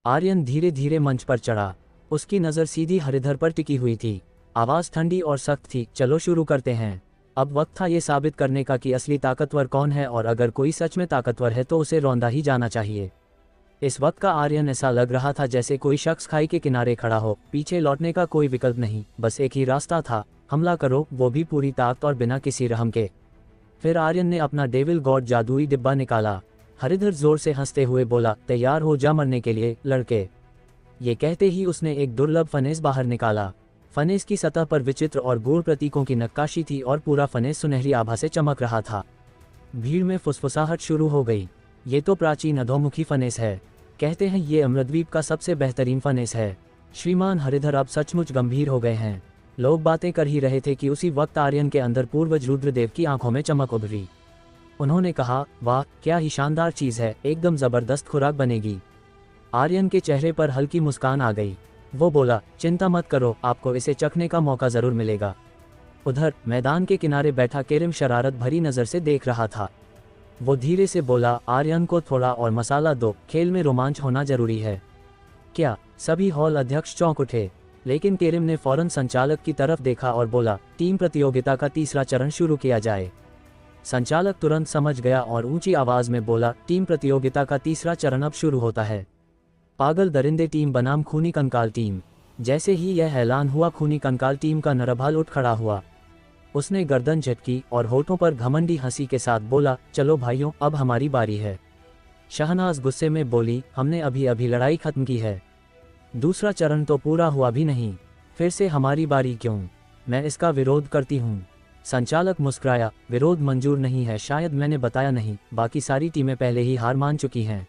आर्यन धीरे धीरे मंच पर चढ़ा। उसकी नज़र सीधी हरिधर पर टिकी हुई थी। आवाज़ ठंडी और सख्त थी। चलो शुरू करते हैं। अब वक्त था ये साबित करने का कि असली ताकतवर कौन है, और अगर कोई सच में ताकतवर है तो उसे रौंदा ही जाना चाहिए। इस वक्त का आर्यन ऐसा लग रहा था जैसे कोई शख्स खाई के किनारे खड़ा हो। पीछे लौटने का कोई विकल्प नहीं, बस एक ही रास्ता था, हमला करो, वो भी पूरी ताकत और बिना किसी रहम के। फिर आर्यन ने अपना डेविल गॉड जादुई डिब्बा निकाला। हरिधर जोर से हंसते हुए बोला, तैयार हो जा मरने के लिए लड़के। ये कहते ही उसने एक दुर्लभ फनेस बाहर निकाला। फनेस की सतह पर विचित्र और गूढ़ प्रतीकों की नक्काशी थी और पूरा फनेस सुनहरी आभा से चमक रहा था। भीड़ में फुसफुसाहट शुरू हो गई। ये तो प्राचीन अधोमुखी फनेस है। कहते हैं ये अमृतद्वीप का सबसे बेहतरीन फनेस है। श्रीमान हरिधर अब सचमुच गंभीर हो गए हैं। लोग बातें कर ही रहे थे कि उसी वक्त आर्यन के अंदर पूर्वज रुद्रदेव की आंखों में चमक उभरी। उन्होंने कहा, वाह क्या ही शानदार चीज़ है, एकदम ज़बरदस्त खुराक बनेगी। आर्यन के चेहरे पर हल्की मुस्कान आ गई। वो बोला, चिंता मत करो, आपको इसे चखने का मौका ज़रूर मिलेगा। उधर मैदान के किनारे बैठा केरिम शरारत भरी नज़र से देख रहा था। वो धीरे से बोला, आर्यन को थोड़ा और मसाला दो, खेल में रोमांच होना जरूरी है। क्या? सभी हॉल अध्यक्ष चौंक उठे, लेकिन केरिम ने फौरन संचालक की तरफ देखा और बोला, टीम प्रतियोगिता का तीसरा चरण शुरू किया जाए। संचालक तुरंत समझ गया और ऊंची आवाज में बोला, टीम प्रतियोगिता का तीसरा चरण अब शुरू होता है। पागल दरिंदे टीम बनाम खूनी कंकाल टीम। जैसे ही यह ऐलान हुआ, खूनी कंकाल टीम का नरभाल उठ खड़ा हुआ। उसने गर्दन झटकी और होठों पर घमंडी हंसी के साथ बोला, चलो भाइयों, अब हमारी बारी है। शहनाज गुस्से में बोली, हमने अभी अभी लड़ाई खत्म की है, दूसरा चरण तो पूरा हुआ भी नहीं, फिर से हमारी बारी क्यों? मैं इसका विरोध करती हूँ। संचालक मुस्कुराया, विरोध मंजूर नहीं है, शायद मैंने बताया नहीं, बाकी सारी टीमें पहले ही हार मान चुकी हैं।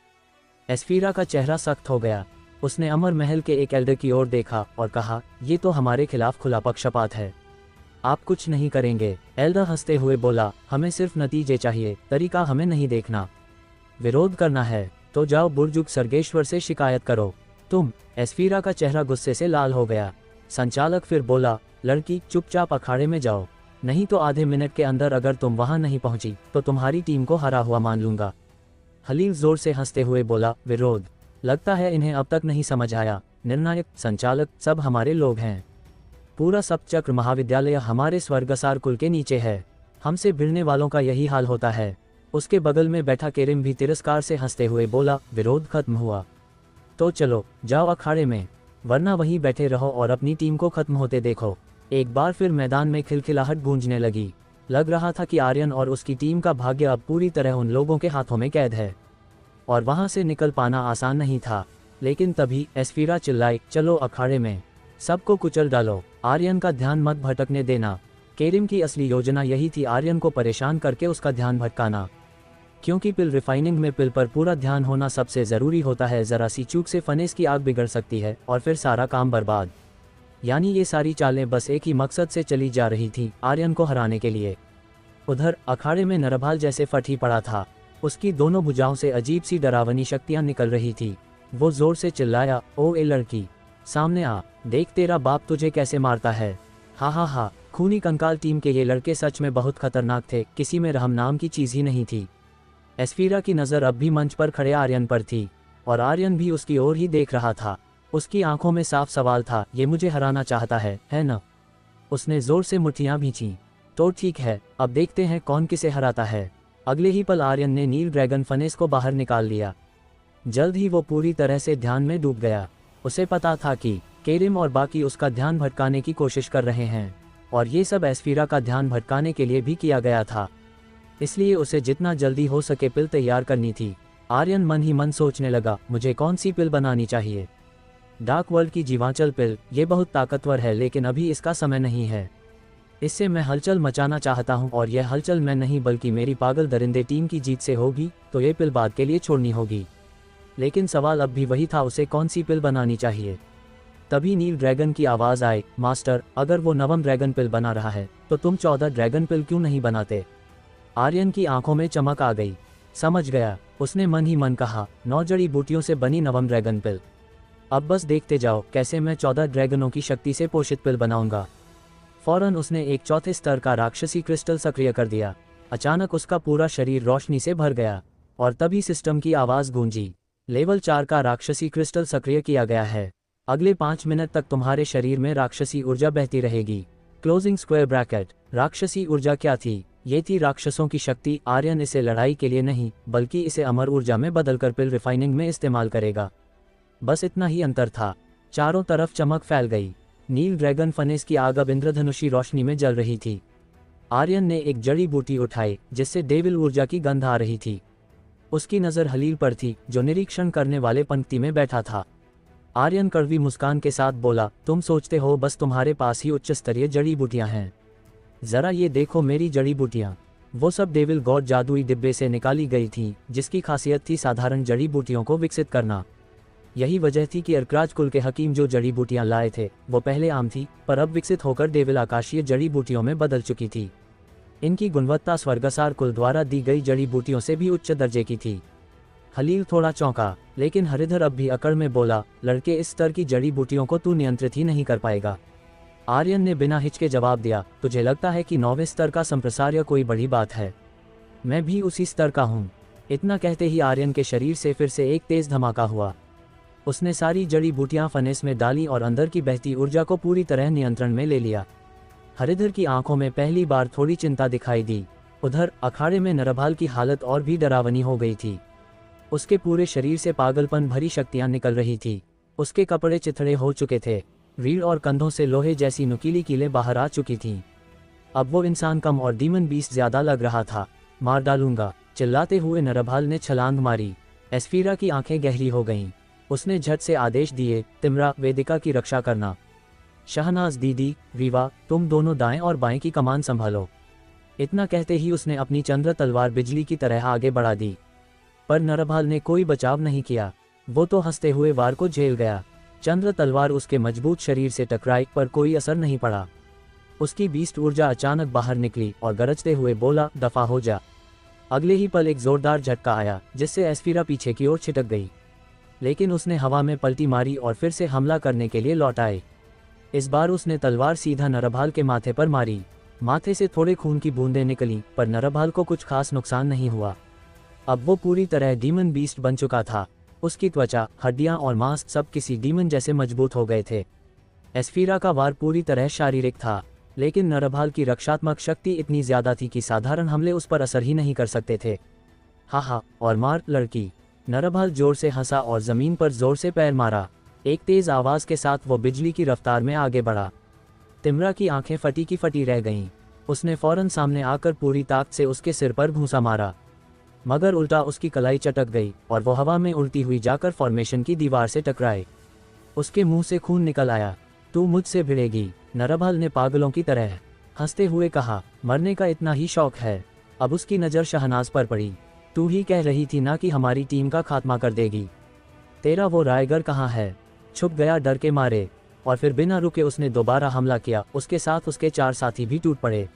एस्फीरा का चेहरा सख्त हो गया। उसने अमर महल के एक एल्डर की ओर देखा और कहा, ये तो हमारे खिलाफ खुला पक्षपात है, आप कुछ नहीं करेंगे। एल्डर हंसते हुए बोला, हमें सिर्फ नतीजे चाहिए, तरीका हमें नहीं देखना। विरोध करना है तो जाओ बुर्जुग सर्गेश्वर से शिकायत करो। तुम? एस्फीरा का चेहरा गुस्से से लाल हो गया। संचालक फिर बोला, लड़की चुपचाप अखाड़े में जाओ, नहीं तो आधे मिनट के अंदर अगर तुम वहां नहीं पहुंची तो तुम्हारी टीम को हरा हुआ मान लूंगा। हलील जोर से हंसते हुए बोला, विरोध? लगता है इन्हें अब तक नहीं समझ आया। निर्णायक, संचालक, सब हमारे लोग हैं। पूरा सप्तचक्र महाविद्यालय हमारे स्वर्गसार कुल के नीचे है। हमसे भिड़ने वालों का यही हाल होता है। उसके बगल में बैठा केरिम भी तिरस्कार से हंसते हुए बोला, विरोध खत्म हुआ तो चलो जाओ अखाड़े में, वरना वहीं बैठे रहो और अपनी टीम को खत्म होते देखो। एक बार फिर मैदान में खिलखिलाहट गूंजने लगी। लग रहा था कि आर्यन और उसकी टीम का भाग्य अब पूरी तरह उन लोगों के हाथों में कैद है और वहां से निकल पाना आसान नहीं था। लेकिन तभी एस्फीरा चिल्लाई, चलो अखाड़े में, सबको कुचल डालो, आर्यन का ध्यान मत भटकने देना। केरिम की असली योजना यही थी, आर्यन को परेशान करके उसका ध्यान भटकाना, क्योंकि पिल रिफाइनिंग में पिल पर पूरा ध्यान होना सबसे ज़रूरी होता है। ज़रा सी चूक से फनेस की आग बिगड़ सकती है और फिर सारा काम बर्बाद। यानी ये सारी चालें बस एक ही मकसद से चली जा रही थी, आर्यन को हराने के लिए। उधर अखाड़े में नरभाल जैसे फट ही पड़ा था। उसकी दोनों भुजाओं से अजीब सी डरावनी शक्तियाँ निकल रही थी। वो जोर से चिल्लाया, ओ ए लड़की, सामने आ, देख तेरा बाप तुझे कैसे मारता है। हा हा हा। खूनी कंकाल टीम के ये लड़के सच में बहुत खतरनाक थे, किसी में रहम नाम की चीज़ ही नहीं थी। एस्फीरा की नज़र अब भी मंच पर खड़े आर्यन पर थी और आर्यन भी उसकी ओर ही देख रहा था। उसकी आंखों में साफ सवाल था, ये मुझे हराना चाहता है न? उसने जोर से मुट्ठियां भींची। तो ठीक है, अब देखते हैं कौन किसे हराता है। अगले ही पल आर्यन ने नील ड्रैगन फनेस को बाहर निकाल लिया। जल्द ही वो पूरी तरह से ध्यान में डूब गया। उसे पता था कि केरिम और बाकी उसका ध्यान भटकाने की कोशिश कर रहे हैं और ये सब एस्फीरा का ध्यान भटकाने के लिए भी किया गया था। इसलिए उसे जितना जल्दी हो सके पिल तैयार करनी थी। आर्यन मन ही मन सोचने लगा, मुझे कौन सी पिल बनानी चाहिए? डार्क वर्ल्ड की जीवांचल पिल, ये बहुत ताकतवर है लेकिन अभी इसका समय नहीं है। इससे मैं हलचल मचाना चाहता हूँ और यह हलचल मैं नहीं बल्कि मेरी पागल दरिंदे टीम की जीत से होगी, तो ये पिल बाद के लिए छोड़नी होगी। लेकिन सवाल अब भी वही था, उसे कौन सी पिल बनानी चाहिए। तभी नील ड्रैगन की आवाज़ आई, मास्टर, अगर वो नवम ड्रैगन पिल बना रहा है तो तुम 14 ड्रैगन पिल क्यों नहीं बनाते? आर्यन की आंखों में चमक आ गई। समझ गया, उसने मन ही मन कहा, 9 जड़ी बूटियों से बनी नवम ड्रैगन पिल। अब बस देखते जाओ कैसे मैं 14 ड्रैगनों की शक्ति से पोषित पिल बनाऊंगा। फौरन उसने एक चौथे स्तर का राक्षसी क्रिस्टल सक्रिय कर दिया। अचानक उसका पूरा शरीर रोशनी से भर गया और तभी सिस्टम की आवाज़ गूंजी, लेवल 4 का राक्षसी क्रिस्टल सक्रिय किया गया है। अगले 5 मिनट तक तुम्हारे शरीर में राक्षसी ऊर्जा बहती रहेगी। Closing square bracket. राक्षसी ऊर्जा क्या थी? ये थी राक्षसों की शक्ति। आर्यन इसे लड़ाई के लिए नहीं बल्कि इसे अमर ऊर्जा में बदलकर पिल रिफाइनिंग में इस्तेमाल करेगा। बस इतना ही अंतर था। चारों तरफ चमक फैल गई। नील ड्रैगन फनेस की आग अब इंद्रधनुषी रोशनी में जल रही थी। आर्यन ने एक जड़ी बूटी उठाई जिससे डेविल ऊर्जा की गंध आ रही थी। उसकी नज़र हलील पर थी जो निरीक्षण करने वाले पंक्ति में बैठा था। आर्यन कड़वी मुस्कान के साथ बोला, तुम सोचते हो बस तुम्हारे पास ही उच्च स्तरीय जड़ी बूटियां हैं। जरा ये देखो मेरी जड़ी बूटियां। वो सब डेविल गॉड जादुई डिब्बे से निकाली गई थीं, जिसकी खासियत थी साधारण जड़ी बूटियों को विकसित करना। यही वजह थी कि अर्कराज कुल के हकीम जो जड़ी बूटियां लाए थे वो पहले आम थी, पर अब विकसित होकर डेविल आकाशीय जड़ी बूटियों में बदल चुकी थी। इनकी गुणवत्ता स्वर्गसार कुल द्वारा दी गई जड़ी बूटियों से भी उच्च दर्जे की थी। हलील थोड़ा चौंका, लेकिन हरिधर अब भी अकड़ में बोला, लड़के इस स्तर की जड़ी बूटियों को तू नियंत्रित ही नहीं कर पाएगा। आर्यन ने बिना हिचके जवाब दिया, तुझे लगता है कि 9वें स्तर का संप्रसार्य कोई बड़ी बात है? मैं भी उसी स्तर का हूँ। इतना कहते ही आर्यन के शरीर से फिर से एक तेज धमाका हुआ। उसने सारी जड़ी बूटियां फनेस में डाली और अंदर की बहती ऊर्जा को पूरी तरह नियंत्रण में ले लिया। हरिधर की आंखों में पहली बार थोड़ी चिंता दिखाई दी। उधर अखाड़े में नरभाल की हालत और भी डरावनी हो गई थी। उसके पूरे शरीर से पागलपन भरी शक्तियां निकल रही थी। उसके कपड़े चिथड़े हो चुके थे। रीढ़ और कंधों से लोहे जैसी नुकीली कीलें बाहर आ चुकी थीं। अब वो इंसान कम और डीमन बीस्ट ज्यादा लग रहा था। मार डालूंगा, चिल्लाते हुए नरभाल ने छलांग मारी। एस्फीरा की आंखें गहरी हो गईं। उसने झट से आदेश दिए, तिम्रा, वेदिका की रक्षा करना। शहनाज दीदी, रीवा, तुम दोनों दाएं और बाएं की कमान संभालो। इतना कहते ही उसने अपनी चंद्र तलवार बिजली की तरह आगे बढ़ा दी। पर नरभाल ने कोई बचाव नहीं किया। वो तो हंसते हुए वार को झेल गया। चंद्र तलवार उसके मजबूत शरीर से टकराई पर कोई असर नहीं पड़ा। उसकी बीस्ट ऊर्जा अचानक बाहर निकली और गरजते हुए बोला, दफा हो जा। अगले ही पल एक जोरदार झटका आया जिससे एस्फीरा पीछे की ओर छिटक गई। लेकिन उसने हवा में पलटी मारी और फिर से हमला करने के लिए लौट आए। इस बार उसने तलवार सीधा नरभाल के माथे पर मारी। माथे से थोड़े खून की बूंदें निकली पर नरभाल को कुछ खास नुकसान नहीं हुआ। अब वो पूरी तरह डीमन बीस्ट बन चुका था। उसकी त्वचा, हड्डियां और मांस सब किसी डीमन जैसे मजबूत हो गए थे। एस्फीरा का वार पूरी तरह शारीरिक था, लेकिन नरभाल की रक्षात्मक शक्ति इतनी ज्यादा थी कि साधारण हमले उस पर असर ही नहीं कर सकते थे। हा और मार लड़की। नरभाल जोर से हंसा और जमीन पर जोर से पैर मारा। एक तेज आवाज के साथ वो बिजली की रफ्तार में आगे बढ़ा। तिम्रा की आंखें फटी की फटी रह गईं। उसने फौरन सामने आकर पूरी ताकत से उसके सिर पर घूंसा मारा, मगर उल्टा उसकी कलाई चटक गई और वो हवा में उड़ती हुई जाकर फॉर्मेशन की दीवार से टकराए। उसके मुंह से खून निकल आया। तू मुझसे भिड़ेगी, नरभाल ने पागलों की तरह हंसते हुए कहा। मरने का इतना ही शौक है? अब उसकी नज़र शहनाज पर पड़ी। तू ही कह रही थी ना कि हमारी टीम का खात्मा कर देगी। तेरा वो रायगर कहाँ है? छुप गया डर के मारे। और फिर बिना रुके उसने दोबारा हमला किया। उसके साथ उसके 4 साथी भी टूट पड़े।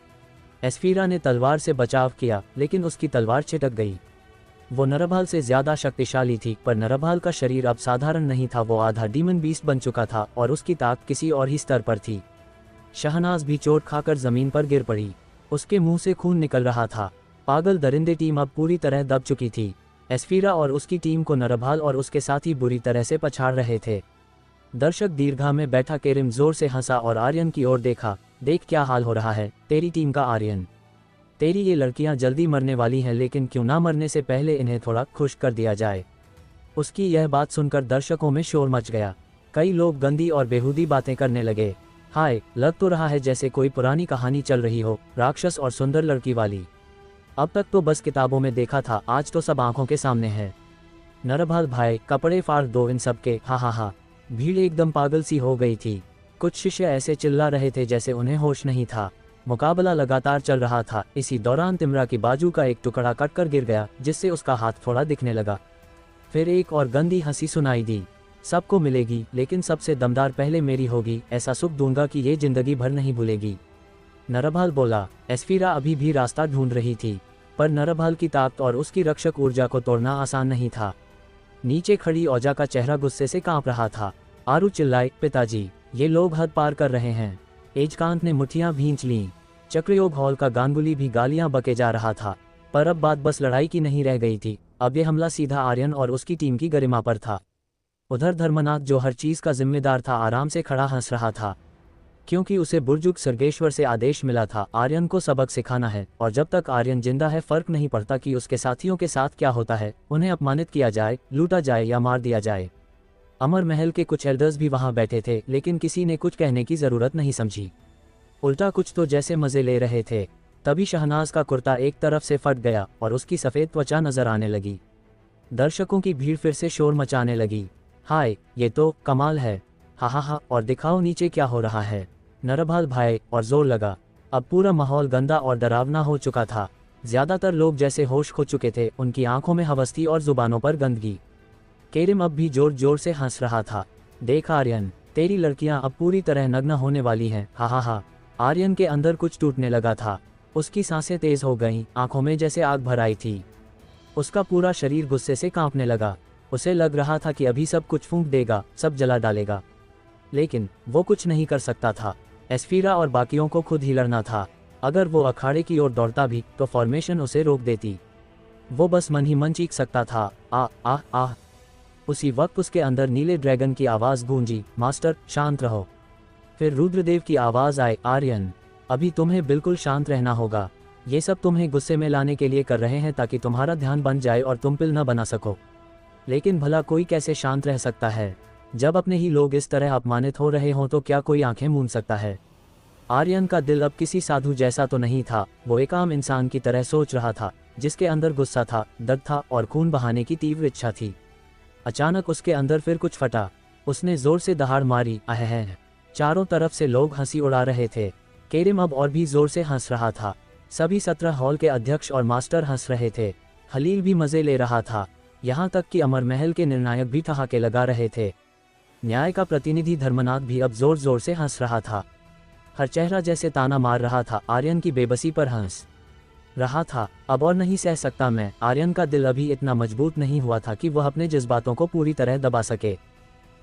एस्फीरा ने तलवार से बचाव किया, लेकिन उसकी तलवार छिटक गई। वो नरभाल से ज्यादा शक्तिशाली थी, पर नरभाल का शरीर अब साधारण नहीं था। वो आधा डीमन बीस्ट बन चुका था और उसकी ताकत किसी और ही स्तर पर थी। शहनाज भी चोट खाकर जमीन पर गिर पड़ी। उसके मुंह से खून निकल रहा था। पागल दरिंदे टीम अब पूरी तरह दब चुकी थी। एस्फीरा और उसकी टीम को नरभाल और उसके साथी बुरी तरह से पछाड़ रहे थे। दर्शक दीर्घा में बैठा केरिम जोर से हंसा और आर्यन की ओर देखा। देख क्या हाल हो रहा है तेरी टीम का आर्यन। तेरी ये लड़कियां जल्दी मरने वाली हैं, लेकिन क्यों ना मरने से पहले इन्हें थोड़ा खुश कर दिया जाए। उसकी यह बात सुनकर दर्शकों में शोर मच गया। कई लोग गंदी और बेहूदी बातें करने लगे। हाय, लग तो रहा है जैसे कोई पुरानी कहानी चल रही हो, राक्षस और सुंदर लड़की वाली। अब तक तो बस किताबों में देखा था, आज तो सब आंखों के सामने है। नरभाल भाई, कपड़े फाड़ दो इन सब के। हा। भीड़ एकदम पागल सी हो गई थी। कुछ शिष्य ऐसे चिल्ला रहे थे जैसे उन्हें होश नहीं था। मुकाबला लगातार चल रहा था। इसी दौरान तिम्रा की बाजू का एक टुकड़ा कटकर गिर गया, जिससे उसका हाथ थोड़ा दिखने लगा। फिर एक और गंदी हंसी सुनाई दी। सबको मिलेगी, लेकिन सबसे दमदार पहले मेरी होगी। ऐसा सुख दूंगा कि ये जिंदगी भर नहीं भूलेगी। नरभाल बोला। एस्फीरा अभी भी रास्ता ढूंढ रही थी, पर नरभाल की ताकत और उसकी रक्षक ऊर्जा को तोड़ना आसान नहीं था। नीचे खड़ी औजा का चेहरा गुस्से से कांप रहा था। आरू चिल्लाए, पिताजी, ये लोग हद पार कर रहे हैं। एजकांत ने मुठ्ठियां भींच लीं। चक्रयोग हॉल का गांगुली भी गालियां बके जा रहा था। पर अब बात बस लड़ाई की नहीं रह गई थी। अब ये हमला सीधा आर्यन और उसकी टीम की गरिमा पर था। उधर धर्मनाथ, जो हर चीज़ का जिम्मेदार था, आराम से खड़ा हंस रहा था, क्योंकि उसे बुर्जुग सर्गेश्वर से आदेश मिला था आर्यन को सबक सिखाना है, और जब तक आर्यन जिंदा है फर्क नहीं पड़ता कि उसके साथियों के साथ क्या होता है, उन्हें अपमानित किया जाए, लूटा जाए या मार दिया जाए। अमर महल के कुछ एल्डर्स भी वहां बैठे थे, लेकिन किसी ने कुछ कहने की जरूरत नहीं समझी। उल्टा कुछ तो जैसे मजे ले रहे थे। तभी शहनाज का कुर्ता एक तरफ से फट गया और उसकी सफ़ेद त्वचा नजर आने लगी। दर्शकों की भीड़ फिर से शोर मचाने लगी। हाय, ये तो कमाल है, हा हा हा, और दिखाओ नीचे क्या हो रहा है। नरभाल भाई, और जोर लगा। अब पूरा माहौल गंदा और डरावना हो चुका था। ज्यादातर लोग जैसे होश खो चुके थे, उनकी आंखों में हवस थी और जुबानों पर गंदगी। केरिम अब भी जोर जोर से हंस रहा था। देख आर्यन, तेरी लड़कियां अब पूरी तरह नग्न होने वाली हैं, हा हा हा। आर्यन के अंदर कुछ टूटने लगा था। उसकी सांसें तेज हो गईं, आंखों में जैसे आग भर आई थी। उसका पूरा शरीर गुस्से से कांपने लगा। उसे लग रहा था कि अभी सब कुछ फूंक देगा, सब जला डालेगा। लेकिन वो कुछ नहीं कर सकता था। एस्फीरा और बाकियों को खुद ही लड़ना था। अगर वो अखाड़े की ओर दौड़ता भी तो फॉर्मेशन उसे रोक देती। वो बस मन ही मन चीख सकता था, आ आ आ। उसी वक्त उसके अंदर नीले ड्रैगन की आवाज़ गूंजी, मास्टर शांत रहो। फिर रुद्रदेव की आवाज़ आए, आर्यन अभी तुम्हें बिल्कुल शांत रहना होगा। ये सब तुम्हें गुस्से में लाने के लिए कर रहे हैं ताकि तुम्हारा ध्यान बन जाए और तुम पिल न बना सको। लेकिन भला कोई कैसे शांत रह सकता है? जब अपने ही लोग इस तरह अपमानित हो रहे हों तो क्या कोई आंखें मूंद सकता है? आर्यन का दिल अब किसी साधु जैसा तो नहीं था। वो एक आम इंसान की तरह सोच रहा था, जिसके अंदर गुस्सा था, दर्द था और खून बहाने की तीव्र इच्छा थी। अचानक उसके अंदर फिर कुछ फटा। उसने जोर से दहाड़ मारी, अहह। चारों तरफ से लोग हंसी उड़ा रहे थे। केरिम अब और भी जोर से हंस रहा था। सभी 17 हॉल के अध्यक्ष और मास्टर हंस रहे थे। खलील भी मजे ले रहा था। यहाँ तक कि अमर महल के निर्णायक भी ठहाके लगा रहे थे। न्याय का प्रतिनिधि धर्मनाथ भी अब जोर जोर से हंस रहा था। हर चेहरा जैसे ताना मार रहा था, आर्यन की बेबसी पर हंस रहा था। अब और नहीं सह सकता मैं। आर्यन का दिल अभी इतना मजबूत नहीं हुआ था कि वह अपने जज्बातों को पूरी तरह दबा सके।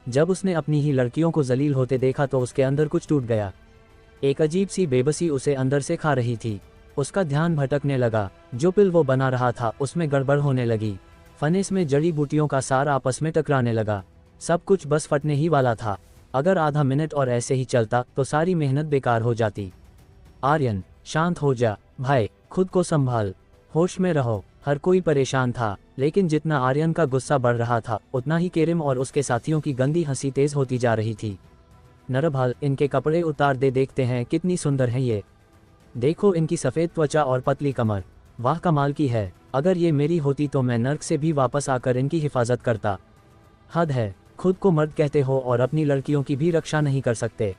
जब उसने अपनी ही लड़कियों को जलील होते देखा तो उसके अंदर कुछ टूट गया। एक अजीब सी बेबसी उसे अंदर से खा रही थी। उसका ध्यान भटकने लगा। जो पिल वो बना रहा था उसमें गड़बड़ होने लगी। फनेस में जड़ी बूटियों का सार आपस में टकराने लगा। सब कुछ बस फटने ही वाला था। अगर आधा मिनट और ऐसे ही चलता तो सारी मेहनत बेकार हो जाती। आर्यन, शांत हो जा भाई, खुद को संभाल, होश में रहो। हर कोई परेशान था, लेकिन जितना आर्यन का गुस्सा बढ़ रहा था उतना ही केरिम और उसके साथियों की गंदी हंसी तेज होती जा रही थी। नरभाल, इनके कपड़े उतार दे, देखते हैं कितनी सुंदर है ये। देखो इनकी सफ़ेद त्वचा और पतली कमर, वाह कमाल की है। अगर ये मेरी होती तो मैं नर्क से भी वापस आकर इनकी हिफाजत करता। हद है, खुद को मर्द कहते हो और अपनी लड़कियों की भी रक्षा नहीं कर सकते।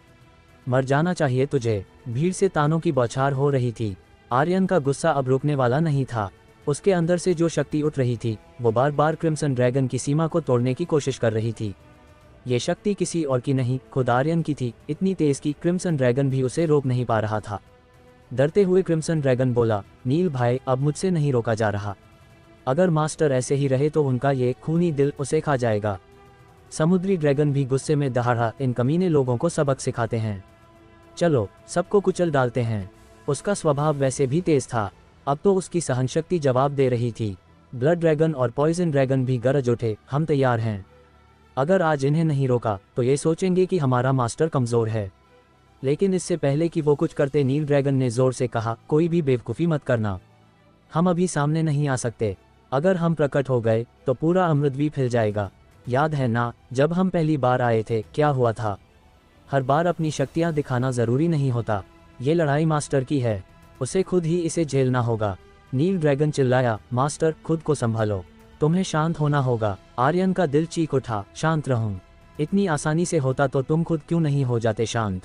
मर जाना चाहिए तुझे। भीड़ से तानों की बौछार हो रही थी। आर्यन का गुस्सा अब रुकने वाला नहीं था। उसके अंदर से जो शक्ति उठ रही थी वो बार बार क्रिम्सन ड्रैगन की सीमा को तोड़ने की कोशिश कर रही थी। ये शक्ति किसी और की नहीं, खुद आर्यन की थी, इतनी तेज कि क्रिम्सन ड्रैगन भी उसे रोक नहीं पा रहा था। डरते हुए क्रिम्सन ड्रैगन बोला, नील भाई, अब मुझसे नहीं रोका जा रहा। अगर मास्टर ऐसे ही रहे तो उनका ये खूनी दिल उसे खा जाएगा। समुद्री ड्रैगन भी गुस्से में दहाड़ा, इन कमीने लोगों को सबक सिखाते हैं। चलो सबको कुचल डालते हैं। उसका स्वभाव वैसे भी तेज था, अब तो उसकी सहनशक्ति जवाब दे रही थी। ब्लड ड्रैगन और पॉइजन ड्रैगन भी गरज उठे, हम तैयार हैं। अगर आज इन्हें नहीं रोका तो ये सोचेंगे कि हमारा मास्टर कमज़ोर है। लेकिन इससे पहले कि वो कुछ करते, नील ड्रैगन ने जोर से कहा, कोई भी बेवकूफ़ी मत करना। हम अभी सामने नहीं आ सकते। अगर हम प्रकट हो गए तो पूरा अमृतद्वीप हिल जाएगा। याद है ना, जब हम पहली बार आए थे क्या हुआ था? हर बार अपनी शक्तियाँ दिखाना ज़रूरी नहीं होता। ये लड़ाई मास्टर की है, उसे खुद ही इसे झेलना होगा। नील ड्रैगन चिल्लाया, मास्टर खुद को संभालो, तुम्हें शांत होना होगा। आर्यन का दिल चीख उठा, शांत रहूं? इतनी आसानी से होता तो तुम खुद क्यों नहीं हो जाते शांत?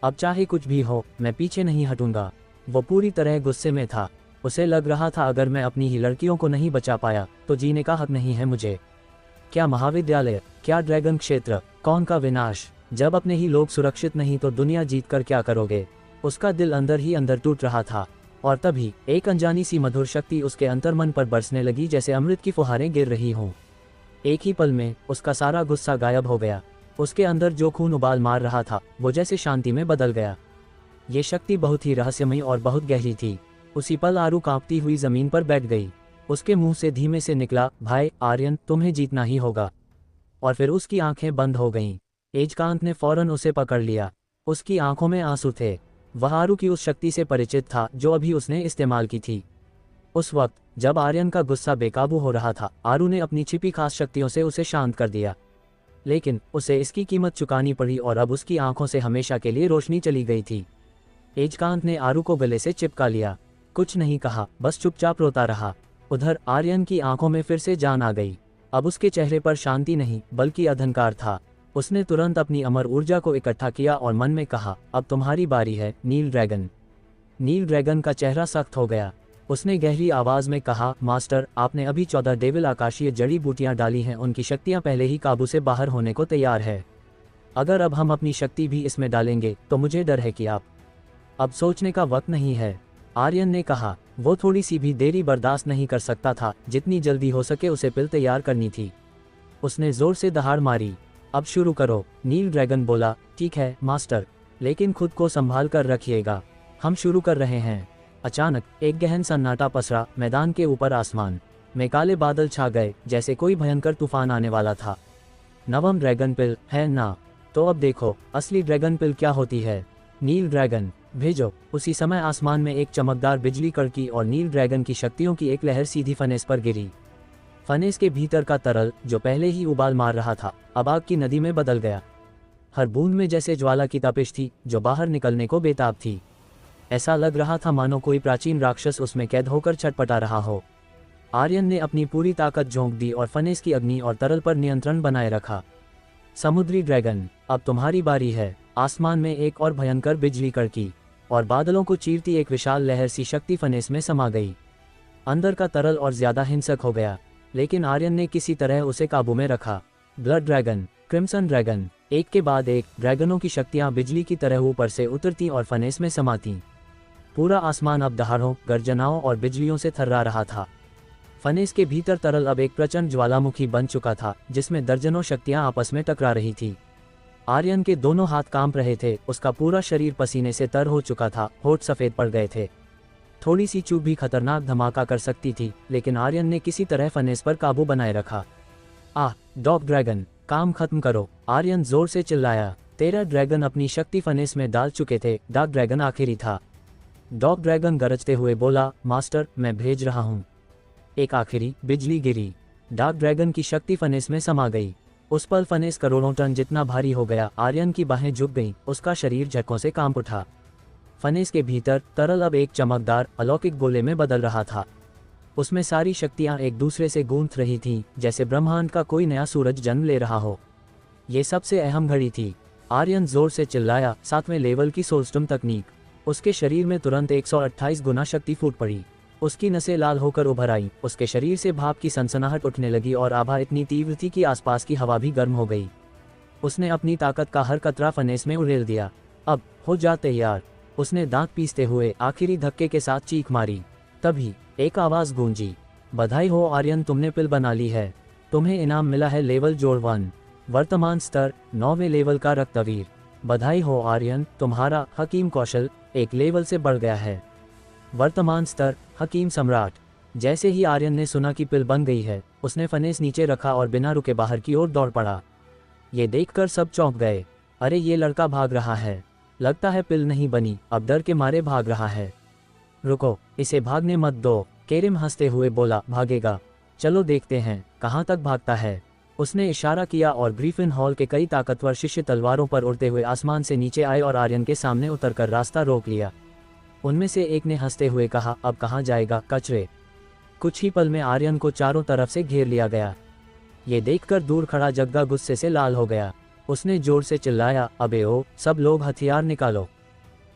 अब चाहे कुछ भी हो, मैं पीछे नहीं हटूंगा। वो पूरी तरह गुस्से में था। उसे लग रहा था अगर मैं अपनी ही लड़कियों को नहीं बचा पाया तो जीने का हक नहीं है मुझे। क्या महाविद्यालय, क्या ड्रैगन क्षेत्र, कौन का विनाश? जब अपने ही लोग सुरक्षित नहीं तो दुनिया जीत कर क्या करोगे? उसका दिल अंदर ही अंदर टूट रहा था। और तभी एक अनजानी सी मधुर शक्ति उसके अंतर्मन पर बरसने लगी, जैसे अमृत की फुहारें गिर रही हों। एक ही पल में उसका सारा गुस्सा गायब हो गया। उसके अंदर जो खून उबाल मार रहा था वो जैसे शांति में बदल गया। ये शक्ति बहुत ही रहस्यमयी और बहुत गहरी थी। उसी पल आरू कांपती हुई जमीन पर बैठ गई। उसके मुंह से धीमे से निकला, भाई आर्यन, तुम्हें जीतना ही होगा। और फिर उसकी आंखें बंद हो गईं। एजकांत ने फौरन उसे पकड़ लिया। उसकी आंखों में आंसू थे। वह आरू की उस शक्ति से परिचित था जो अभी उसने इस्तेमाल की थी। उस वक्त जब आर्यन का गुस्सा बेकाबू हो रहा था, आरू ने अपनी छिपी खास शक्तियों से उसे शांत कर दिया। लेकिन उसे इसकी कीमत चुकानी पड़ी और अब उसकी आंखों से हमेशा के लिए रोशनी चली गई थी। एजकांत ने आरू को गले से चिपका लिया। कुछ नहीं कहा, बस चुपचाप रोता रहा। उधर आर्यन की आंखों में फिर से जान आ गई। अब उसके चेहरे पर शांति नहीं बल्कि अहंकार था। उसने तुरंत अपनी अमर ऊर्जा को इकट्ठा किया और मन में कहा, अब तुम्हारी बारी है नील ड्रैगन। नील ड्रैगन का चेहरा सख्त हो गया। उसने गहरी आवाज में कहा, मास्टर, आपने अभी 14 डेविल आकाशीय जड़ी बूटियां डाली हैं, उनकी शक्तियां पहले ही काबू से बाहर होने को तैयार है। अगर अब हम अपनी शक्ति भी इसमें डालेंगे तो मुझे डर है कि आप अब सोचने का वक्त नहीं है। आर्यन ने कहा। वो थोड़ी सी भी देरी बर्दाश्त नहीं कर सकता था। जितनी जल्दी हो सके उसे पिल तैयार करनी थी। उसने जोर से दहाड़ मारी। अब शुरू करो। नील ड्रैगन बोला, ठीक है मास्टर, लेकिन खुद को संभाल कर रखिएगा। हम शुरू कर रहे हैं। अचानक एक गहन सन्नाटा पसरा। मैदान के ऊपर आसमान में काले बादल छा गए, जैसे कोई भयंकर तूफान आने वाला था। नवम ड्रैगन पिल है ना? तो अब देखो असली ड्रैगन पिल क्या होती है। नील ड्रैगन भेजो। उसी समय आसमान में एक चमकदार बिजली कड़की और नील ड्रैगन की शक्तियों की एक लहर सीधी फनेस पर गिरी। फनेस के भीतर का तरल, जो पहले ही उबाल मार रहा था, अब आग की नदी में बदल गया। हर बूंद में जैसे ज्वाला की तपिश थी जो बाहर निकलने को बेताब थी। ऐसा लग रहा था मानो कोई प्राचीन राक्षस उसमें कैद होकर छटपटा रहा हो। आर्यन ने अपनी पूरी ताकत झोंक दी और फनेस की अग्नि और तरल पर नियंत्रण बनाए रखा। समुद्री ड्रैगन, अब तुम्हारी बारी है। आसमान में एक और भयंकर बिजली कड़की और बादलों को चीरती एक विशाल लहर सी शक्ति फनेस में समा गई। अंदर का तरल और ज्यादा हिंसक हो गया, लेकिन आर्यन ने किसी तरह उसे काबू में रखा। ब्लड ड्रैगन, क्रिम्सन ड्रैगन, एक के बाद एक ड्रैगनों की शक्तियां बिजली की तरह ऊपर से उतरती और फनेस में समाती। पूरा आसमान अब दहाड़ों, गर्जनाओं और बिजलियों से थर्रा रहा था। फनेस के भीतर तरल अब एक प्रचंड ज्वालामुखी बन चुका था, जिसमें दर्जनों शक्तियां आपस में टकरा रही थी। आर्यन के दोनों हाथ कांप रहे थे। उसका पूरा शरीर पसीने से तर हो चुका था। होठ सफेद पड़ गए थे। थोड़ी सी चूक भी खतरनाक धमाका कर सकती थी, लेकिन आर्यन ने किसी तरह फनेस पर काबू बनाए रखा। डॉग ड्रैगन, काम खत्म करो। आर्यन जोर से चिल्लाया। 13 ड्रैगन अपनी शक्ति फनेस में डाल चुके थे। डार्क ड्रैगन आखिरी था। डॉग ड्रैगन गरजते हुए बोला, मास्टर, मैं भेज रहा हूँ। एक आखिरी बिजली गिरी। डार्क ड्रैगन की शक्ति फनेस में समा गई। उस पल फनेस करोड़ों टन जितना भारी हो गया। आर्यन की बाहें झुक गईं, उसका शरीर झटकों से कांप उठा। फनेस के भीतर तरल अब एक चमकदार अलौकिक गोले में बदल रहा था। उसमें सारी शक्तियां एक दूसरे से गूंथ रही थीं, जैसे ब्रह्मांड का कोई नया सूरज जन्म ले रहा हो। ये सबसे अहम घड़ी थी। आर्यन जोर से चिल्लाया, 7वें लेवल की सोलस्टम तकनीक। उसके शरीर में तुरंत 128 गुना शक्ति फूट पड़ी। उसकी नसें लाल होकर उभर आईं। उसके शरीर से भाप की सनसनाहट उठने लगी और आभा इतनी तीव्र थी कि आसपास की हवा भी गर्म हो गई। उसने अपनी ताकत का हर कतरा फनेस में उड़ेल दिया। अब हो जा तैयार। उसने दांत पीसते हुए आखिरी धक्के के साथ चीख मारी। तभी एक आवाज गूंजी, बधाई हो आर्यन, तुमने पिल बना ली है। तुम्हें इनाम मिला है लेवल जोड़ 1। वर्तमान स्तर 9वें लेवल का रक्तवीर। बधाई हो आर्यन, तुम्हारा हकीम कौशल एक लेवल से बढ़ गया है। वर्तमान स्तर हकीम सम्राट। जैसे ही आर्यन ने सुना कि पिल बन गई है, उसने फनेस नीचे रखा और बिना रुके बाहर की ओर दौड़ पड़ा। ये देखकर सब चौंक गए। अरे ये लड़का भाग रहा है। लगता है पिल नहीं बनी, अब डर के मारे भाग रहा है। रुको, इसे भागने मत दो। केरिम हंसते हुए बोला, भागेगा? चलो देखते हैं कहाँ तक भागता है। उसने इशारा किया और ग्रीफिन हॉल के कई ताकतवर शिष्य तलवारों पर उड़ते हुए आसमान से नीचे आए और आर्यन के सामने उतरकर रास्ता रोक लिया। उनमें से एक ने हंसते हुए कहा, अब कहाँ जाएगा कचरे। कुछ ही पल में आर्यन को चारों तरफ से घेर लिया गया। ये देखकर दूर खड़ा जग्गा गुस्से से लाल हो गया। उसने जोर से चिल्लाया, अबे ओ, सब लोग हथियार निकालो,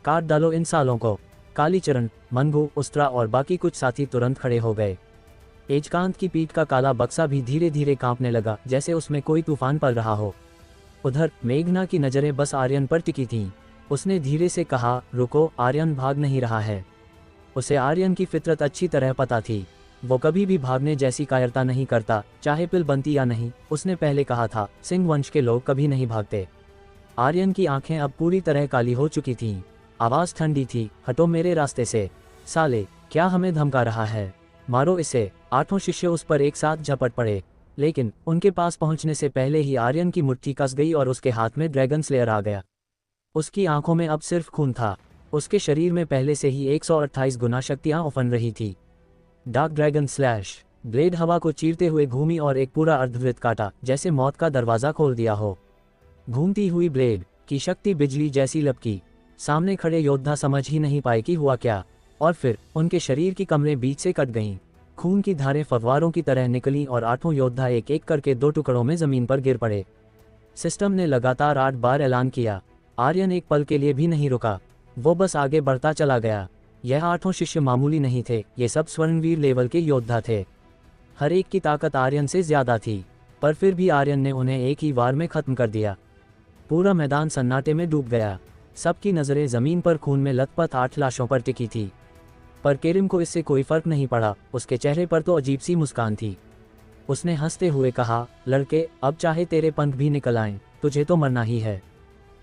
काट डालो इन सालों को। कालीचरण, मनगू, उस्त्रा और बाकी कुछ साथी तुरंत खड़े हो गए। एजकांत की पीठ का काला बक्सा भी धीरे धीरे कांपने लगा, जैसे उसमें कोई तूफान पड़ रहा हो। उधर मेघना की नजरें बस आर्यन पर टिकी थीं। उसने धीरे से कहा, रुको, आर्यन भाग नहीं रहा है। उसे आर्यन की फितरत अच्छी तरह पता थी। वो कभी भी भागने जैसी कायरता नहीं करता, चाहे पिल बनती या नहीं। उसने पहले कहा था, सिंह वंश के लोग कभी नहीं भागते। आर्यन की आंखें अब पूरी तरह काली हो चुकी थीं। आवाज ठंडी थी, हटो मेरे रास्ते से। साले, क्या हमें धमका रहा है? मारो इसे। आठों शिष्य उस पर एक साथ झपट पड़े, लेकिन उनके पास पहुंचने से पहले ही आर्यन की मुट्ठी कस गई और उसके हाथ में ड्रैगन स्लेयर आ गया। उसकी आंखों में अब सिर्फ खून था। उसके शरीर में पहले से ही 128 गुना शक्तियां उफन रही थी। Dark dragon slash. ब्लेड हवा को चीरते हुए घूमी और एक पूरा अर्धवृत्त काटा, जैसे मौत का दरवाजा खोल दिया हो। घूमती हुई ब्लेड की शक्ति बिजली जैसी लपकी। सामने खड़े योद्धा समझ ही नहीं पाए कि हुआ क्या, और फिर उनके शरीर की कमरें बीच से कट गईं। खून की धारें फव्वारों की तरह निकली और आठों योद्धा एक एक करके 2 टुकड़ों में जमीन पर गिर पड़े। सिस्टम ने लगातार 8 बार ऐलान किया। आर्यन एक पल के लिए भी नहीं रुका, वो बस आगे बढ़ता चला गया। यह 8 शिष्य मामूली नहीं थे, ये सब स्वर्णवीर लेवल के योद्धा थे। हर एक की ताकत आर्यन से ज्यादा थी, पर फिर भी आर्यन ने उन्हें एक ही वार में खत्म कर दिया। पूरा मैदान सन्नाटे में डूब गया। सबकी नजरें जमीन पर खून में लथपथ 8 लाशों पर टिकी थी। पर केरिम को इससे कोई फर्क नहीं पड़ा, उसके चेहरे पर तो अजीब सी मुस्कान थी। उसने हंसते हुए कहा, लड़के, अब चाहे तेरे पंख भी निकल आएं, तुझे तो मरना ही है।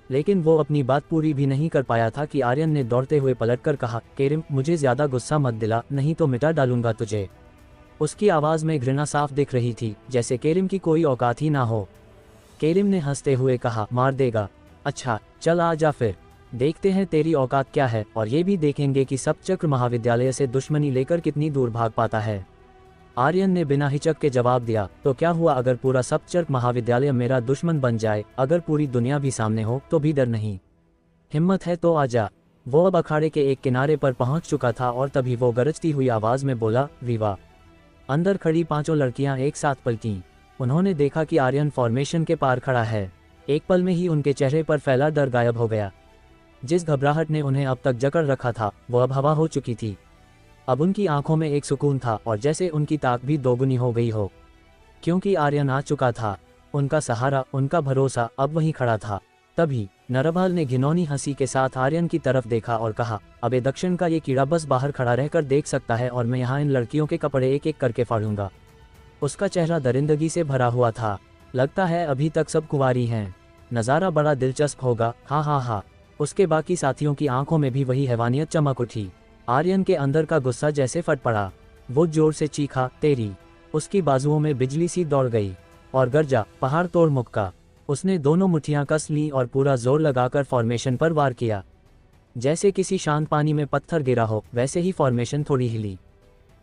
लेकिन वो अपनी बात पूरी भी नहीं कर पाया था कि आर्यन ने दौड़ते हुए पलटकर कहा, केरिम, मुझे ज्यादा गुस्सा मत दिला, नहीं तो मिटा डालूंगा तुझे। उसकी आवाज में घृणा साफ दिख रही थी, जैसे केरिम की कोई औकात ही ना हो। केरिम ने हंसते हुए कहा, मार देगा? अच्छा, चल आ जा फिर, देखते हैं तेरी औकात क्या है, और ये भी देखेंगे कि सप्तचक्र महाविद्यालय से दुश्मनी लेकर कितनी दूर भाग पाता है। आर्यन ने बिना हिचक के जवाब दिया, तो क्या हुआ अगर पूरा सप्तचक्र महाविद्यालय मेरा दुश्मन बन जाए, अगर पूरी दुनिया भी सामने हो तो भी डर नहीं। हिम्मत है तो आजा। वो अब अखाड़े के एक किनारे पर पहुंच चुका था और तभी वो गरजती हुई आवाज में बोला, रीवा। अंदर खड़ी 5 लड़कियां एक साथ पलटीं। उन्होंने देखा कि आर्यन फॉर्मेशन के पार खड़ा है। एक पल में ही उनके चेहरे पर फैला डर गायब हो गया। जिस घबराहट ने उन्हें अब तक जकड़ रखा था, वो अब हवा हो चुकी थी। अब उनकी आंखों में एक सुकून था, और जैसे उनकी ताक भी दोगुनी हो गई हो, क्योंकि आर्यन आ चुका था। उनका सहारा, उनका भरोसा अब वहीं खड़ा था। तभी नरभाल ने घिनौनी हंसी के साथ आर्यन की तरफ देखा और कहा, अबे दक्षिण का ये कीड़ा बस बाहर खड़ा रहकर देख सकता है और मैं यहाँ इन लड़कियों के कपड़े एक एक करके फाड़ूंगा। उसका चेहरा दरिंदगी से भरा हुआ था। लगता है अभी तक सब कुंवारी हैं। नज़ारा बड़ा दिलचस्प होगा। हाँ हाँ हाँ। उसके बाकी साथियों की आंखों में भी वही हैवानियत चमक उठी। आर्यन के अंदर का गुस्सा जैसे फट पड़ा। वो जोर से चीखा, तेरी। उसकी बाजुओं में बिजली सी दौड़ गई और गर्जा, पहाड़ तोड़ मुक्का। उसने दोनों मुट्ठियां कस लीं और पूरा जोर लगाकर फॉर्मेशन पर वार किया। जैसे किसी शांत पानी में पत्थर गिरा हो, वैसे ही फॉर्मेशन थोड़ी हिली।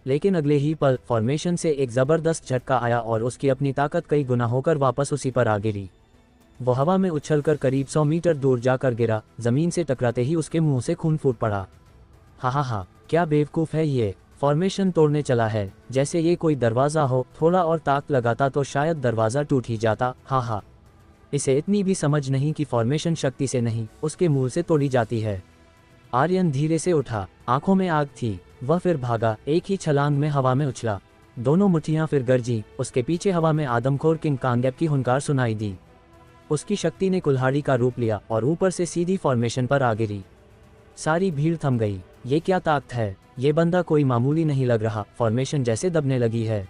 लेकिन अगले ही पल फॉर्मेशन से एक जबरदस्त झटका आया और उसकी अपनी ताकत कई गुना होकर वापस उसी पर आ गिरी। वो हवा में उछलकर करीब 100 मीटर दूर जाकर गिरा। जमीन से टकराते ही उसके मुंह से खून फूट पड़ा। हा हा हा, क्या बेवकूफ़ है ये। फॉर्मेशन तोड़ने चला है, जैसे ये कोई दरवाज़ा हो। थोड़ा और ताक लगाता तो शायद दरवाज़ा टूट ही जाता। हा हा, इसे इतनी भी समझ नहीं कि फॉर्मेशन शक्ति से नहीं, उसके मुंह से तोड़ी जाती है। आर्यन धीरे से उठा, आंखों में आग थी। वह फिर भागा, एक ही छलांग में हवा में उछला। दोनों मुट्ठियां फिर गरजी। उसके पीछे हवा में आदमखोर किंग कांगेप की हुंकार सुनाई दी। उसकी शक्ति ने कुल्हाड़ी का रूप लिया और ऊपर से सीधी फॉर्मेशन पर आ गिरी। सारी भीड़ थम गई। ये क्या ताकत है, ये बंदा कोई मामूली नहीं लग रहा। फॉर्मेशन जैसे दबने लगी है।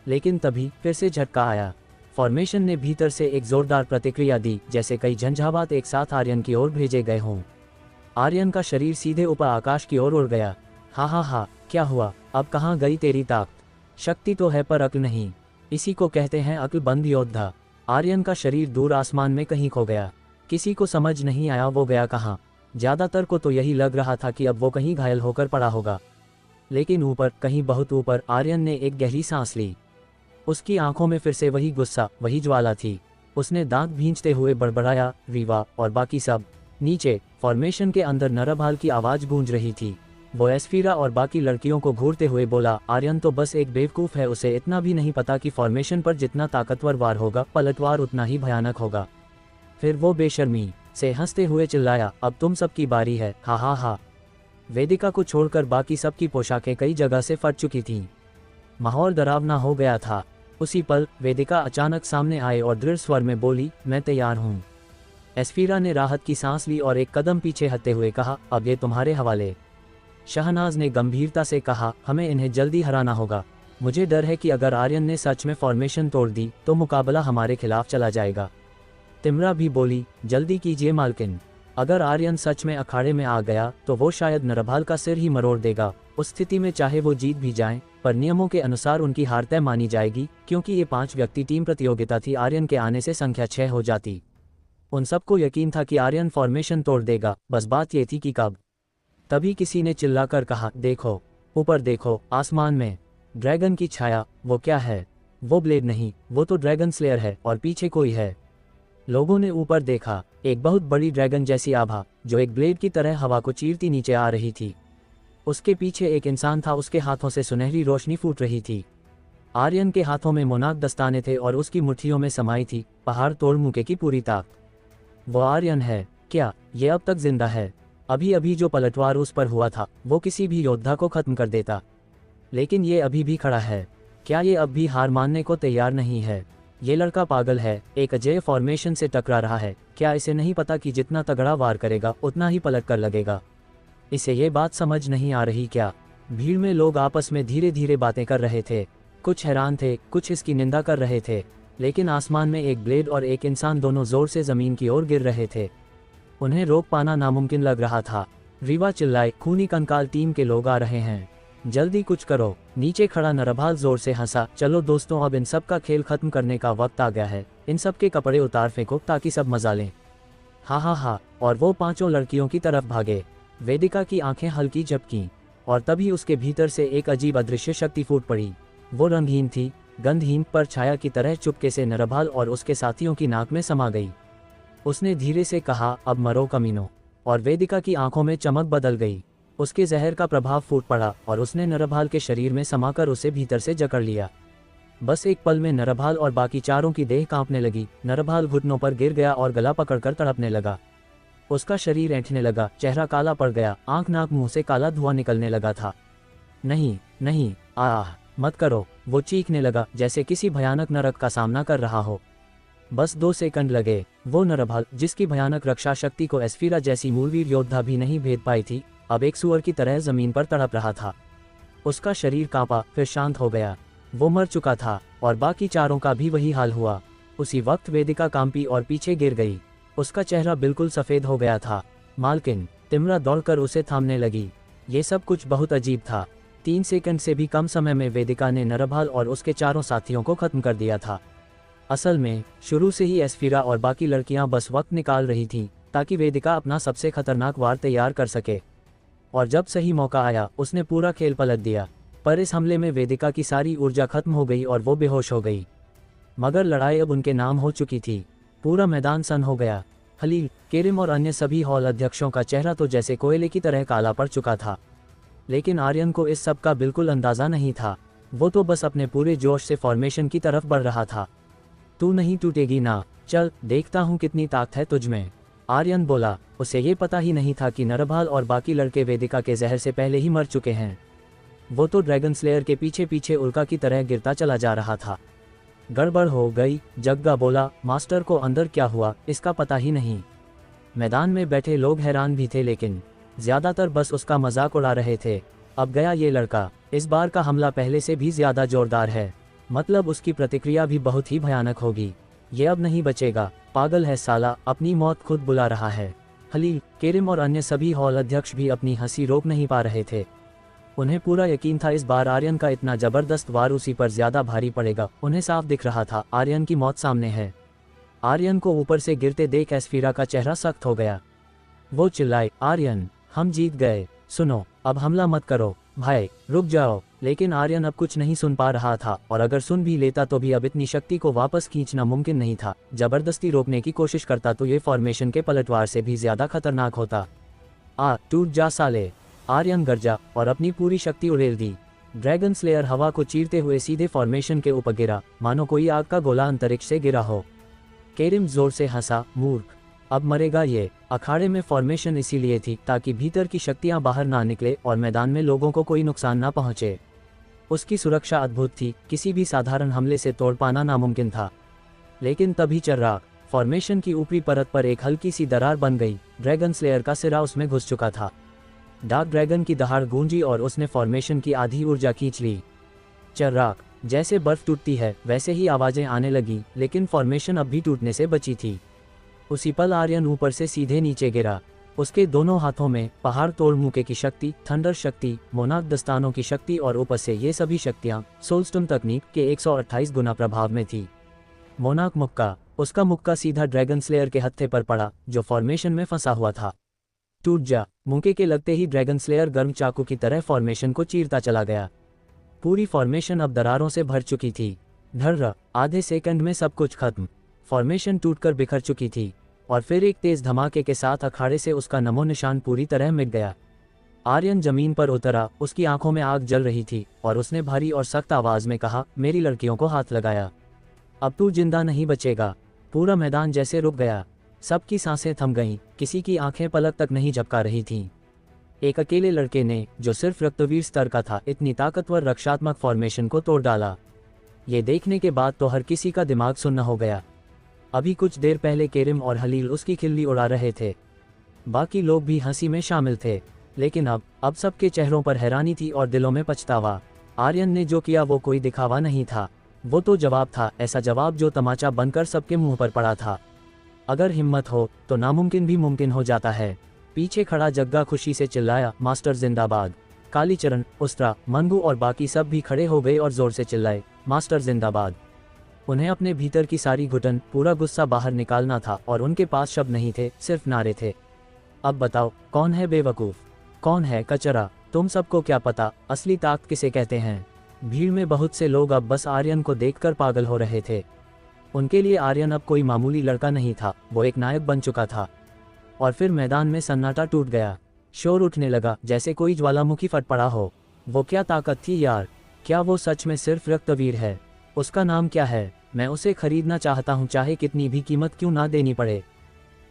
लेकिन तभी फिर से झटका आया। फॉर्मेशन ने भीतर से एक जोरदार प्रतिक्रिया दी, जैसे कई झंझावात एक साथ आर्यन की ओर भेजे गए हों। आर्यन का शरीर सीधे ऊपर आकाश की ओर उड़ गया। हाँ हाँ हाँ, क्या हुआ? अब कहाँ गई तेरी ताकत? शक्ति तो है पर अक्ल नहीं। इसी को कहते हैं अक्लबंद योद्धा। आर्यन का शरीर दूर आसमान में कहीं खो गया। किसी को समझ नहीं आया वो गया कहाँ। ज्यादातर को तो यही लग रहा था कि अब वो कहीं घायल होकर पड़ा होगा। लेकिन ऊपर, कहीं बहुत ऊपर, आर्यन ने एक गहरी सांस ली। उसकी आंखों में फिर से वही गुस्सा, वही ज्वाला थी। उसने दांत भींचते हुए बड़बड़ाया, रीवा और बाकी सब। नीचे फॉर्मेशन के अंदर नरभाल की आवाज गूंज रही थी। वो एस्फीरा और बाकी लड़कियों को घूरते हुए बोला, आर्यन तो बस एक बेवकूफ़ है। उसे इतना भी नहीं पता कि फॉर्मेशन पर जितना ताकतवर वार होगा, पलटवार उतना ही भयानक होगा। फिर वो बेशर्मी से हंसते हुए चिल्लाया, अब तुम सबकी बारी है। हा हा हा। वेदिका को छोड़कर बाकी सबकी पोशाकें कई जगह से फट चुकी थीं। माहौल डरावना हो गया था। उसी पल वेदिका अचानक सामने आए और दृढ़ स्वर में बोली, मैं तैयार हूँ। एस्फीरा ने राहत की सांस ली और एक कदम पीछे हटते हुए कहा, अब ये तुम्हारे हवाले। शहनाज ने गंभीरता से कहा, हमें इन्हें जल्दी हराना होगा। मुझे डर है कि अगर आर्यन ने सच में फॉर्मेशन तोड़ दी तो मुकाबला हमारे खिलाफ चला जाएगा। तिम्रा भी बोली, जल्दी कीजिए मालकिन। अगर आर्यन सच में अखाड़े में आ गया तो वो शायद नरभाल का सिर ही मरोड़ देगा। उस स्थिति में चाहे वो जीत भी जाएं, पर नियमों के अनुसार उनकी हार तय मानी जाएगी, क्योंकि ये 5 व्यक्ति टीम प्रतियोगिता थी। आर्यन के आने से संख्या 6 हो जाती। उन सबको यकीन था कि आर्यन फॉर्मेशन तोड़ देगा, बस बात ये थी कि कब। तभी किसी ने चिल्लाकर कहा, देखो ऊपर देखो, आसमान में ड्रैगन की छाया। वो क्या है? वो ब्लेड नहीं, वो तो ड्रैगन स्लेयर है, और पीछे कोई है। लोगों ने ऊपर देखा, एक बहुत बड़ी ड्रैगन जैसी आभा जो एक ब्लेड की तरह हवा को चीरती नीचे आ रही थी। उसके पीछे एक इंसान था, उसके हाथों से सुनहरी रोशनी फूट रही थी। आर्यन के हाथों में मोनाक दस्ताने थे और उसकी मुट्ठियों में समाई थी पहाड़ तोड़ मुके की पूरी ताकत। वो आर्यन है क्या? ये अब तक जिंदा है? अभी अभी जो पलटवार उस पर हुआ था वो किसी भी योद्धा को खत्म कर देता, लेकिन ये अभी भी खड़ा है। क्या ये अब भी हार मानने को तैयार नहीं है? ये लड़का पागल है, एक अजय फॉर्मेशन से टकरा रहा है। क्या इसे नहीं पता कि जितना तगड़ा वार करेगा उतना ही पलट कर लगेगा? इसे ये बात समझ नहीं आ रही क्या? भीड़ में लोग आपस में धीरे धीरे बातें कर रहे थे। कुछ हैरान थे, कुछ इसकी निंदा कर रहे थे, लेकिन आसमान में एक ब्लेड और एक इंसान दोनों जोर से जमीन की ओर गिर रहे थे। उन्हें रोक पाना नामुमकिन लग रहा था। रीवा चिल्लाए, खूनी कंकाल टीम के लोग आ रहे हैं, जल्दी कुछ करो। नीचे खड़ा नरभाल जोर से हंसा, चलो दोस्तों, अब इन सब का खेल खत्म करने का वक्त आ गया है। इन सब के कपड़े उतार फेंको ताकि सब मजा लें। हा हा हा। और वो 5 लड़कियों की तरफ भागे। वेदिका की आंखें हल्की झपकीं, और तभी उसके भीतर से एक अजीब अदृश्य शक्ति फूट पड़ी। वो रंगहीन थी, गंधहीन, पर छाया की तरह चुपके से नरभाल और उसके साथियों की नाक में समा गई। उसने धीरे से कहा, अब मरो कमीनो। और वेदिका की आंखों में चमक बदल गई। उसके जहर का प्रभाव फूट पड़ा और उसने नरभाल के शरीर में समाकर उसे भीतर से जकड़ लिया। बस एक पल में नरभाल और बाकी चारों की देह कांपने लगी। नरभाल घुटनों पर गिर गया और गला पकड़कर तड़पने लगा। उसका शरीर ऐंठने लगा, चेहरा काला पड़ गया, आंख नाक मुंह से काला धुआं निकलने लगा था। नहीं नहीं, आह मत करो, वो चीखने लगा जैसे किसी भयानक नरक का सामना कर रहा हो। बस 2 सेकंड लगे। वो नरभाल, जिसकी भयानक रक्षा शक्ति को एस्फीरा जैसी मूलवीर योद्धा भी नहीं भेद पाई थी, अब एक सुअर की तरह जमीन पर तड़प रहा था। उसका शरीर कांपा, फिर शांत हो गया। वो मर चुका था, और बाकी चारों का भी वही हाल हुआ। उसी वक्त वेदिका कांपी और पीछे गिर गई। उसका चेहरा बिल्कुल सफ़ेद हो गया था। मालकिन तिमरा दौड़कर उसे थामने लगी। ये सब कुछ बहुत अजीब था। 3 सेकंड से भी कम समय में वेदिका ने नरभाल और उसके चारों साथियों को खत्म कर दिया था। असल में शुरू से ही एस्फीरा और बाकी लड़कियां बस वक्त निकाल रही थीं ताकि वेदिका अपना सबसे खतरनाक वार तैयार कर सके, और जब सही मौका आया उसने पूरा खेल पलट दिया। पर इस हमले में वेदिका की सारी ऊर्जा खत्म हो गई और वो बेहोश हो गई। मगर लड़ाई अब उनके नाम हो चुकी थी। पूरा मैदान सन हो गया। खलील, केरिम और अन्य सभी हॉल अध्यक्षों का चेहरा तो जैसे कोयले की तरह काला पड़ चुका था, लेकिन आर्यन को इस सब का बिल्कुल अंदाज़ा नहीं था। वो तो बस अपने पूरे जोश से फॉर्मेशन की तरफ बढ़ रहा था। तू नहीं टूटेगी ना, चल देखता हूँ कितनी ताकत है तुझमें, आर्यन बोला। उसे ये पता ही नहीं था कि नरभाल और बाकी लड़के वेदिका के जहर से पहले ही मर चुके हैं। वो तो ड्रैगन स्लेयर के पीछे पीछे उल्का की तरह गिरता चला जा रहा था। गड़बड़ हो गई, जग्गा बोला। मास्टर को अंदर क्या हुआ इसका पता ही नहीं। मैदान में बैठे लोग हैरान भी थे, लेकिन ज़्यादातर बस उसका मजाक उड़ा रहे थे। अब गया ये लड़का, इस बार का हमला पहले से भी ज़्यादा जोरदार है, मतलब उसकी प्रतिक्रिया भी बहुत ही भयानक होगी। ये अब नहीं बचेगा, पागल है साला, अपनी मौत खुद बुला रहा है। खलील, केरिम और अन्य सभी हॉल अध्यक्ष भी अपनी हंसी रोक नहीं पा रहे थे। उन्हें पूरा यकीन था इस बार आर्यन का इतना जबरदस्त वार उसी पर ज्यादा भारी पड़ेगा। उन्हें साफ दिख रहा था आर्यन की मौत सामने है। आर्यन को ऊपर से गिरते देख एस्फीरा का चेहरा सख्त हो गया। वो चिल्लाए, आर्यन हम जीत गए, सुनो अब हमला मत करो भाई, रुक जाओ। लेकिन आर्यन अब कुछ नहीं सुन पा रहा था, और अगर सुन भी लेता तो भी अब इतनी शक्ति को वापस खींचना मुमकिन नहीं था। जबरदस्ती रोकने की कोशिश करता तो ये फॉर्मेशन के पलटवार से भी ज्यादा खतरनाक होता। टूट जा साले, आर्यन गरजा और अपनी पूरी शक्ति उड़ेल दी। ड्रैगन स्लेयर हवा को चीरते हुए सीधे फॉर्मेशन के ऊपर गिरा, मानो कोई आग का गोला अंतरिक्ष से गिरा हो। केरिम जोर से हंसा, मूर्ख, अब मरेगा ये। अखाड़े में फॉर्मेशन इसीलिए थी ताकि भीतर की शक्तियां बाहर ना निकले और मैदान में लोगों को कोई नुकसान ना पहुंचे। उसकी सुरक्षा अद्भुत थी, किसी भी साधारण हमले से तोड़ पाना नामुमकिन था। लेकिन तभी चर्राक फॉर्मेशन की ऊपरी परत पर एक हल्की सी दरार बन गई। ड्रैगन स्लेयर का सिरा उसमें घुस चुका था। डार्क ड्रैगन की दहाड़ गूंजी और उसने फॉर्मेशन की आधी ऊर्जा खींच ली। चर्राक, जैसे बर्फ टूटती है वैसे ही आवाजें आने लगी, लेकिन फॉर्मेशन अब भी टूटने से बची थी। उसी पल आर्यन ऊपर से सीधे नीचे गिरा। उसके दोनों हाथों में पहाड़ तोड़ मुके की शक्ति, थंडर शक्ति, मोनाक दस्तानों की शक्ति और ऊपर से ये सभी शक्तियाँ सोलस्टोन तकनीक के 128 गुना प्रभाव में थी। मोनाक मुक्का, उसका मुक्का सीधा ड्रैगन स्लेयर के हत्थे पर पड़ा जो फॉर्मेशन में फंसा हुआ था। टूट जा। मुक्के के लगते ही ड्रैगन स्लेयर गर्म चाकू की तरह फॉर्मेशन को चीरता चला गया। पूरी फॉर्मेशन अब दरारों से भर चुकी थी। धर्र, आधे सेकंड में सब कुछ खत्म। फॉर्मेशन टूटकर बिखर चुकी थी और फिर एक तेज धमाके के साथ अखाड़े से उसका नमो निशान पूरी तरह मिट गया। आर्यन जमीन पर उतरा, उसकी आंखों में आग जल रही थी और उसने भारी और सख्त आवाज में कहा, मेरी लड़कियों को हाथ लगाया। अब तू जिंदा नहीं बचेगा। पूरा मैदान जैसे रुक गया। सबकी सांसें थम गईं, किसी की आंखें पलक तक नहीं झपका रही थीं। एक अकेले लड़के ने, जो सिर्फ रक्तवीर स्तर का था, इतनी ताकतवर रक्षात्मक फॉर्मेशन को तोड़ डाला। ये देखने के बाद तो हर किसी का दिमाग सुन्न हो गया। अभी कुछ देर पहले केरिम और हलील उसकी खिल्ली उड़ा रहे थे। बाकी लोग भी हंसी में शामिल थे, लेकिन अब सबके चेहरों पर हैरानी थी और दिलों में पछतावा। आर्यन ने जो किया वो कोई दिखावा नहीं था, वो तो जवाब था, ऐसा जवाब जो तमाचा बनकर सबके मुंह पर पड़ा था। अगर हिम्मत हो तो नामुमकिन भी मुमकिन हो जाता है। पीछे खड़ा जग्गा खुशी से चिल्लाया, मास्टर जिंदाबाद। कालीचरण, उस्त्रा, मंगू और बाकी सब भी खड़े हो गए और जोर से चिल्लाए, मास्टर जिंदाबाद। उन्हें अपने भीतर की सारी घुटन, पूरा गुस्सा बाहर निकालना था और उनके पास शब्द नहीं थे, सिर्फ नारे थे। अब बताओ, कौन है बेवकूफ़, कौन है कचरा? तुम सबको क्या पता असली ताकत किसे कहते हैं? भीड़ में बहुत से लोग अब बस आर्यन को देखकर पागल हो रहे थे। उनके लिए आर्यन अब कोई मामूली लड़का नहीं था, वो एक नायक बन चुका था। और फिर मैदान में सन्नाटा टूट गया। शोर उठने लगा जैसे कोई ज्वालामुखी फट पड़ा हो। वो क्या ताकत थी यार? क्या वो सच में सिर्फ रक्तवीर है? उसका नाम क्या है? मैं उसे खरीदना चाहता हूँ, चाहे कितनी भी कीमत क्यों ना देनी पड़े।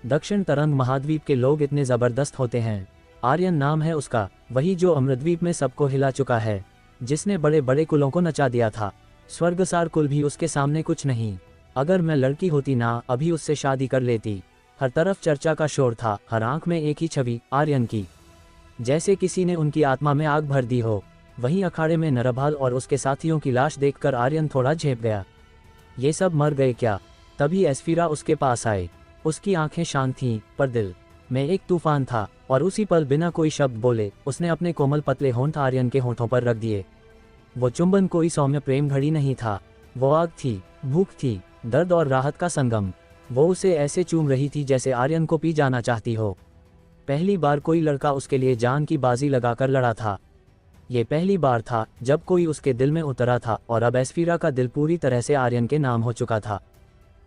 दक्षिण तरंग महाद्वीप के लोग इतने ज़बरदस्त होते हैं। आर्यन नाम है उसका, वही जो अमृतद्वीप में सबको हिला चुका है, जिसने बड़े बड़े कुलों को नचा दिया था। स्वर्गसार कुल भी उसके सामने कुछ नहीं। अगर मैं लड़की होती ना, अभी उससे शादी कर लेती। हर तरफ चर्चा का शोर था, हर आंख में एक ही छवि, आर्यन की। जैसे किसी ने उनकी आत्मा में आग भर दी हो। वहीं अखाड़े में नरभाल और उसके साथियों की लाश देखकर आर्यन थोड़ा झेप गया। ये सब मर गए क्या? तभी एस्फीरा उसके पास आए। उसकी आंखें शांत थीं, पर दिल में एक तूफान था। और उसी पल बिना कोई शब्द बोले उसने अपने कोमल पतले होंठ आर्यन के होंठों पर रख दिए। वो चुंबन कोई सौम्य प्रेम घड़ी नहीं था, वो आग थी, भूख थी, दर्द और राहत का संगम। वो उसे ऐसे चूम रही थी जैसे आर्यन को पी जाना चाहती हो। पहली बार कोई लड़का उसके लिए जान की बाजी लगाकर लड़ा था। ये पहली बार था जब कोई उसके दिल में उतरा था और अब एस्फीरा का दिल पूरी तरह से आर्यन के नाम हो चुका था।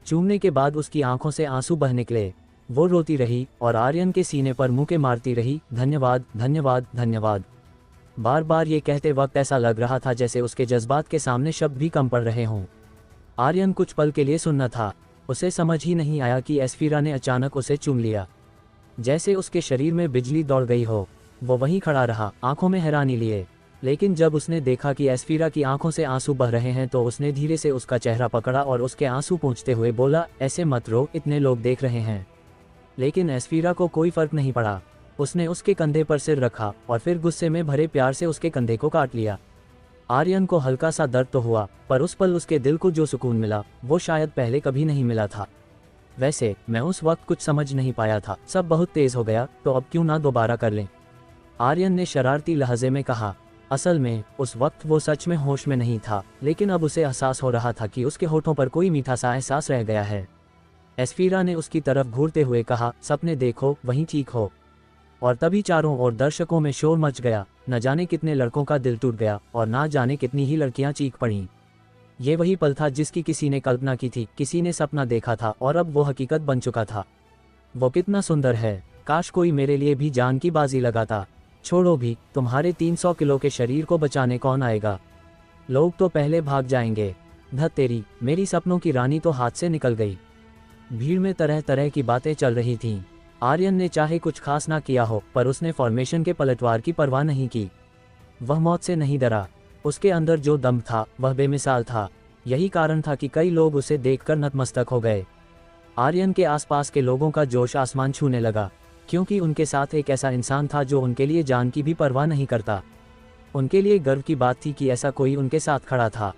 चूमने के बाद उसकी आंखों से आंसू बह निकले। वो रोती रही और आर्यन के सीने पर मुक्के मारती रही, धन्यवाद, धन्यवाद, धन्यवाद। बार बार ये कहते वक्त ऐसा लग रहा था जैसे उसके जज्बात के सामने शब्द भी कम पड़ रहे हों। आर्यन कुछ पल के लिए सुन्ना था। उसे समझ ही नहीं आया कि एस्फीरा ने अचानक उसे चूम लिया। जैसे उसके शरीर में बिजली दौड़ गई हो। वो वहीं खड़ा रहा, आंखों में हैरानी लिए। लेकिन जब उसने देखा कि एस्फीरा की आंखों से आंसू बह रहे हैं तो उसने धीरे से उसका चेहरा पकड़ा और उसके आंसू पोंछते हुए बोला, ऐसे मत रो, इतने लोग देख रहे हैं। लेकिन एस्फीरा को कोई फर्क नहीं पड़ा। उसने उसके कंधे पर सिर रखा और फिर गुस्से में भरे प्यार से उसके कंधे को काट लिया। आर्यन को हल्का सा दर्द तो हुआ, पर उस पल उसके दिल को जो सुकून मिला वो शायद पहले कभी नहीं मिला था। वैसे मैं उस वक्त कुछ समझ नहीं पाया था, सब बहुत तेज हो गया, तो अब क्यों ना दोबारा कर लें? आर्यन ने शरारती लहजे में कहा। असल में उस वक्त वो सच में होश में नहीं था, लेकिन अब उसे एहसास हो रहा था कि उसके होठों पर कोई मीठा सा एहसास रह गया है। एस्फीरा ने उसकी तरफ घूरते हुए कहा, सपने देखो, वहीं ठीक हो। और तभी चारों ओर दर्शकों में शोर मच गया। न जाने कितने लड़कों का दिल टूट गया और ना जाने कितनी ही लड़कियां चीख पड़ीं। ये वही पल था जिसकी किसी ने कल्पना की थी, किसी ने सपना देखा था और अब वो हकीकत बन चुका था। वो कितना सुंदर है, काश कोई मेरे लिए भी जान की बाजी लगाता। छोड़ो भी, तुम्हारे 300 किलो के शरीर को बचाने कौन आएगा? लोग तो पहले भाग जाएंगे। धत तेरी, मेरी सपनों की रानी तो हाथ से निकल गई। भीड़ में तरह तरह की बातें चल रही थीं। आर्यन ने चाहे कुछ खास ना किया हो, पर उसने फॉर्मेशन के पलटवार की परवाह नहीं की। वह मौत से नहीं डरा। उसके अंदर जो दम था वह बेमिसाल था। यही कारण था कि कई लोग उसे देखकर नतमस्तक हो गए। आर्यन के आसपास के लोगों का जोश आसमान छूने लगा, क्योंकि उनके साथ एक ऐसा इंसान था जो उनके लिए जान की भी परवाह नहीं करता। उनके लिए गर्व की बात थी कि ऐसा कोई उनके साथ खड़ा था।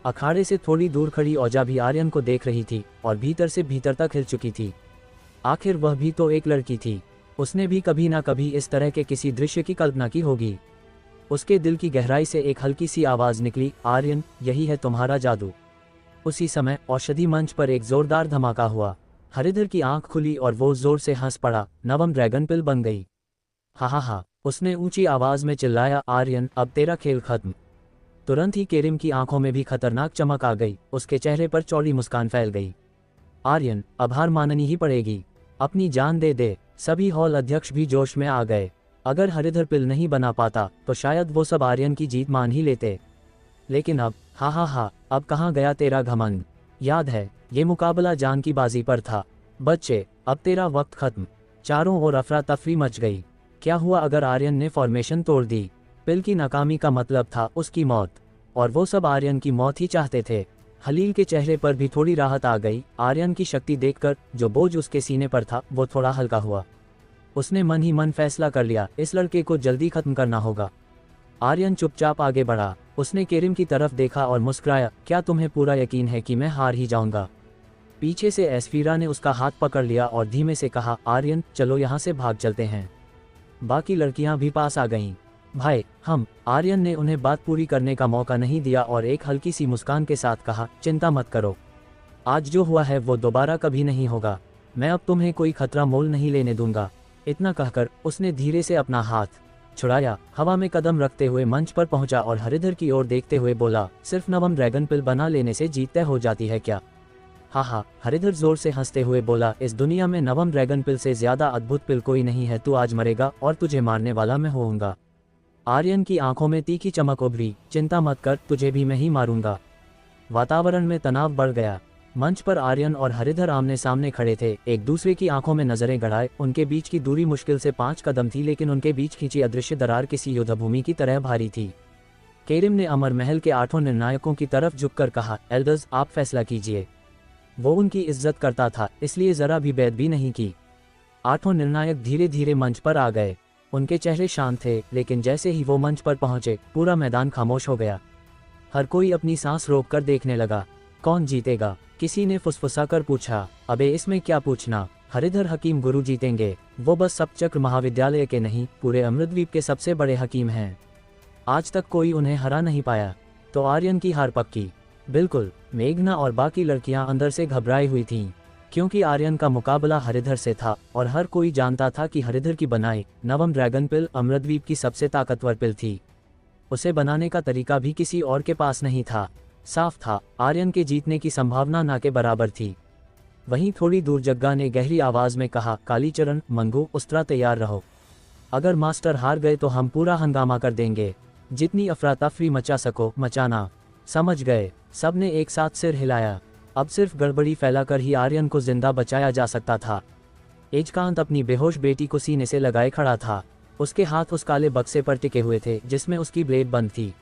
अखाड़े से थोड़ी दूर खड़ी औजा भी आर्यन को देख रही थी और भीतर से भीतर तक हिल चुकी थी। आखिर वह भी तो एक लड़की थी। उसने भी कभी ना कभी इस तरह के किसी दृश्य की कल्पना की होगी। उसके दिल की गहराई से एक हल्की सी आवाज़ निकली, आर्यन, यही है तुम्हारा जादू। उसी समय औषधि मंच पर एक जोरदार धमाका हुआ। हरिधर की आंख खुली और वो जोर से हंस पड़ा। नवम ड्रैगन पिल बन गई। हा हा हा, उसने ऊंची आवाज में चिल्लाया, आर्यन, अब तेरा खेल खत्म। तुरंत ही केरिम की आंखों में भी खतरनाक चमक आ गई। उसके चेहरे पर चौड़ी मुस्कान फैल गई। आर्यन, अब हार माननी ही पड़ेगी। अपनी जान दे दे। सभी हॉल अध्यक्ष भी जोश में आ गए। अगर हरिधर पिल नहीं बना पाता तो शायद वो सब आर्यन की जीत मान ही लेते। लेकिन अब, हा हा हा, अब कहाँ गया तेरा घमंड? याद है, ये मुकाबला जान की बाजी पर था। बच्चे, अब तेरा वक्त खत्म। चारों ओर अफरा तफरी मच गई। क्या हुआ अगर आर्यन ने फॉर्मेशन तोड़ दी? पिल की नाकामी का मतलब था उसकी मौत, और वो सब आर्यन की मौत ही चाहते थे। हलील के चेहरे पर भी थोड़ी राहत आ गई। आर्यन की शक्ति देखकर जो बोझ उसके सीने पर था वो थोड़ा हल्का हुआ। उसने मन ही मन फैसला कर लिया, इस लड़के को जल्दी खत्म करना होगा। आर्यन चुपचाप आगे बढ़ा। उसने केरिम की तरफ देखा और मुस्कुराया, क्या तुम्हें पूरा यकीन है कि मैं हार ही जाऊंगा? पीछे से एस्फीरा ने उसका हाथ पकड़ लिया और धीमे से कहा, आर्यन, चलो यहाँ से भाग चलते हैं। बाकी लड़कियां भी पास आ गईं। भाई, हम। आर्यन ने उन्हें बात पूरी करने का मौका नहीं दिया और एक हल्की सी मुस्कान के साथ कहा, चिंता मत करो। आज जो हुआ है वो दोबारा कभी नहीं होगा। मैं अब तुम्हें कोई खतरा मोल नहीं लेने दूंगा। इतना कहकर उसने धीरे से अपना हाथ छुड़ाया, हवा में कदम रखते हुए मंच पर पहुंचा और हरिधर की ओर देखते हुए बोला, सिर्फ नवम ड्रैगन पिल बना लेने से जीत तय हो जाती है क्या? हाँ हाँ, हरिधर जोर से हंसते हुए बोला, इस दुनिया में नवम ड्रैगन पिल से ज्यादा अद्भुत पिल कोई नहीं है। तू आज मरेगा और तुझे मारने वाला मैं होऊंगा। आर्यन की आंखों में तीखी चमक उभरी, चिंता मत कर, तुझे भी मैं ही मारूंगा। वातावरण में तनाव बढ़ गया। मंच पर आर्यन और हरिधर आमने सामने खड़े थे, एक दूसरे की आंखों में नजरें गड़ाए। उनके बीच की दूरी मुश्किल से 5 कदम थी, लेकिन उनके बीच खींची अदृश्य दरार किसी युद्धभूमि की तरह भारी थी। केरिम ने अमर महल के 8 निर्णायकों की तरफ झुककर कहा, एल्डर्स, आप फैसला कीजिए। वो उनकी इज्जत करता था, इसलिए जरा भी बेअदबी नहीं की। 8 निर्णायक धीरे धीरे मंच पर आ गए। उनके चेहरे शांत थे, लेकिन जैसे ही वो मंच पर पहुंचे पूरा मैदान खामोश हो गया। हर कोई अपनी सांस रोककर देखने लगा। कौन जीतेगा? किसी ने फुसफुसाकर पूछा। अबे, इसमें क्या पूछना, हरिधर हकीम गुरु जीतेंगे। वो बस सप्तचक्र महाविद्यालय के नहीं, पूरे अमृतद्वीप के सबसे बड़े हकीम हैं। आज तक कोई उन्हें हरा नहीं पाया। तो आर्यन की हार पक्की? बिल्कुल। मेघना और बाकी लड़कियां अंदर से घबराई हुई थीं, क्योंकि आर्यन का मुकाबला हरिधर से था और हर कोई जानता था कि हरिधर की बनाई नवम ड्रैगन पिल अमृतद्वीप की सबसे ताकतवर पिल थी। उसे बनाने का तरीका भी किसी और के पास नहीं था। साफ था, आर्यन के जीतने की संभावना ना के बराबर थी। वहीं थोड़ी दूर जग्गा ने गहरी आवाज में कहा, कालीचरण, मंगू, उस्तरा, तैयार रहो। अगर मास्टर हार गए तो हम पूरा हंगामा कर देंगे। जितनी अफरा तफरी मचा सको मचाना। समझ गए? सबने एक साथ सिर हिलाया। अब सिर्फ गड़बड़ी फैलाकर ही आर्यन को जिंदा बचाया जा सकता था। एजकांत अपनी बेहोश बेटी को सीने से लगाए खड़ा था। उसके हाथ उस काले बक्से पर टिके हुए थे जिसमें उसकी ब्लेड बंद थी।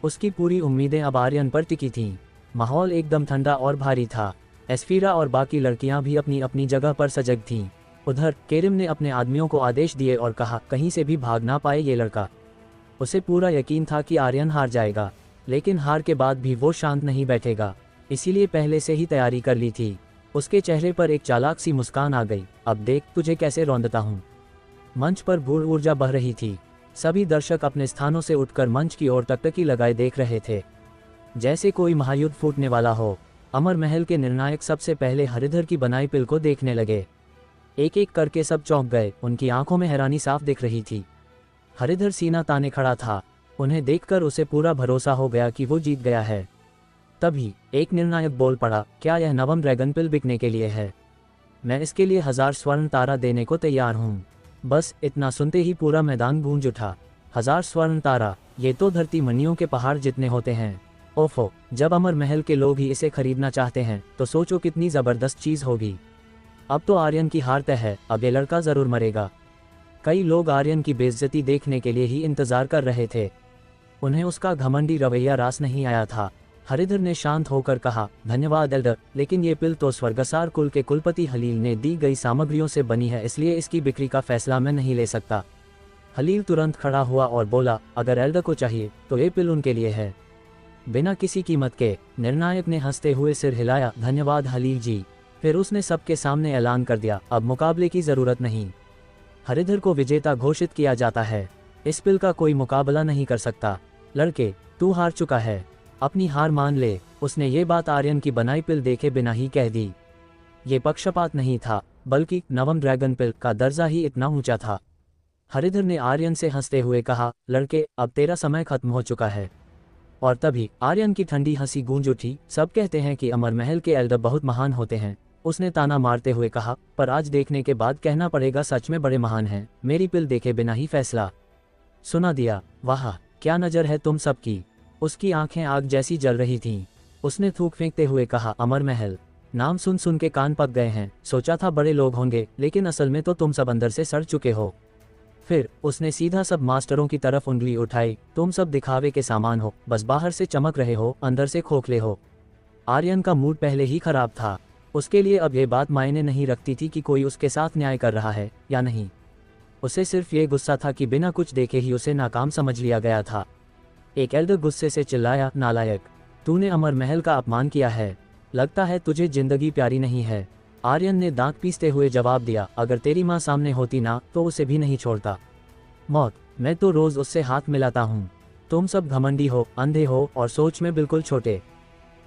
उसकी पूरी उम्मीदें अब आर्यन पर टिकी थीं। माहौल एकदम ठंडा और भारी था। एस्फीरा और बाकी लड़कियां भी अपनी अपनी जगह पर सजग थीं। उधर केरिम ने अपने आदमियों को आदेश दिए और कहा, कहीं से भी भाग ना पाए ये लड़का। उसे पूरा यकीन था कि आर्यन हार जाएगा, लेकिन हार के बाद भी वो शांत नहीं बैठेगा, इसीलिए पहले से ही तैयारी कर ली थी। उसके चेहरे पर एक चालाक सी मुस्कान आ गई। अब देख तुझे कैसे रौंदता हूँ। मंच पर भूर ऊर्जा बह रही थी। सभी दर्शक अपने स्थानों से उठकर मंच की ओर टकटकी लगाए देख रहे थे, जैसे कोई महायुद्ध फूटने वाला हो। अमर महल के निर्णायक सबसे पहले हरिधर की बनाई पिल को देखने लगे। एक एक करके सब चौंक गए। उनकी आंखों में हैरानी साफ दिख रही थी। हरिधर सीना ताने खड़ा था। उन्हें देखकर उसे पूरा भरोसा हो गया कि वो जीत गया है। तभी एक निर्णायक बोल पड़ा, क्या यह नवम ड्रैगन पिल बिकने के लिए है? मैं इसके लिए 1000 स्वर्ण तारा देने को तैयार हूँ। बस इतना सुनते ही पूरा मैदान गूंज उठा। 1000 स्वर्ण तारा, ये तो धरती मनियों के पहाड़ जितने होते हैं। ओफो, जब अमर महल के लोग ही इसे खरीदना चाहते हैं तो सोचो कितनी जबरदस्त चीज होगी। अब तो आर्यन की हार तय है, अब ये लड़का जरूर मरेगा। कई लोग आर्यन की बेइज्जती देखने के लिए ही इंतजार कर रहे थे। उन्हें उसका घमंडी रवैया रास नहीं आया था। हरिधर ने शांत होकर कहा, धन्यवाद एल्डर, लेकिन ये पिल तो स्वर्गसार कुल के कुलपति हलील ने दी गई सामग्रियों से बनी है, इसलिए इसकी बिक्री का फैसला मैं नहीं ले सकता। हलील तुरंत खड़ा हुआ और बोला, अगर एल्डर को चाहिए तो ये पिल उनके लिए है, बिना किसी कीमत के। निर्णायक ने हंसते हुए सिर हिलाया, धन्यवाद हलील जी। फिर उसने सबके सामने ऐलान कर दिया, अब मुकाबले की जरूरत नहीं। हरिधर को विजेता घोषित किया जाता है। इस पिल का कोई मुकाबला नहीं कर सकता। लड़के, तू हार चुका है, अपनी हार मान ले। उसने ये बात आर्यन की बनाई पिल देखे बिना ही कह दी। ये पक्षपात नहीं था, बल्कि नवम ड्रैगन पिल का दर्जा ही इतना ऊंचा था। हरिधर ने आर्यन से हंसते हुए कहा, लड़के, अब तेरा समय खत्म हो चुका है। और तभी आर्यन की ठंडी हंसी गूंज उठी। सब कहते हैं कि अमर महल के एल्डर बहुत महान होते हैं, उसने ताना मारते हुए कहा, पर आज देखने के बाद कहना पड़ेगा सच में बड़े महान हैं। मेरी पिल देखे बिना ही फैसला सुना दिया। वाह, क्या नज़र है तुम सबकी। उसकी आंखें आग जैसी जल रही थीं। उसने थूक फेंकते हुए कहा, अमर महल, नाम सुन सुन के कान पक गए हैं। सोचा था बड़े लोग होंगे, लेकिन असल में तो तुम सब अंदर से सड़ चुके हो। फिर उसने सीधा सब मास्टरों की तरफ उंगली उठाई। तुम सब दिखावे के सामान हो, बस बाहर से चमक रहे हो, अंदर से खोखले हो। आर्यन का मूड पहले ही खराब था। उसके लिए अब ये बात मायने नहीं रखती थी कि कोई उसके साथ न्याय कर रहा है या नहीं। उसे सिर्फ ये गुस्सा था कि बिना कुछ देखे ही उसे नाकाम समझ लिया गया था। एक एल्डर गुस्से से चिल्लाया, नालायक, तूने अमर महल का अपमान किया है। लगता है तुझे जिंदगी प्यारी नहीं है। आर्यन ने दांत पीसते हुए जवाब दिया, अगर तेरी माँ सामने होती ना तो उसे भी नहीं छोड़ता। मौत, मैं तो रोज उससे हाथ मिलाता हूँ। तुम सब घमंडी हो, अंधे हो और सोच में बिल्कुल छोटे।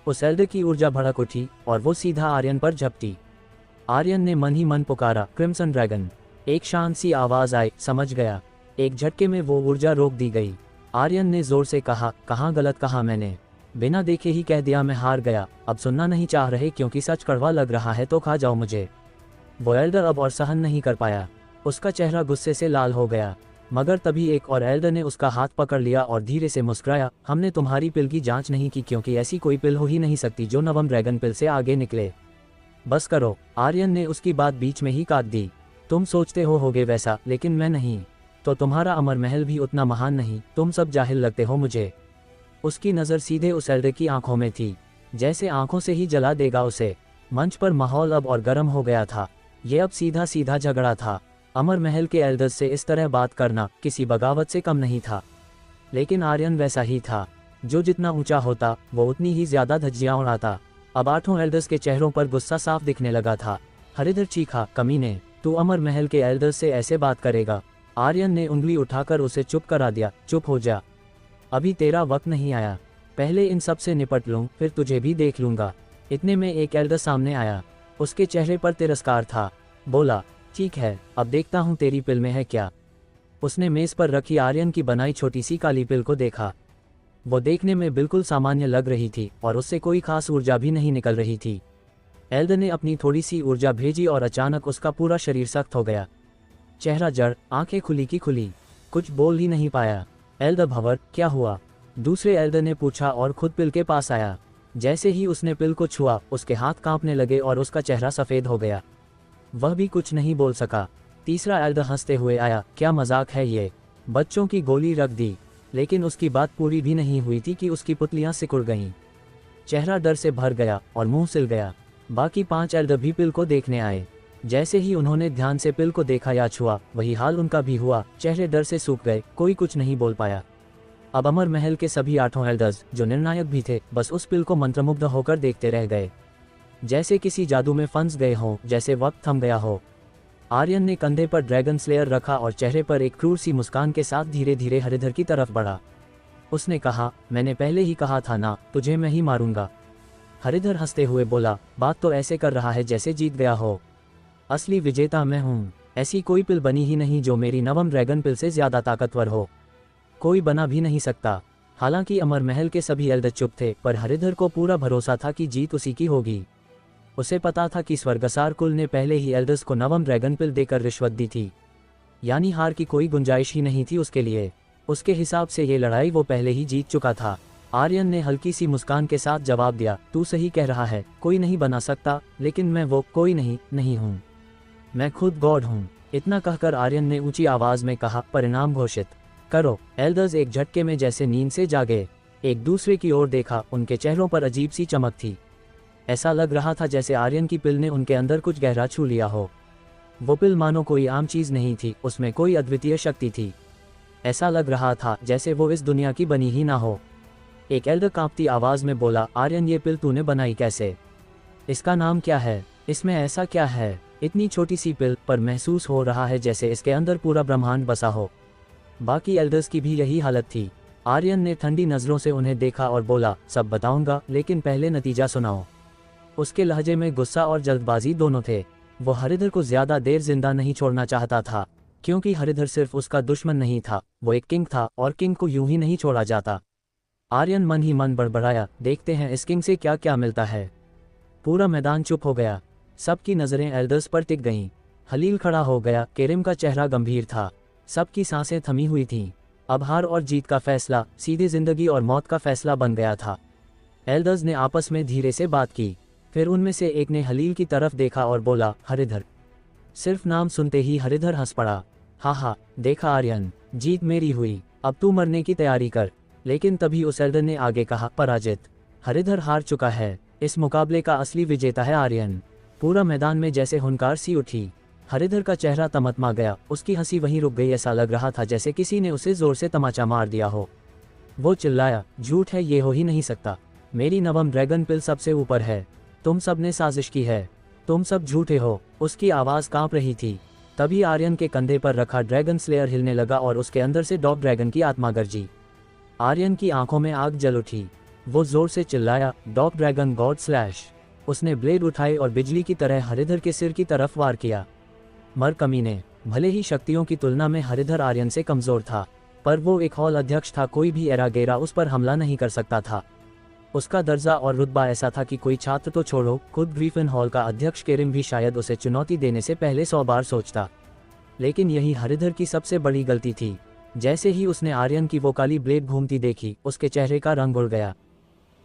उस एल्डर की ऊर्जा भड़क उठी और वो सीधा आर्यन पर झपटी। आर्यन ने मन ही मन पुकारा, क्रिम्सन ड्रैगन। एक शांत सी आवाज आई, समझ गया। एक झटके में वो ऊर्जा रोक दी गई। आर्यन ने जोर से कहा, कहाँ गलत कहा मैंने? बिना देखे ही कह दिया मैं हार गया। अब सुनना नहीं चाह रहे क्योंकि सच कड़वा लग रहा है तो खा जाओ मुझे। वो एल्डर अब और सहन नहीं कर पाया। उसका चेहरा गुस्से से लाल हो गया। मगर तभी एक और एल्डर ने उसका हाथ पकड़ लिया और धीरे से मुस्कुराया, हमने तुम्हारी पिल की जांच नहीं की क्योंकि ऐसी कोई पिल हो ही नहीं सकती जो नवम ड्रैगन पिल से आगे निकले। बस करो। आर्यन ने उसकी बात बीच में ही काट दी। तुम सोचते होगे वैसा, लेकिन मैं नहीं। तो तुम्हारा अमर महल भी उतना महान नहीं। तुम सब जाहिल लगते हो मुझे। उसकी नज़र सीधे उस एल्डर की आंखों में थी, जैसे आंखों से ही जला देगा उसे। मंच पर माहौल अब और गर्म हो गया था। ये अब सीधा सीधा झगड़ा था। अमर महल के एल्डर्स से इस तरह बात करना किसी बगावत से कम नहीं था। लेकिन आर्यन वैसा ही था, जो जितना ऊंचा होता वो उतनी ही ज्यादा धज्जियां उड़ाता। अब आठों एल्डर्स के चेहरों पर गुस्सा साफ दिखने लगा था। हरिधर चीखा, कमीने, तू अमर महल के एल्डर्स से ऐसे बात करेगा? आर्यन ने उंगली उठाकर उसे चुप करा दिया। चुप हो जा, अभी तेरा वक्त नहीं आया। पहले इन सब से निपट लूं, फिर तुझे भी देख लूंगा। इतने में एक एल्डर सामने आया। उसके चेहरे पर तिरस्कार था। बोला, ठीक है, अब देखता हूं तेरी पिल में है क्या। उसने मेज पर रखी आर्यन की बनाई छोटी सी काली पिल को देखा। वो देखने में बिल्कुल सामान्य लग रही थी और उससे कोई खास ऊर्जा भी नहीं निकल रही थी। एल्डर ने अपनी थोड़ी सी ऊर्जा भेजी और अचानक उसका पूरा शरीर सख्त हो गया। चेहरा जड़, आंखें खुली की खुली, कुछ बोल ही नहीं पाया। एल्डर भंवर, क्या हुआ? दूसरे एल्डर ने पूछा और खुद पिल के पास आया। जैसे ही उसने पिल को छुआ, उसके हाथ कांपने लगे और उसका चेहरा सफ़ेद हो गया। वह भी कुछ नहीं बोल सका। तीसरा एल्डर हंसते हुए आया, क्या मजाक है ये? बच्चों की गोली रख दी। लेकिन उसकी बात पूरी भी नहीं हुई थी कि उसकी पुतलियां सिकुड़ गईं। चेहरा डर से भर गया और मुंह सिल गया। बाकी 5 एल्डर भी पिल को देखने आए। जैसे ही उन्होंने ध्यान से पिल को देखा या छुआ, वही हाल उनका भी हुआ। चेहरे डर से सूख गए, कोई कुछ नहीं बोल पाया। अब अमर महल के सभी 8 एल्डर्स, जो निर्णायक भी थे, बस उस पिल को मंत्रमुग्ध होकर देखते रह गए, जैसे किसी जादू में फंस गए हों, जैसे वक्त थम गया हो। आर्यन ने कंधे पर ड्रैगन स्लेयर रखा और चेहरे पर एक क्रूर सी मुस्कान के साथ धीरे धीरे हरिधर की तरफ बढ़ा। उसने कहा, मैंने पहले ही कहा था ना, तुझे मैं ही मारूंगा। हरिधर हंसते हुए बोला, बात तो ऐसे कर रहा है जैसे जीत गया हो। असली विजेता मैं हूँ। ऐसी कोई पिल बनी ही नहीं जो मेरी नवम ड्रैगन पिल से ज्यादा ताकतवर हो। कोई बना भी नहीं सकता। हालांकि अमर महल के सभी एल्डर चुप थे, पर हरिधर को पूरा भरोसा था कि जीत उसी की होगी। उसे पता था कि स्वर्गसार कुल ने पहले ही एल्डर्स को नवम ड्रैगन पिल देकर रिश्वत दी थी, यानी हार की कोई गुंजाइश ही नहीं थी उसके लिए। उसके हिसाब से ये लड़ाई वो पहले ही जीत चुका था। आर्यन ने हल्की सी मुस्कान के साथ जवाब दिया, तू सही कह रहा है, कोई नहीं बना सकता, लेकिन मैं वो कोई नहीं हूँ। मैं खुद गॉड हूँ। इतना कहकर आर्यन ने ऊंची आवाज में कहा, परिणाम घोषित करो। एल्डर्स एक झटके में जैसे नींद से जागे, एक दूसरे की ओर देखा। उनके चेहरों पर अजीब सी चमक थी। ऐसा लग रहा था जैसे आर्यन की पिल ने उनके अंदर कुछ गहरा छू लिया हो। वो पिल मानो कोई आम चीज नहीं थी, उसमें कोई अद्वितीय शक्ति थी। ऐसा लग रहा था जैसे वो इस दुनिया की बनी ही ना हो। एक एल्डर कांपती आवाज में बोला, आर्यन ये पिल तूने बनाई कैसे? इसका नाम क्या है? इसमें ऐसा क्या है इतनी छोटी सी पिल पर महसूस हो रहा है जैसे इसके अंदर पूरा ब्रह्मांड बसा हो। बाकी एल्डर्स की भी यही हालत थी। आर्यन ने ठंडी नज़रों से उन्हें देखा और बोला, सब बताऊंगा, लेकिन पहले नतीजा सुनाओ। उसके लहजे में गुस्सा और जल्दबाजी दोनों थे। वो हरिधर को ज़्यादा देर जिंदा नहीं छोड़ना चाहता था, क्योंकि हरिधर सिर्फ उसका दुश्मन नहीं था, वो एक किंग था और किंग को यूं ही नहीं छोड़ा जाता। आर्यन मन ही मन बड़बड़ाया, देखते हैं इस किंग से क्या क्या मिलता है। पूरा मैदान चुप हो गया। सबकी नज़रें एल्डर्स पर टिक गईं। हलील खड़ा हो गया, केरिम का चेहरा गंभीर था, सबकी सांसें थमी हुई थीं। अब हार और जीत का फैसला सीधे जिंदगी और मौत का फैसला बन गया था। एल्डर्स ने आपस में धीरे से बात की, फिर उनमें से एक ने हलील की तरफ देखा और बोला, हरिधर। सिर्फ नाम सुनते ही हरिधर हंस पड़ा। हाँ, देखा आर्यन, जीत मेरी हुई, अब तू मरने की तैयारी कर। लेकिन तभी उस एल्डर ने आगे कहा, पराजित। हरिधर हार चुका है, इस मुकाबले का असली विजेता है आर्यन। पूरा मैदान में जैसे हुंकार सी उठी। हरिधर का चेहरा तमतमा गया, उसकी हंसी वहीं रुक गई। ऐसा लग रहा था जैसे किसी ने उसे जोर से तमाचा मार दिया हो। वो चिल्लाया, झूठ है, ये हो ही नहीं सकता। मेरी नवम ड्रैगन पिल सबसे ऊपर है। तुम सब ने साजिश की है, तुम सब झूठे हो। उसकी आवाज़ कांप रही थी। तभी आर्यन के कंधे पर रखा ड्रैगन स्लेयर हिलने लगा और उसके अंदर से डॉग ड्रैगन की आत्मा गरजी। आर्यन की आंखों में आग जल उठी। वो जोर से चिल्लाया, डॉग ड्रैगन गॉड स्लैश। उसने ब्लेड उठाई और बिजली की तरह हरिधर के सिर की तरफ वार किया। मर कमीने। भले ही शक्तियों की तुलना में हरिधर आर्यन से कमजोर था, पर वो एक हॉल अध्यक्ष था, कोई भी एरा गेरा उस पर हमला नहीं कर सकता था। उसका दर्जा और रुतबा ऐसा था कि कोई छात्र तो छोड़ो, खुद ग्रीफिन हॉल का अध्यक्ष केरिम भी शायद उसे चुनौती देने से पहले 100 बार सोचता। लेकिन यही हरिधर की सबसे बड़ी गलती थी। जैसे ही उसने आर्यन की वो काली ब्लेड घूमती देखी, उसके चेहरे का रंग उड़ गया,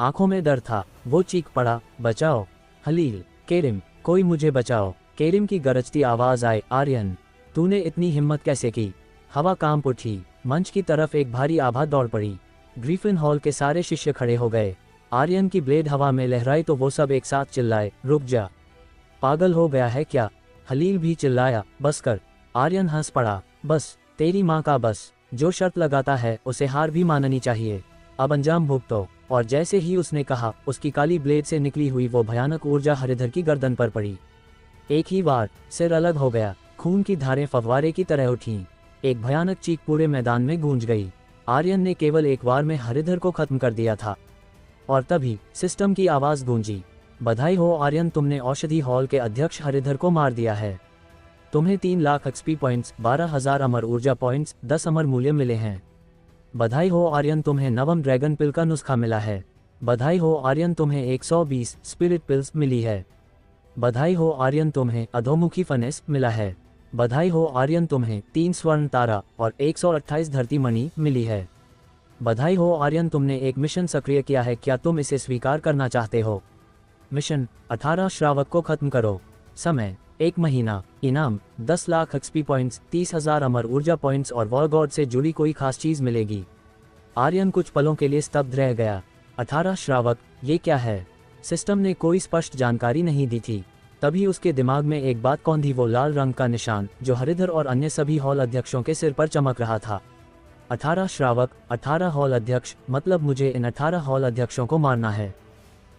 आंखों में डर था। वो चीख पड़ा, बचाओ, हलील, केरिम, कोई मुझे बचाओ। केरिम की गरजती आवाज आए, आर्यन, तूने इतनी हिम्मत कैसे की? हवा कांप उठी। मंच की तरफ एक भारी आभा दौड़ पड़ी। ग्रीफिन हॉल के सारे शिष्य खड़े हो गए। आर्यन की ब्लेड हवा में लहराई तो वो सब एक साथ चिल्लाए, रुक जा, पागल हो गया है क्या? हलील भी चिल्लाया, बस कर। आर्यन हंस पड़ा, बस, तेरी माँ का बस। जो शर्त लगाता है उसे हार भी माननी चाहिए। अब अंजाम भुगतो। और जैसे ही उसने कहा, उसकी काली ब्लेड से निकली हुई वो भयानक ऊर्जा हरिधर की गर्दन पर पड़ी। एक ही बार सिर अलग हो गया, खून की धारें फव्वारे की तरह उठीं। एक भयानक चीख पूरे मैदान में गूंज गई। आर्यन ने केवल एक बार में हरिधर को खत्म कर दिया था। और तभी सिस्टम की आवाज गूंजी, बधाई हो आर्यन, तुमने औषधि हॉल के अध्यक्ष हरिधर को मार दिया है। तुम्हें 3 लाख एक्सपी पॉइंट्स, 12,000 अमर ऊर्जा पॉइंट्स, 10 अमर मूल्य मिले हैं। बधाई हो आर्यन, तुम्हें नवम ड्रैगन पिल का नुस्खा मिला है। बधाई हो आर्यन, तुम्हें 120 स्पिरिट पिल्स मिली है। बधाई हो आर्यन, तुम्हें अधोमुखी फनेस मिला है। बधाई हो आर्यन, तुम्हें 3 स्वर्ण तारा और 128 धरती मणि मिली है। बधाई हो आर्यन, तुमने एक मिशन सक्रिय किया है, क्या तुम इसे स्वीकार करना चाहते हो? मिशन, 18 श्रावक को खत्म करो। समय, 1 महीना। इनाम, 10 लाख एक्सपी पॉइंट्स, 30,000 अमर ऊर्जा पॉइंट्स और वॉर गॉड से जुड़ी कोई खास चीज मिलेगी। आर्यन कुछ पलों के लिए स्तब्ध रह गया। 18 श्रावक, ये क्या है? सिस्टम ने कोई स्पष्ट जानकारी नहीं दी थी। तभी उसके दिमाग में एक बात कौंधी, वो लाल रंग का निशान जो हरिधर और अन्य सभी हॉल अध्यक्षों के सिर पर चमक रहा था। 18 श्रावक, 18 हॉल अध्यक्ष, मतलब मुझे इन 18 हॉल अध्यक्षों को मारना है।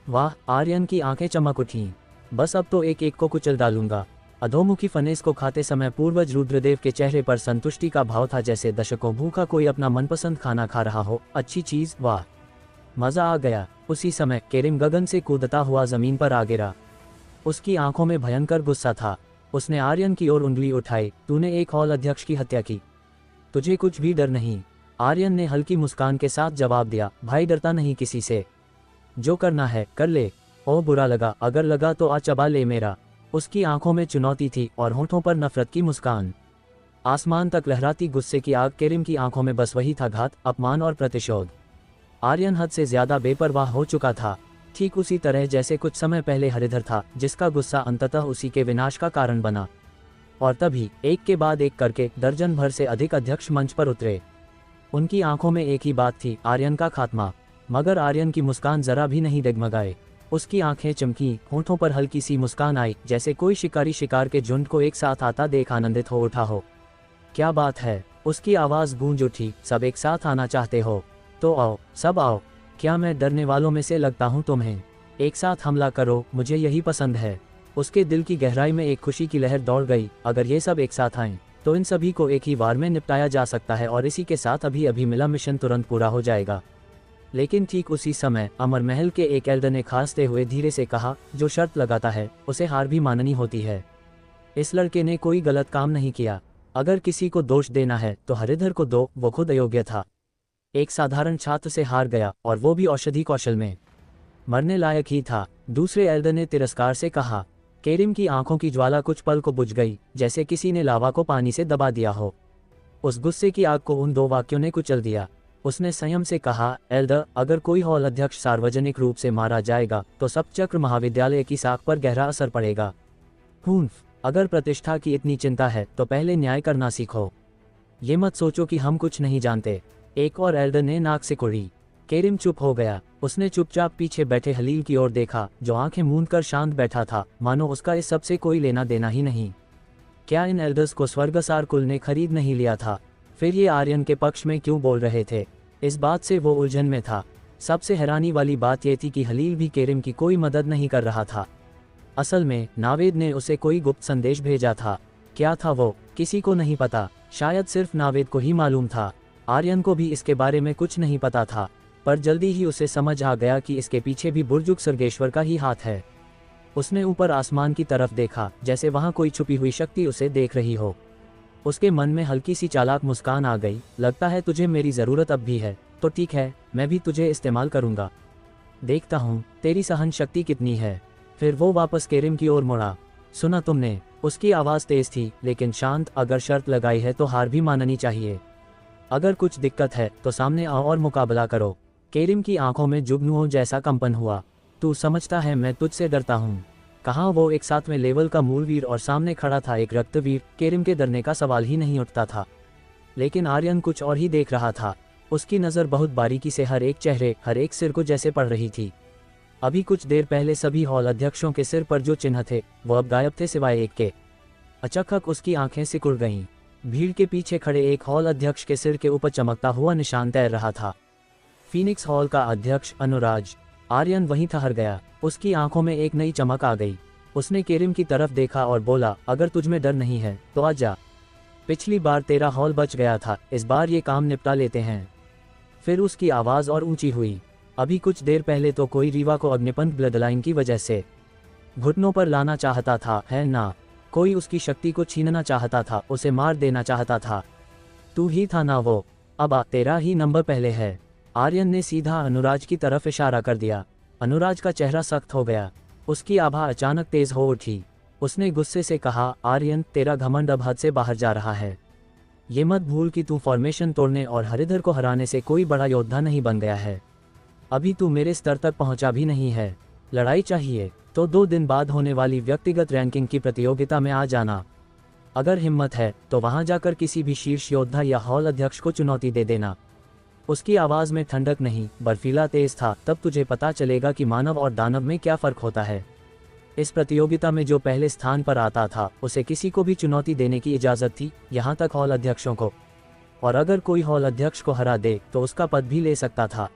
वाह, आर्यन की आंखें चमक उठीं। बस अब तो एक एक को कुचल डालूंगा। अधोमुखी फनेस को खाते समय पूर्वज रुद्रदेव के चेहरे पर संतुष्टि का भाव था, जैसे दशकों भूखा कोई अपना मनपसंद खाना खा रहा हो। अच्छी चीज, वाह, मजा आ गया। उसी समय केरिम गगन से कूदता हुआ जमीन पर आ गिरा। उसकी आंखों में भयंकर गुस्सा था। उसने आर्यन की ओर उंगली उठाई, तूने एक हॉल अध्यक्ष की हत्या की, तुझे कुछ भी डर नहीं? आर्यन ने हल्की मुस्कान के साथ जवाब दिया, भाई डरता नहीं किसी से, जो करना है कर ले। ओ बुरा लगा, अगर लगा तो आ चबा ले मेरा। उसकी आंखों में चुनौती थी और होठों पर नफरत की मुस्कान। आसमान तक लहराती गुस्से की आग केरिम की आंखों में बस वही था, घात, अपमान और प्रतिशोध। आर्यन हद से ज्यादा बेपरवाह हो चुका था, ठीक उसी तरह जैसे कुछ समय पहले हरिधर था, जिसका गुस्सा अंततः उसी के विनाश का कारण बना। और तभी एक के बाद एक करके दर्जन भर से अधिक अध्यक्ष मंच पर उतरे। उनकी आंखों में एक ही बात थी, आर्यन का खात्मा। मगर आर्यन की मुस्कान जरा भी नहीं डगमगाए। उसकी आंखें चमकी, होठों पर हल्की सी मुस्कान आई, जैसे कोई शिकारी शिकार के झुंड को एक साथ आता देख आनंदित हो उठा हो। क्या बात है? उसकी आवाज गूंज उठी, सब एक साथ आना चाहते हो? तो आओ, सब आओ। क्या मैं डरने वालों में से लगता हूँ तुम्हें? एक साथ हमला करो, मुझे यही पसंद है। उसके दिल की गहराई में एक खुशी की लहर दौड़ गई। अगर ये सब एक साथ आएं तो इन सभी को एक ही बार में निपटाया जा सकता है और इसी के साथ अभी अभी मिला मिशन तुरंत पूरा हो जाएगा। लेकिन ठीक उसी समय अमर महल के एक एल्डर ने खांसते हुए धीरे से कहा, जो शर्त लगाता है उसे हार भी माननी होती है। इस लड़के ने कोई गलत काम नहीं किया। अगर किसी को दोष देना है तो हरिधर को दो, वो खुद अयोग्य था। एक साधारण छात्र से हार गया और वो भी औषधि कौशल में, मरने लायक ही था। दूसरे एल्डर ने तिरस्कार से कहा। केरिम की आंखों की ज्वाला कुछ पल को बुझ गई, जैसे किसी ने लावा को पानी से दबा दिया हो। उस गुस्से की आग को उन दो वाक्यों ने कुचल दिया। उसने संयम से कहा, एल्डर, अगर कोई हॉल अध्यक्ष सार्वजनिक रूप से मारा जाएगा तो सप्तचक्र महाविद्यालय की साख पर गहरा असर पड़ेगा। अगर प्रतिष्ठा की इतनी चिंता है तो पहले न्याय करना सीखो। ये मत सोचो कि हम कुछ नहीं जानते। एक और एल्डर ने नाक से कुड़ी। केरिम चुप हो गया। उसने चुपचाप पीछे बैठे हलील की ओर देखा, जो आंखें मूंद कर शांत बैठा था, मानो उसका इस सब से कोई लेना देना ही नहीं। क्या इन एल्डर्स को स्वर्गसार कुल ने खरीद नहीं लिया था? फिर ये आर्यन के पक्ष में क्यों बोल रहे थे? इस बात से वो उलझन में था। सबसे हैरानी वाली बात यह थी कि हलील भी केरिम की कोई मदद नहीं कर रहा था। असल में नावेद ने उसे कोई गुप्त संदेश भेजा था। क्या था वो? किसी को नहीं पता। शायद सिर्फ नावेद को ही मालूम था। आर्यन को भी इसके बारे में कुछ नहीं पता था, पर जल्दी ही उसे समझ आ गया कि इसके पीछे भी बुर्जुग सर्गेश्वर का ही हाथ है। उसने ऊपर आसमान की तरफ देखा, जैसे वहां कोई छुपी हुई शक्ति उसे देख रही हो। उसके मन में हल्की सी चालाक मुस्कान आ गई। लगता है तुझे मेरी ज़रूरत अब भी है, तो ठीक है, मैं भी तुझे इस्तेमाल करूंगा। देखता हूँ तेरी सहन शक्ति कितनी है। फिर वो वापस केरिम की ओर मुड़ा। सुना तुमने? उसकी आवाज़ तेज थी लेकिन शांत। अगर शर्त लगाई है तो हार भी माननी चाहिए। अगर कुछ दिक्कत है तो सामने आओ और मुकाबला करो। केरिम की आंखों में जुगनुओं जैसा कंपन हुआ। तू समझता है मैं तुझसे डरता हूँ? कहाँ वो एक 7वें लेवल का मूलवीर और सामने खड़ा था एक रक्तवीर। केरिम के डरने का सवाल ही नहीं उठता था। लेकिन आर्यन कुछ और ही देख रहा था। उसकी नज़र बहुत बारीकी से हर एक चेहरे, हर एक सिर को जैसे पड़ रही थी। अभी कुछ देर पहले सभी हॉल अध्यक्षों के सिर पर जो चिन्ह थे वो अब गायब थे सिवाय एक के। अचानक उसकी आंखें सिकुड़ गईं। भीड़ के पीछे खड़े एक हॉल अध्यक्ष के सिर के ऊपर चमकता हुआ निशान तैर रहा था। फीनिक्स हॉल का अध्यक्ष अनुराज। आर्यन वहीं ठहर गया। उसकी आंखों में एक नई चमक आ गई। उसने केरिम की तरफ देखा और बोला, अगर तुझमें डर नहीं है तो आ जा। पिछली बार तेरा हॉल बच गया था, इस बार ये काम निपटा लेते हैं। फिर उसकी आवाज़ और ऊंची हुई। अभी कुछ देर पहले तो कोई रीवा को अग्निपंथ ब्लडलाइन की वजह से घुटनों पर लाना चाहता था, है ना? कोई उसकी शक्ति को छीनना चाहता था, उसे मार देना चाहता था। तू ही था ना वो? अब तेरा ही नंबर पहले है। आर्यन ने सीधा अनुराज की तरफ इशारा कर दिया। अनुराज का चेहरा सख्त हो गया। उसकी आभा अचानक तेज हो उठी। उसने गुस्से से कहा, आर्यन, तेरा घमंड अब हद से बाहर जा रहा है। ये मत भूल कि तू फॉर्मेशन तोड़ने और हरिधर को हराने से कोई बड़ा योद्धा नहीं बन गया है। अभी तू मेरे स्तर तक पहुंचा भी नहीं है। लड़ाई चाहिए तो 2 दिन बाद होने वाली व्यक्तिगत रैंकिंग की प्रतियोगिता में आ जाना। अगर हिम्मत है तो वहां जाकर किसी भी शीर्ष योद्धा या हॉल अध्यक्ष को चुनौती दे देना। उसकी आवाज़ में ठंडक नहीं, बर्फीला तेज था। तब तुझे पता चलेगा कि मानव और दानव में क्या फ़र्क होता है। इस प्रतियोगिता में जो पहले स्थान पर आता था उसे किसी को भी चुनौती देने की इजाज़त थी, यहाँ तक हॉल अध्यक्षों को। और अगर कोई हॉल अध्यक्ष को हरा दे तो उसका पद भी ले सकता था।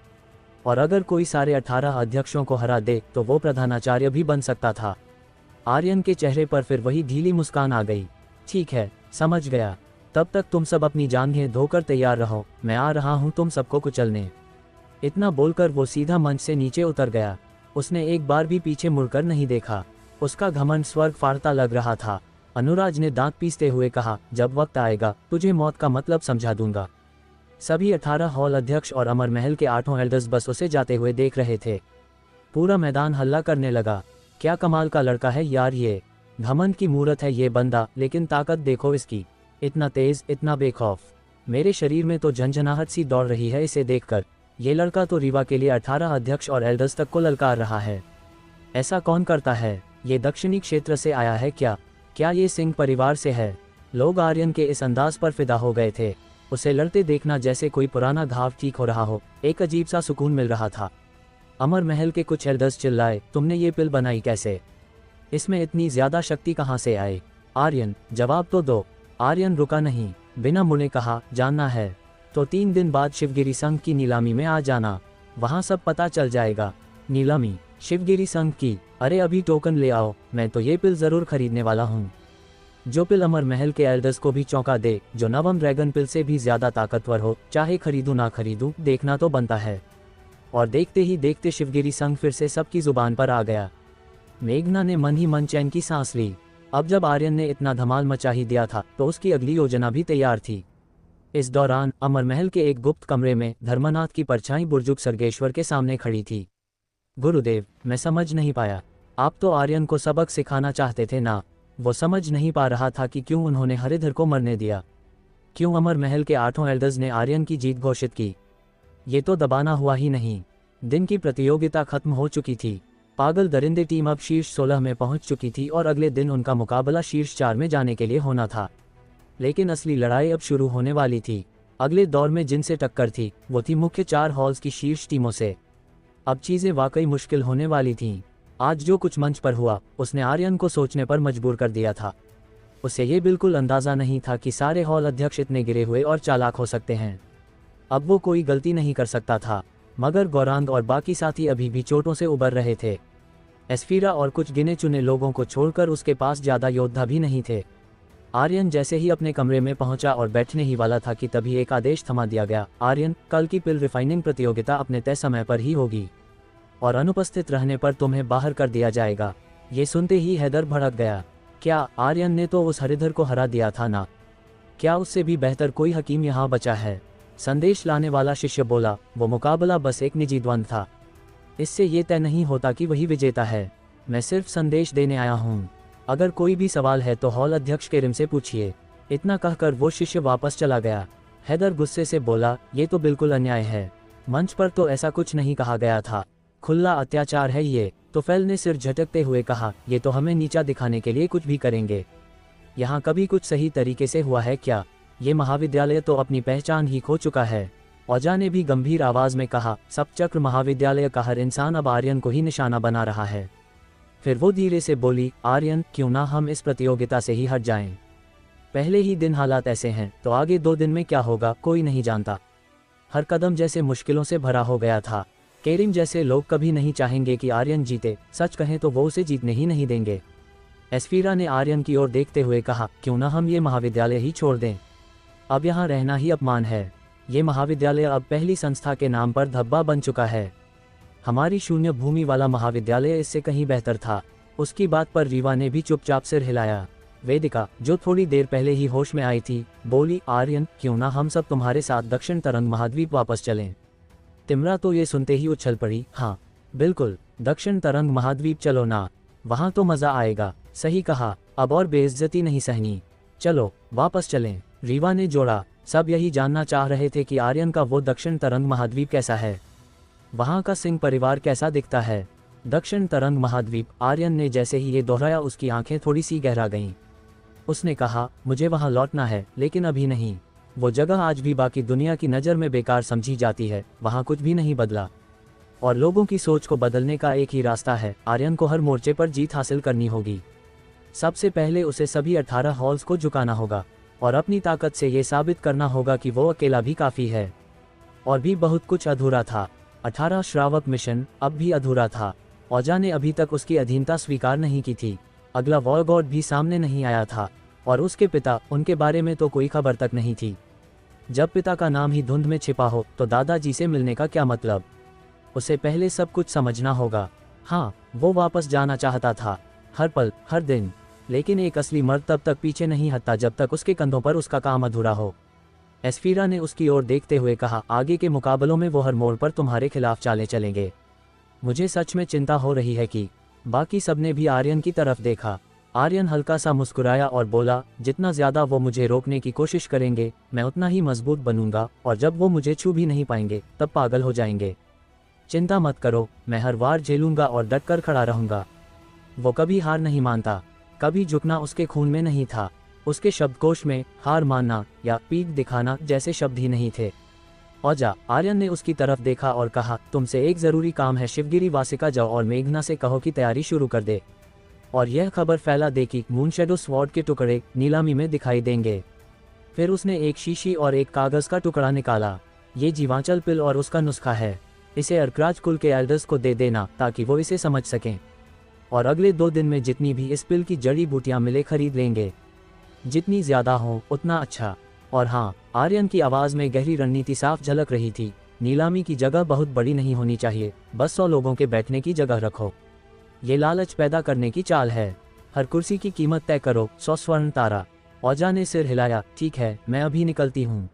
और अगर कोई सारे 18 अध्यक्षों को हरा दे तो वो प्रधानाचार्य भी बन सकता था। आर्यन के चेहरे पर फिर वही ढीली मुस्कान आ गई। ठीक है, समझ गया। तब तक तुम सब अपनी जांघें धोकर तैयार रहो, मैं आ रहा हूं तुम सबको कुचलने। इतना बोलकर वो सीधा मंच से नीचे उतर गया। उसने एक बार भी पीछे मुड़कर नहीं देखा। उसका घमंड स्वर्ग फाड़ता लग रहा था। अनुराज ने दांत पीसते हुए कहा, जब वक्त आएगा तुझे मौत का मतलब समझा दूंगा। सभी 18 हॉल अध्यक्ष और अमर महल के 8 एल्डर्स बस उसे जाते हुए देख रहे थे। पूरा मैदान हल्ला करने लगा। क्या कमाल का लड़का है यार ये। घमंड की मूरत है ये बंदा, लेकिन ताकत देखो इसकी। इतना तेज, इतना बेखौफ। मेरे शरीर में तो झंझनाहट सी दौड़ रही है इसे देखकर। ये लड़का तो रीवा के लिए 18 अध्यक्ष और एल्डर्स तक को ललकार रहा है। ऐसा कौन करता है? ये दक्षिणी क्षेत्र से आया है क्या? क्या ये सिंह परिवार से है? लोग आर्यन के इस अंदाज पर फिदा हो गए थे। उसे लड़ते देखना जैसे कोई पुराना घाव ठीक हो रहा हो। एक अजीब सा सुकून मिल रहा था। अमर महल के कुछ एल्डर्स चिल्लाए, तुमने ये पिल बनाई कैसे? इसमें इतनी ज्यादा शक्ति कहाँ से आई? आर्यन, जवाब तो दो। आर्यन रुका नहीं, बिना मुड़े कहा, जानना है तो 3 दिन बाद शिवगिरी संघ की नीलामी में आ जाना। वहां सब पता चल जाएगा। नीलामी? शिवगिरी संघ की, अरे अभी टोकन ले आओ, मैं तो ये पिल जरूर खरीदने वाला हूँ। जो पिल अमर महल के एल्डर्स को भी चौंका दे, जो नवम ड्रैगन पिल से भी ज्यादा ताकतवर हो, चाहे खरीदूं ना खरीदूं, देखना तो बनता है। और देखते ही देखते शिवगिरी संघ फिर से सबकी जुबान पर आ गया। मेघना ने मन ही मन चैन की सांस ली। अब जब आर्यन ने इतना धमाल मचा ही दिया था तो उसकी अगली योजना भी तैयार थी। इस दौरान अमर महल के एक गुप्त कमरे में धर्मनाथ की परछाई बुर्जुग सर्गेश्वर के सामने खड़ी थी। गुरुदेव, मैं समझ नहीं पाया, आप तो आर्यन को सबक सिखाना चाहते थे ना। वो समझ नहीं पा रहा था कि क्यों उन्होंने हरिधर को मरने दिया, क्यों अमर महल के 8 एल्डर्स ने आर्यन की जीत घोषित की। ये तो दबाना हुआ ही नहीं। दिन की प्रतियोगिता खत्म हो चुकी थी। पागल दरिंदे टीम अब शीर्ष 16 में पहुंच चुकी थी और अगले दिन उनका मुकाबला शीर्ष 4 में जाने के लिए होना था। लेकिन असली लड़ाई अब शुरू होने वाली थी। अगले दौर में जिनसे टक्कर थी वो थी मुख्य 4 हॉल्स की शीर्ष टीमों से। अब चीजें वाकई मुश्किल होने वाली थीं। आज जो कुछ मंच पर हुआ उसने आर्यन को सोचने पर मजबूर कर दिया था। उसे ये बिल्कुल अंदाजा नहीं था कि सारे हॉल अध्यक्ष इतने गिरे हुए और चालाक हो सकते हैं। अब वो कोई गलती नहीं कर सकता था, मगर गौरांग और बाकी साथी अभी भी चोटों से उबर रहे थे। एस्फीरा और कुछ गिने चुने लोगों को छोड़कर उसके पास ज्यादा योद्धा भी नहीं थे। आर्यन जैसे ही अपने कमरे में पहुंचा और बैठने ही वाला था कि तभी एक आदेश थमा दिया गया। आर्यन, कल की पिल रिफाइनिंग प्रतियोगिता अपने तय समय पर ही होगी और अनुपस्थित रहने पर तुम्हें बाहर कर दिया जाएगा। ये सुनते ही हैदर भड़क गया। क्या आर्यन ने तो उस हरिधर को हरा दिया था ना? क्या उससे भी बेहतर कोई हकीम यहाँ बचा है? संदेश लाने वाला शिष्य बोला। वो मुकाबला बस एक निजी द्वंद्व था, इससे ये तय नहीं होता कि वही विजेता है। मैं सिर्फ संदेश देने आया हूँ। अगर कोई भी सवाल है तो हॉल अध्यक्ष केरिम से पूछिए। इतना कहकर वो शिष्य वापस चला गया। हैदर गुस्से से बोला, ये तो बिल्कुल अन्याय है। मंच पर तो ऐसा कुछ नहीं कहा गया था, खुला अत्याचार है ये। तोफेल ने सिर झटकते हुए कहा, ये तो हमें नीचा दिखाने के लिए कुछ भी करेंगे। यहाँ कभी कुछ सही तरीके से हुआ है क्या? ये महाविद्यालय तो अपनी पहचान ही खो चुका है। औजा ने भी गंभीर आवाज में कहा, सप्तचक्र महाविद्यालय का हर इंसान अब आर्यन को ही निशाना बना रहा है। फिर वो धीरे से बोली, आर्यन, क्यों ना हम इस प्रतियोगिता से ही हट जाएं? पहले ही दिन हालात ऐसे हैं तो आगे 2 दिन में क्या होगा कोई नहीं जानता। हर कदम जैसे मुश्किलों से भरा हो गया था। केरिम जैसे लोग कभी नहीं चाहेंगे कि आर्यन जीते, सच कहें तो वो उसे जीतने ही नहीं देंगे। एस्फीरा ने आर्यन की ओर देखते हुए कहा, क्यों ना हम ये महाविद्यालय ही छोड़ दें? अब यहाँ रहना ही अपमान है। ये महाविद्यालय अब पहली संस्था के नाम पर धब्बा बन चुका है। हमारी शून्य भूमि वाला महाविद्यालय इससे कहीं बेहतर था। उसकी बात पर रीवा ने भी चुपचाप सिर हिलाया। वेदिका, जो थोड़ी देर पहले ही होश में आई थी, बोली, आर्यन, क्यों ना हम सब तुम्हारे साथ दक्षिण तरंग महाद्वीप वापस चलें? तिम्रा तो ये सुनते ही उछल पड़ी, हाँ बिल्कुल, दक्षिण तरंग महाद्वीप चलो ना, वहाँ तो मजा आएगा। सही कहा, अब और बेइज्जती नहीं सहनी, चलो वापस चलें। रीवा ने जोड़ा। सब यही जानना चाह रहे थे कि आर्यन का वो दक्षिण तरंग महाद्वीप कैसा है, वहाँ का सिंह परिवार कैसा दिखता है। दक्षिण तरंग महाद्वीप, आर्यन ने जैसे ही ये दोहराया उसकी आंखें थोड़ी सी गहरा गईं। उसने कहा, मुझे वहाँ लौटना है, लेकिन अभी नहीं। वो जगह आज भी बाकी दुनिया की नज़र में बेकार समझी जाती है, वहाँ कुछ भी नहीं बदला। और लोगों की सोच को बदलने का एक ही रास्ता है, आर्यन को हर मोर्चे पर जीत हासिल करनी होगी। सबसे पहले उसे सभी 18 हॉल्स को झुकाना होगा और अपनी ताकत से ये साबित करना होगा कि वो अकेला भी काफ़ी है। और भी बहुत कुछ अधूरा था। 18 श्रावक मिशन अब भी अधूरा था। औजा ने अभी तक उसकी अधीनता स्वीकार नहीं की थी। अगला वॉर गॉड भी सामने नहीं आया था और उसके पिता, उनके बारे में तो कोई खबर तक नहीं थी। जब पिता का नाम ही धुंध में छिपा हो तो दादाजी से मिलने का क्या मतलब? उसे पहले सब कुछ समझना होगा। हाँ, वो वापस जाना चाहता था, हर पल हर दिन, लेकिन एक असली मर्द तब तक पीछे नहीं हटता जब तक उसके कंधों पर उसका काम अधूरा हो। एस्फीरा ने उसकी ओर देखते हुए कहा, आगे के मुकाबलों में वो हर मोड़ पर तुम्हारे खिलाफ चाले चलेंगे। मुझे सच में चिंता हो रही है कि। बाकी सबने भी आर्यन की तरफ देखा। आर्यन हल्का सा मुस्कुराया और बोला, जितना ज्यादा वो मुझे रोकने की कोशिश करेंगे मैं उतना ही मजबूत बनूंगा, और जब वो मुझे छू भी नहीं पाएंगे तब पागल हो जाएंगे। चिंता मत करो, मैं हर वार झेलूंगा और डट कर खड़ा रहूंगा। वो कभी हार नहीं मानता, कभी झुकना उसके खून में नहीं था। उसके शब्दकोश में हार मानना या पीठ दिखाना जैसे शब्द ही नहीं थे। औजा, आर्यन ने उसकी तरफ देखा और कहा, तुमसे एक जरूरी काम है। शिवगिरी वासिका जाओ और मेघना से कहो कि तैयारी शुरू कर दे, और यह खबर फैला दे कि मूनशेडो स्वॉर्ड के टुकड़े नीलामी में दिखाई देंगे। फिर उसने एक शीशी और एक कागज का टुकड़ा निकाला। ये जीवांचल पिल और उसका नुस्खा है। इसे अर्कराज कुल के एल्डर्स को दे देना ताकि वो इसे समझ सकें, और अगले 2 दिन में जितनी भी इस पिल की जड़ी बूटियां मिले खरीद लेंगे। जितनी ज़्यादा हो उतना अच्छा। और हाँ, आर्यन की आवाज़ में गहरी रणनीति साफ झलक रही थी। नीलामी की जगह बहुत बड़ी नहीं होनी चाहिए, बस 100 लोगों के बैठने की जगह रखो। ये लालच पैदा करने की चाल है। हर कुर्सी की कीमत तय करो, 100 स्वर्ण तारा। औजा ने सिर हिलाया, ठीक है, मैं अभी निकलती हूँ।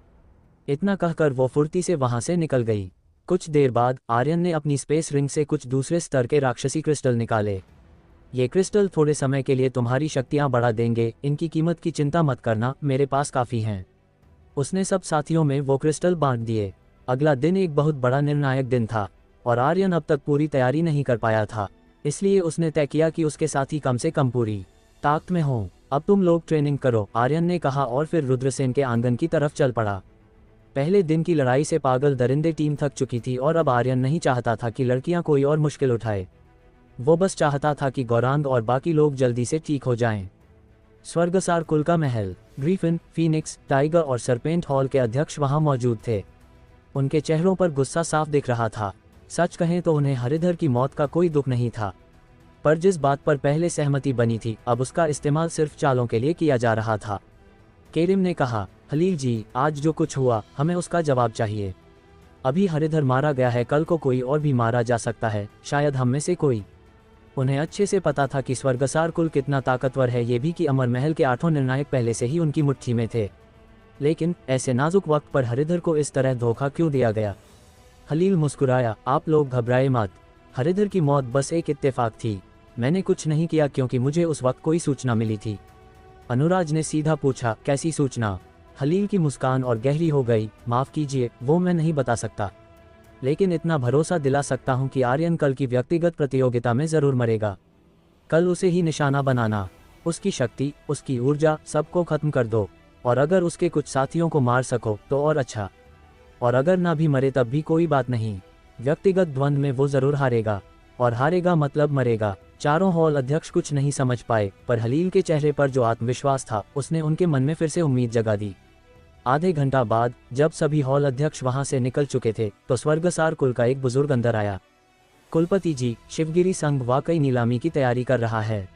इतना कहकर वो फुर्ती से वहाँ से निकल गई। कुछ देर बाद आर्यन ने अपनी स्पेस रिंग से कुछ दूसरे स्तर के राक्षसी क्रिस्टल निकाले। ये क्रिस्टल थोड़े समय के लिए तुम्हारी शक्तियाँ बढ़ा देंगे, इनकी कीमत की चिंता मत करना, मेरे पास काफ़ी हैं। उसने सब साथियों में वो क्रिस्टल बांट दिए। अगला दिन एक बहुत बड़ा निर्णायक दिन था, और आर्यन अब तक पूरी तैयारी नहीं कर पाया था, इसलिए उसने तय किया कि उसके साथी कम से कम पूरी ताकत में हों। अब तुम लोग ट्रेनिंग करो, आर्यन ने कहा और फिर रुद्रसेन के आंगन की तरफ चल पड़ा। पहले दिन की लड़ाई से पागल दरिंदे टीम थक चुकी थी और अब आर्यन नहीं चाहता था कि लड़कियां कोई और मुश्किल उठाए। वो बस चाहता था कि गौरांग और बाकी लोग जल्दी से ठीक हो जाएं। स्वर्गसार कुल का महल, ग्रीफिन, फीनिक्स, टाइगर और सरपेंट हॉल के अध्यक्ष वहां मौजूद थे। उनके चेहरों पर गुस्सा साफ दिख रहा था। सच कहें तो उन्हें हरिधर की मौत का कोई दुख नहीं था, पर जिस बात पर पहले सहमति बनी थी अब उसका इस्तेमाल सिर्फ चालों के लिए किया जा रहा था। केरिम ने कहा, खलील जी, आज जो कुछ हुआ हमें उसका जवाब चाहिए। अभी हरिधर मारा गया है, कल को कोई और भी मारा जा सकता है, शायद हम में से कोई। उन्हें अच्छे से पता था कि स्वर्गसार कुल कितना ताकतवर है, ये भी कि अमर महल के 8 निर्णायक पहले से ही उनकी मुट्ठी में थे। लेकिन ऐसे नाजुक वक्त पर हरिधर को इस तरह धोखा क्यों दिया गया? खलील मुस्कुराया, आप लोग घबराए मत, हरिधर की मौत बस एक इत्तेफाक थी। मैंने कुछ नहीं किया क्योंकि मुझे उस वक्त कोई सूचना मिली थी। अनुराज ने सीधा पूछा, कैसी सूचना? खलील की मुस्कान और गहरी हो गई, माफ़ कीजिए, वो मैं नहीं बता सकता, लेकिन इतना भरोसा दिला सकता हूं कि आर्यन कल की व्यक्तिगत प्रतियोगिता में ज़रूर मरेगा। कल उसे ही निशाना बनाना, उसकी शक्ति, उसकी ऊर्जा, सबको खत्म कर दो, और अगर उसके कुछ साथियों को मार सको तो और अच्छा, और अगर ना भी मरे तब भी कोई बात नहीं। व्यक्तिगत द्वंद्व में वो ज़रूर हारेगा, और हारेगा मतलब मरेगा। चारों हॉल अध्यक्ष कुछ नहीं समझ पाए, पर खलील के चेहरे पर जो आत्मविश्वास था उसने उनके मन में फिर से उम्मीद जगा दी। आधे घंटा बाद जब सभी हॉल अध्यक्ष वहां से निकल चुके थे तो स्वर्गसार कुल का एक बुजुर्ग अंदर आया। कुलपति जी, शिवगिरी संघ वाकई नीलामी की तैयारी कर रहा है,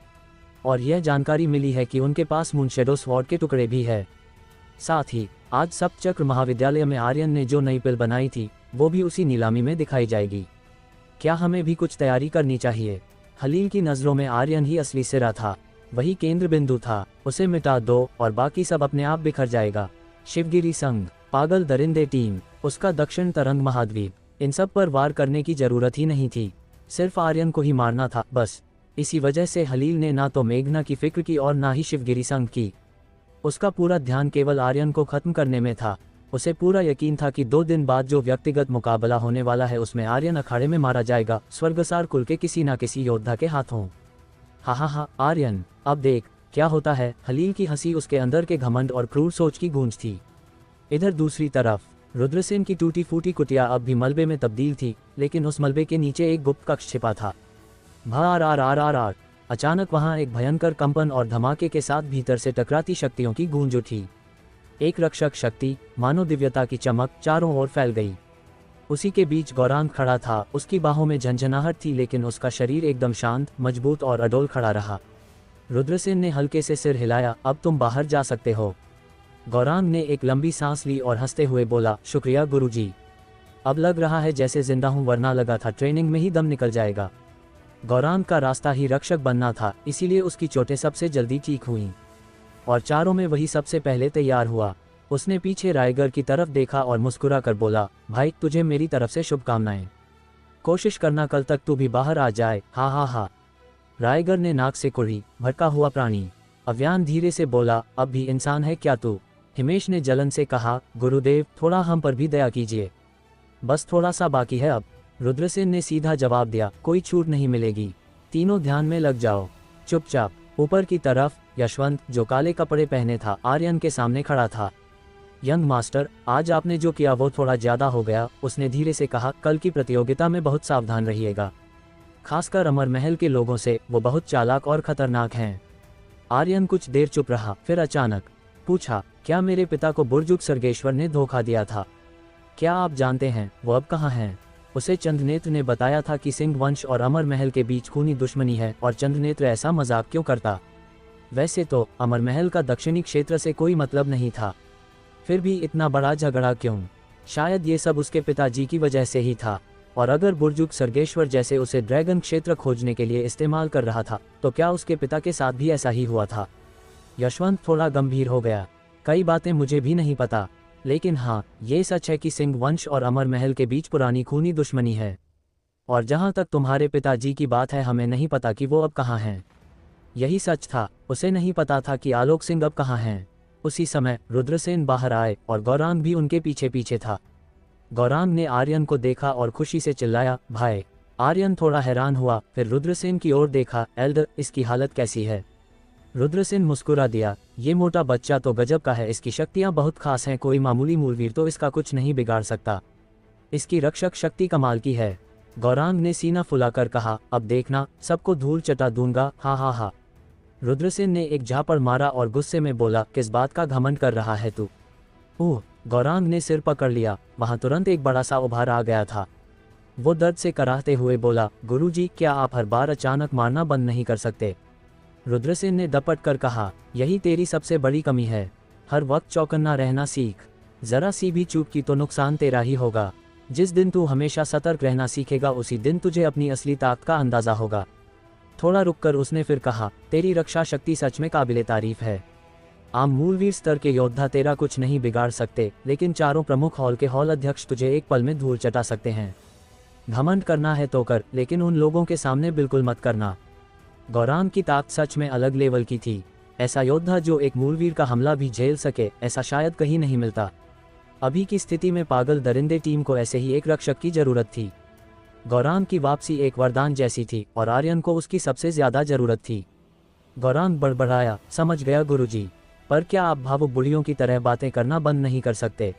और यह जानकारी मिली है कि उनके पास मूनशेडो स्वॉर्ड के टुकड़े भी है। साथ ही आज सप्तचक्र महाविद्यालय में आर्यन ने जो नई पिल बनाई थी वो भी उसी नीलामी में दिखाई जाएगी। क्या हमें भी कुछ तैयारी करनी चाहिए? खलील की नज़रों में आर्यन ही असली सिरा था, वही केंद्र बिंदु था। उसे मिटा दो और बाकी सब अपने आप बिखर जाएगा। शिवगिरी संघ, पागल दरिंदे टीम, उसका दक्षिण तरंग महाद्वीप, इन सब पर वार करने की जरूरत ही नहीं थी, सिर्फ आर्यन को ही मारना था बस। इसी वजह से खलील ने ना तो मेघना की फिक्र की और ना ही शिवगिरी संघ की। उसका पूरा ध्यान केवल आर्यन को खत्म करने में था। उसे पूरा यकीन था कि 2 दिन बाद जो व्यक्तिगत मुकाबला होने वाला है उसमें आर्यन अखाड़े में मारा जाएगा, स्वर्गसार कुल के किसी ना किसी योद्धा के हाथों। हा आर्यन, अब देख क्या होता है। खलील की हंसी उसके अंदर के घमंड और क्रूर सोच की गूंज थी। इधर दूसरी तरफ रुद्रसेन की टूटी फूटी कुटिया अब भी मलबे में तब्दील थी, लेकिन उस मलबे के नीचे एक गुप्त कक्ष छिपा था। भार अचानक वहां एक भयंकर कंपन और धमाके के साथ भीतर से टकराती शक्तियों की गूंज उठी। एक रक्षक शक्ति, मानो दिव्यता की चमक, चारों ओर फैल गई। उसी के बीच गौरांग खड़ा था। उसकी बाहों में झंझनाहट थी, लेकिन उसका शरीर एकदम शांत, मजबूत और अडोल खड़ा रहा। रुद्रसेन ने हल्के से सिर हिलाया, अब तुम बाहर जा सकते हो। गौरांग ने एक लंबी सांस ली और हंसते हुए बोला, शुक्रिया गुरुजी, अब लग रहा है जैसे जिंदा हूं, वरना लगा था ट्रेनिंग में ही दम निकल जाएगा। गौरांग का रास्ता ही रक्षक बनना था, इसीलिए उसकी चोटें सबसे जल्दी ठीक हुईं, और चारों में वही सबसे पहले तैयार हुआ। उसने पीछे रायगर की तरफ देखा और मुस्कुरा कर बोला, भाई तुझे मेरी तरफ से शुभकामनाएं। कोशिश करना कल तक तू भी बाहर आ जाए। हा। रायगर ने नाक से कुड़ी, भटका हुआ प्राणी। अव्यान धीरे से बोला, अब भी इंसान है क्या तू? हिमेश ने जलन से कहा, गुरुदेव थोड़ा हम पर भी दया कीजिए, बस थोड़ा सा बाकी है अब। रुद्रसेन ने सीधा जवाब दिया, कोई छूट नहीं मिलेगी, तीनों ध्यान में लग जाओ। चुपचाप। ऊपर की तरफ यशवंत, जो काले कपड़े पहने था, आर्यन के सामने खड़ा था। यंग मास्टर, आज आपने जो किया वो थोड़ा ज्यादा हो गया, उसने धीरे से कहा। कल की प्रतियोगिता में बहुत सावधान रहिएगा, खासकर अमर महल के लोगों से, वो बहुत चालाक और खतरनाक हैं। आर्यन कुछ देर चुप रहा, फिर अचानक पूछा, क्या मेरे पिता को बुर्जुग सर्गेश्वर ने धोखा दिया था? क्या आप जानते हैं वो अब कहाँ हैं? उसे चंद्रनेत्र ने बताया था कि सिंह वंश और अमर महल के बीच खूनी दुश्मनी है और चंद्रनेत्र ऐसा मजाक क्यों करता। वैसे तो अमर महल का दक्षिणी क्षेत्र से कोई मतलब नहीं था, फिर भी इतना बड़ा झगड़ा क्यों? शायद ये सब उसके पिताजी की वजह से ही था। और अगर बुर्जुक सर्गेश्वर जैसे उसे ड्रैगन क्षेत्र खोजने के लिए इस्तेमाल कर रहा था तो क्या उसके पिता के साथ भी ऐसा ही हुआ था? यशवंत थोड़ा गंभीर हो गया। कई बातें मुझे भी नहीं पता, लेकिन हाँ ये सच है कि सिंह वंश और अमर महल के बीच पुरानी खूनी दुश्मनी है। और जहाँ तक तुम्हारे पिताजी की बात है, हमें नहीं पता कि वो अब कहाँ हैं। यही सच था, उसे नहीं पता था कि आलोक सिंह अब कहाँ हैं। उसी समय रुद्रसेन बाहर आए और गौरांग भी उनके पीछे पीछे था। गौरांग ने आर्यन को देखा और खुशी से चिल्लाया, भाई। आर्यन थोड़ा हैरान हुआ, फिर रुद्रसेन की ओर देखा। एल्डर, इसकी हालत कैसी है? रुद्रसेन मुस्कुरा दिया, ये मोटा बच्चा तो गजब का है, इसकी शक्तियां बहुत खास हैं, कोई मामूली मूलवीर तो इसका कुछ नहीं बिगाड़ सकता। इसकी रक्षक शक्ति कमाल की है। गौरांग ने सीना फुलाकर कहा, अब देखना, सबको धूल चटा दूंगा, हा हा हा। रुद्रसेन ने एक झापड़ मारा और गुस्से में बोला, किस बात का घमंड कर रहा है तू? ओह! गौरांग ने सिर पकड़ लिया। वहां तुरंत एक बड़ा सा उभार आ गया था। वो दर्द से कराहते हुए बोला, गुरुजी, क्या आप हर बार अचानक मारना बंद नहीं कर सकते? रुद्रसेन ने दपट कर कहा, यही तेरी सबसे बड़ी कमी है, हर वक्त चौकन्ना रहना सीख। जरा सी भी चूक की तो नुकसान तेरा ही होगा। जिस दिन तू हमेशा सतर्क रहना सीखेगा उसी दिन तुझे अपनी असली ताकत का अंदाजा होगा। थोड़ा रुककर उसने फिर कहा, तेरी रक्षा शक्ति सच में काबिले तारीफ है। आम मूलवीर स्तर के योद्धा तेरा कुछ नहीं बिगाड़ सकते, लेकिन चारों प्रमुख हॉल के हॉल अध्यक्ष तुझे एक पल में धूल चटा सकते हैं। घमंड करना है तो कर, लेकिन उन लोगों के सामने बिल्कुल मत करना। गौरांग की ताकत सच में अलग लेवल की थी। ऐसा योद्धा जो एक मूलवीर का हमला भी झेल सके, ऐसा शायद कहीं नहीं मिलता। अभी की स्थिति में पागल दरिंदे टीम को ऐसे ही एक रक्षक की जरूरत थी। गौरांग की वापसी एक वरदान जैसी थी और आर्यन को उसकी सबसे ज्यादा जरूरत थी। गौरांग बड़बड़ाया, समझ गया गुरुजी, पर क्या आप भावुक बुढ़ियों की तरह बातें करना बंद नहीं कर सकते?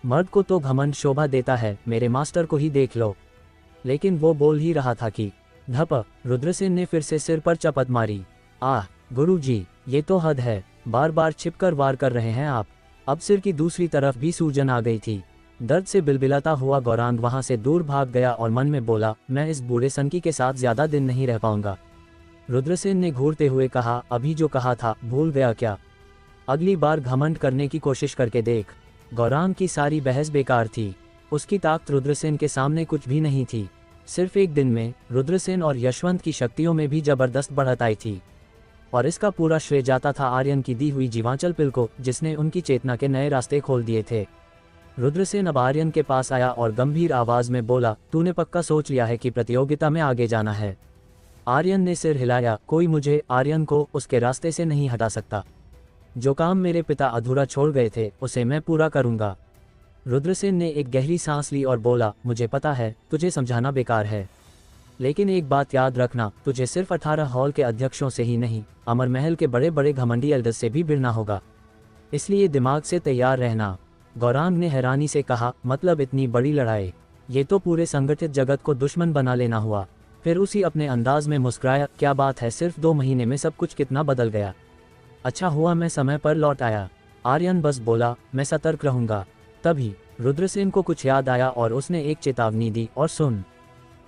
मर्द को तो घमंड शोभा देता है, मेरे मास्टर को ही देख लो। लेकिन वो बोल ही रहा था कि धप। रुद्रसेन ने फिर से सिर पर चपत मारी। आह गुरुजी, ये तो हद है, बार बार छिपकर वार कर रहे हैं आप। अब सिर की दूसरी तरफ भी सूजन आ गई थी। दर्द से बिलबिलाता हुआ गौरांग वहां से दूर भाग गया और मन में बोला, मैं इस बूढ़े सनकी के साथ ज्यादा दिन नहीं रह पाऊंगा। रुद्रसेन ने घूरते हुए कहा, अभी जो कहा था भूल गया क्या? अगली बार घमंड करने की कोशिश करके देख। गौरांग की सारी बहस बेकार थी। उसकी ताकत रुद्रसेन के सामने कुछ भी नहीं थी। सिर्फ एक दिन में रुद्रसेन और यशवंत की शक्तियों में भी जबरदस्त बढ़त आई थी, और इसका पूरा श्रेय जाता था आर्यन की दी हुई जीवांचल पिल को, जिसने उनकी चेतना के नए रास्ते खोल दिए थे। रुद्रसेन अब आर्यन के पास आया और गंभीर आवाज में बोला, तूने पक्का सोच लिया है कि प्रतियोगिता में आगे जाना है? आर्यन ने सिर हिलाया, कोई मुझे, आर्यन को, उसके रास्ते से नहीं हटा सकता। जो काम मेरे पिता अधूरा छोड़ गए थे उसे मैं पूरा करूंगा। रुद्रसेन ने एक गहरी सांस ली और बोला, मुझे पता है तुझे समझाना बेकार है, लेकिन एक बात याद रखना, तुझे सिर्फ 18 हॉल के अध्यक्षों से ही नहीं, अमर महल के बड़े बड़े घमंडी एल्डर्स से भी भिड़ना होगा। इसलिए दिमाग से तैयार रहना। गौरांग ने हैरानी से कहा, मतलब इतनी बड़ी लड़ाई? ये तो पूरे संगठित जगत को दुश्मन बना लेना हुआ। फिर उसी अपने अंदाज में मुस्कुराया, क्या बात है, सिर्फ 2 महीने में सब कुछ कितना बदल गया। अच्छा हुआ मैं समय पर लौट आया। आर्यन बस बोला, मैं सतर्क रहूंगा। तभी रुद्रसेन को कुछ याद आया और उसने एक चेतावनी दी, और सुन,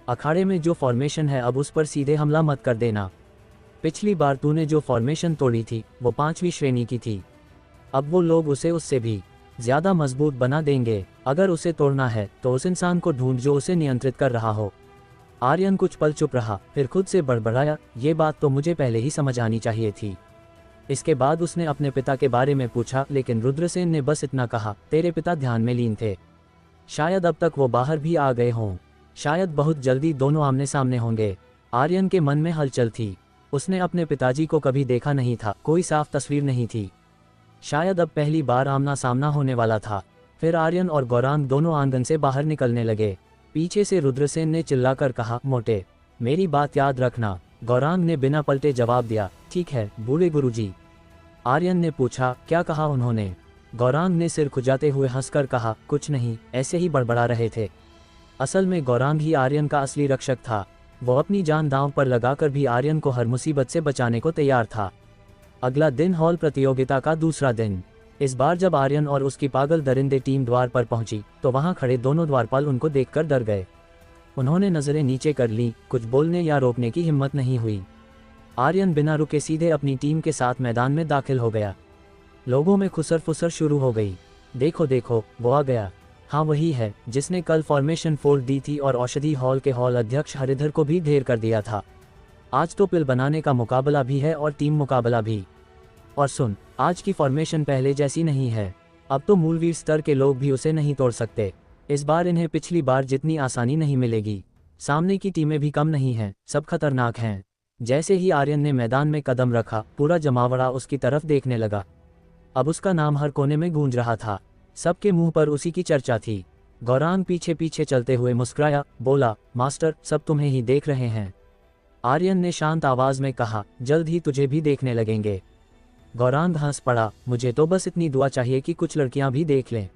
अखाड़े में जो फॉर्मेशन है अब उस पर सीधे हमला मत कर देना। पिछली बार तूने जो फॉर्मेशन तोड़ी थी वो 5वीं श्रेणी की थी, अब वो लोग उसे उससे भी ज्यादा मजबूत बना देंगे। अगर उसे तोड़ना है तो उस इंसान को ढूंढ जो उसे नियंत्रित कर रहा हो। आर्यन कुछ पल चुप रहा, फिर खुद से बड़बड़ाया, ये बात तो मुझे पहले ही समझ आनी चाहिए थी। इसके बाद उसने अपने पिता के बारे में पूछा, लेकिन रुद्रसेन ने बस इतना कहा, तेरे पिता ध्यान में लीन थे, शायद अब तक वो बाहर भी आ गए हों, शायद बहुत जल्दी दोनों आमने सामने होंगे। आर्यन के मन में हलचल थी। उसने अपने पिताजी को कभी देखा नहीं था, कोई साफ तस्वीर नहीं थी। शायद अब पहली बार आमना सामना होने वाला था। फिर आर्यन और गौरांग दोनों आंगन से बाहर निकलने लगे। पीछे से रुद्रसेन ने चिल्लाकर कहा, मोटे, मेरी बात याद रखना। गौरांग ने बिना पलटे जवाब दिया, ठीक है बूढ़े गुरुजी। आर्यन ने पूछा, क्या कहा उन्होंने? गौरांग ने सिर खुजाते हुए हंसकर कहा, कुछ नहीं, ऐसे ही बड़बड़ा रहे थे। असल में गौरांग ही आर्यन का असली रक्षक था। वो अपनी जान दांव पर लगाकर भी आर्यन को हर मुसीबत से बचाने को तैयार था। अगला दिन हॉल प्रतियोगिता का दूसरा दिन। इस बार जब आर्यन और उसकी पागल दरिंदे टीम द्वार पर पहुंची तो वहां खड़े दोनों द्वारपाल उनको देखकर डर गए। उन्होंने नजरें नीचे कर ली, कुछ बोलने या रोकने की हिम्मत नहीं हुई। आर्यन बिना रुके सीधे अपनी टीम के साथ मैदान में दाखिल हो गया। लोगों में खुसर फुसर शुरू हो गई। देखो देखो, वो आ गया। हाँ वही है जिसने कल फॉर्मेशन 4 दी थी और औषधि हॉल के हॉल अध्यक्ष हरिधर को भी ढेर कर दिया था। आज तो पिल बनाने का मुकाबला भी है और टीम मुकाबला भी। और सुन, आज की फॉर्मेशन पहले जैसी नहीं है। अब तो मूलवीर स्तर के लोग भी उसे नहीं तोड़ सकते। इस बार इन्हें पिछली बार जितनी आसानी नहीं मिलेगी। सामने की टीमें भी कम नहीं हैं, सब खतरनाक हैं। जैसे ही आर्यन ने मैदान में कदम रखा, पूरा जमावड़ा उसकी तरफ देखने लगा। अब उसका नाम हर कोने में गूंज रहा था। सबके मुंह पर उसी की चर्चा थी। गौरांग पीछे पीछे चलते हुए मुस्कुराया, बोला, मास्टर, सब तुम्हें ही देख रहे हैं। आर्यन ने शांत आवाज में कहा, जल्द ही तुझे भी देखने लगेंगे। गौरांग हंस पड़ा, मुझे तो बस इतनी दुआ चाहिए कि कुछ लड़कियां भी देख लें।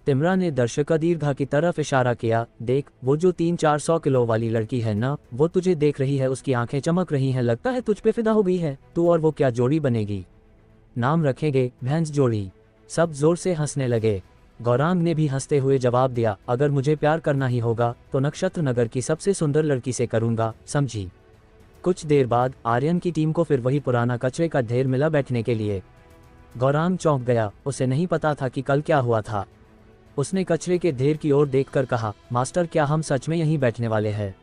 तिमरा ने दर्शक दीर्घा की तरफ इशारा किया, देख, वो जो 300-400 किलो वाली लड़की है ना, वो तुझे देख रही है, उसकी आंखें चमक रही हैं, लगता है तुझ पे फिदा हो गई है। तू और वो क्या जोड़ी बनेगी? नाम रखेंगे भैंस जोड़ी। सब जोर से हंसने लगे। गौरांग ने भी हंसते हुए जवाब दिया, अगर मुझे प्यार करना ही होगा तो नक्षत्र नगर की सबसे सुंदर लड़की से करूंगा, समझी? कुछ देर बाद आर्यन की टीम को फिर वही पुराना कचरे का ढेर मिला बैठने के लिए। गौरांग चौंक गया, उसे नहीं पता था कि कल क्या हुआ था। उसने कचरे के ढेर की ओर देखकर कहा, मास्टर, क्या हम सच में यहीं बैठने वाले हैं?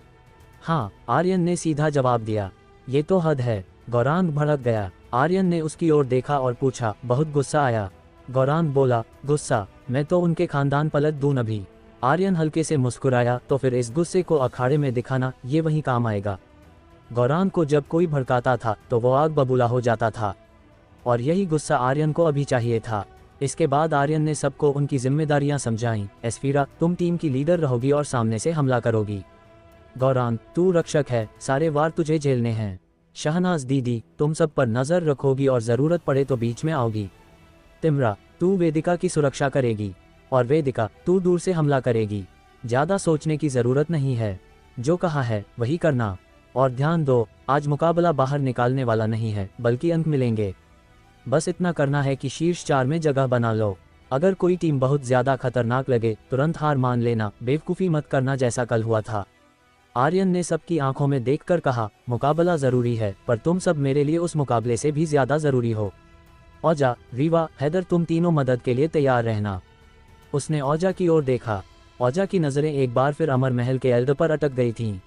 हाँ, आर्यन ने सीधा जवाब दिया। ये तो हद है। गौरांग भड़क गया। आर्यन ने उसकी ओर देखा और पूछा, बहुत गुस्सा आया? गौरांग बोला, गुस्सा? मैं तो उनके खानदान पलट दूं अभी। आर्यन हल्के से मुस्कुराया, तो फिर इस गुस्से को अखाड़े में दिखाना, ये वही काम आएगा। गौरांग को जब कोई भड़काता था तो वो आग बबूला हो जाता था, और यही गुस्सा आर्यन को अभी चाहिए था। इसके बाद आर्यन ने सबको उनकी जिम्मेदारियां समझाईं। एस्फीरा, तुम टीम की लीडर रहोगी और सामने से हमला करोगी। गौरांग, तू रक्षक है, सारे वार तुझे झेलने हैं। शहनाज दीदी, तुम सब पर नजर रखोगी और जरूरत पड़े तो बीच में आओगी। तिमरा, तू वेदिका की सुरक्षा करेगी। और वेदिका, तू दूर से हमला करेगी। ज्यादा सोचने की जरूरत नहीं है, जो कहा है वही करना। और ध्यान दो, आज मुकाबला बाहर निकालने वाला नहीं है, बल्कि अंक मिलेंगे। बस इतना करना है कि शीर्ष 4 में जगह बना लो। अगर कोई टीम बहुत ज्यादा खतरनाक लगे, तुरंत हार मान लेना, बेवकूफ़ी मत करना जैसा कल हुआ था। आर्यन ने सबकी आंखों में देखकर कहा, मुकाबला जरूरी है, पर तुम सब मेरे लिए उस मुकाबले से भी ज्यादा जरूरी हो। औजा, रीवा, हैदर, तुम तीनों मदद के लिए तैयार रहना। उसने औजा की ओर देखा। औजा की नजरें एक बार फिर अमर महल के एल्ड पर अटक गई थीं।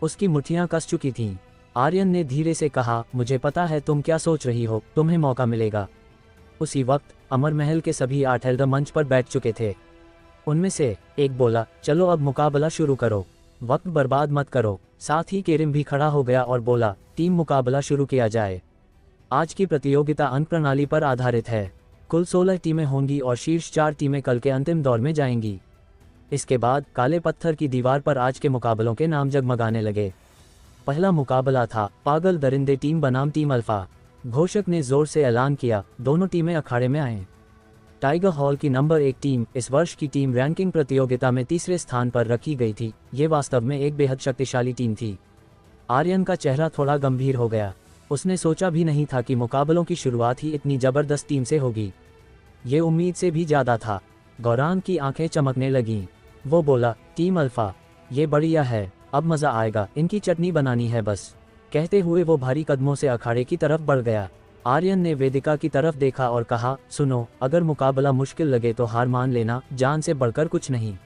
उसकी मुट्ठियां कस चुकी थीं। आर्यन ने धीरे से कहा, मुझे पता है तुम क्या सोच रही हो, तुम्हें मौका मिलेगा। उसी वक्त अमर महल के सभी 8 एल्डर मंच पर बैठ चुके थे। उनमें से एक बोला, चलो अब मुकाबला शुरू करो, वक्त बर्बाद मत करो। साथ ही केरिम भी खड़ा हो गया और बोला, टीम मुकाबला शुरू किया जाए। आज की प्रतियोगिता अंक प्रणाली पर आधारित है। कुल 16 टीमें होंगी और शीर्ष 4 टीमें कल के अंतिम दौर में जाएंगी। इसके बाद काले पत्थर की दीवार पर आज के मुकाबलों के नाम जगमगाने लगे। पहला मुकाबला था पागल दरिंदे टीम बनाम टीम अल्फा। घोषक ने जोर से ऐलान किया, दोनों टीमें अखाड़े में आएं। टाइगर हॉल की नंबर 1 टीम इस वर्ष की टीम रैंकिंग प्रतियोगिता में तीसरे स्थान पर रखी गई थी। ये वास्तव में एक बेहद शक्तिशाली टीम थी। आर्यन का चेहरा थोड़ा गंभीर हो गया। उसने सोचा भी नहीं था कि मुकाबलों की शुरुआत ही इतनी जबरदस्त टीम से होगी। ये उम्मीद से भी ज्यादा था। गौरांग की आंखें चमकने लगीं। वो बोला, टीम अल्फा, ये बढ़िया है, अब मजा आएगा, इनकी चटनी बनानी है बस। कहते हुए वो भारी कदमों से अखाड़े की तरफ बढ़ गया। आर्यन ने वेदिका की तरफ देखा और कहा, सुनो, अगर मुकाबला मुश्किल लगे तो हार मान लेना, जान से बढ़कर कुछ नहीं।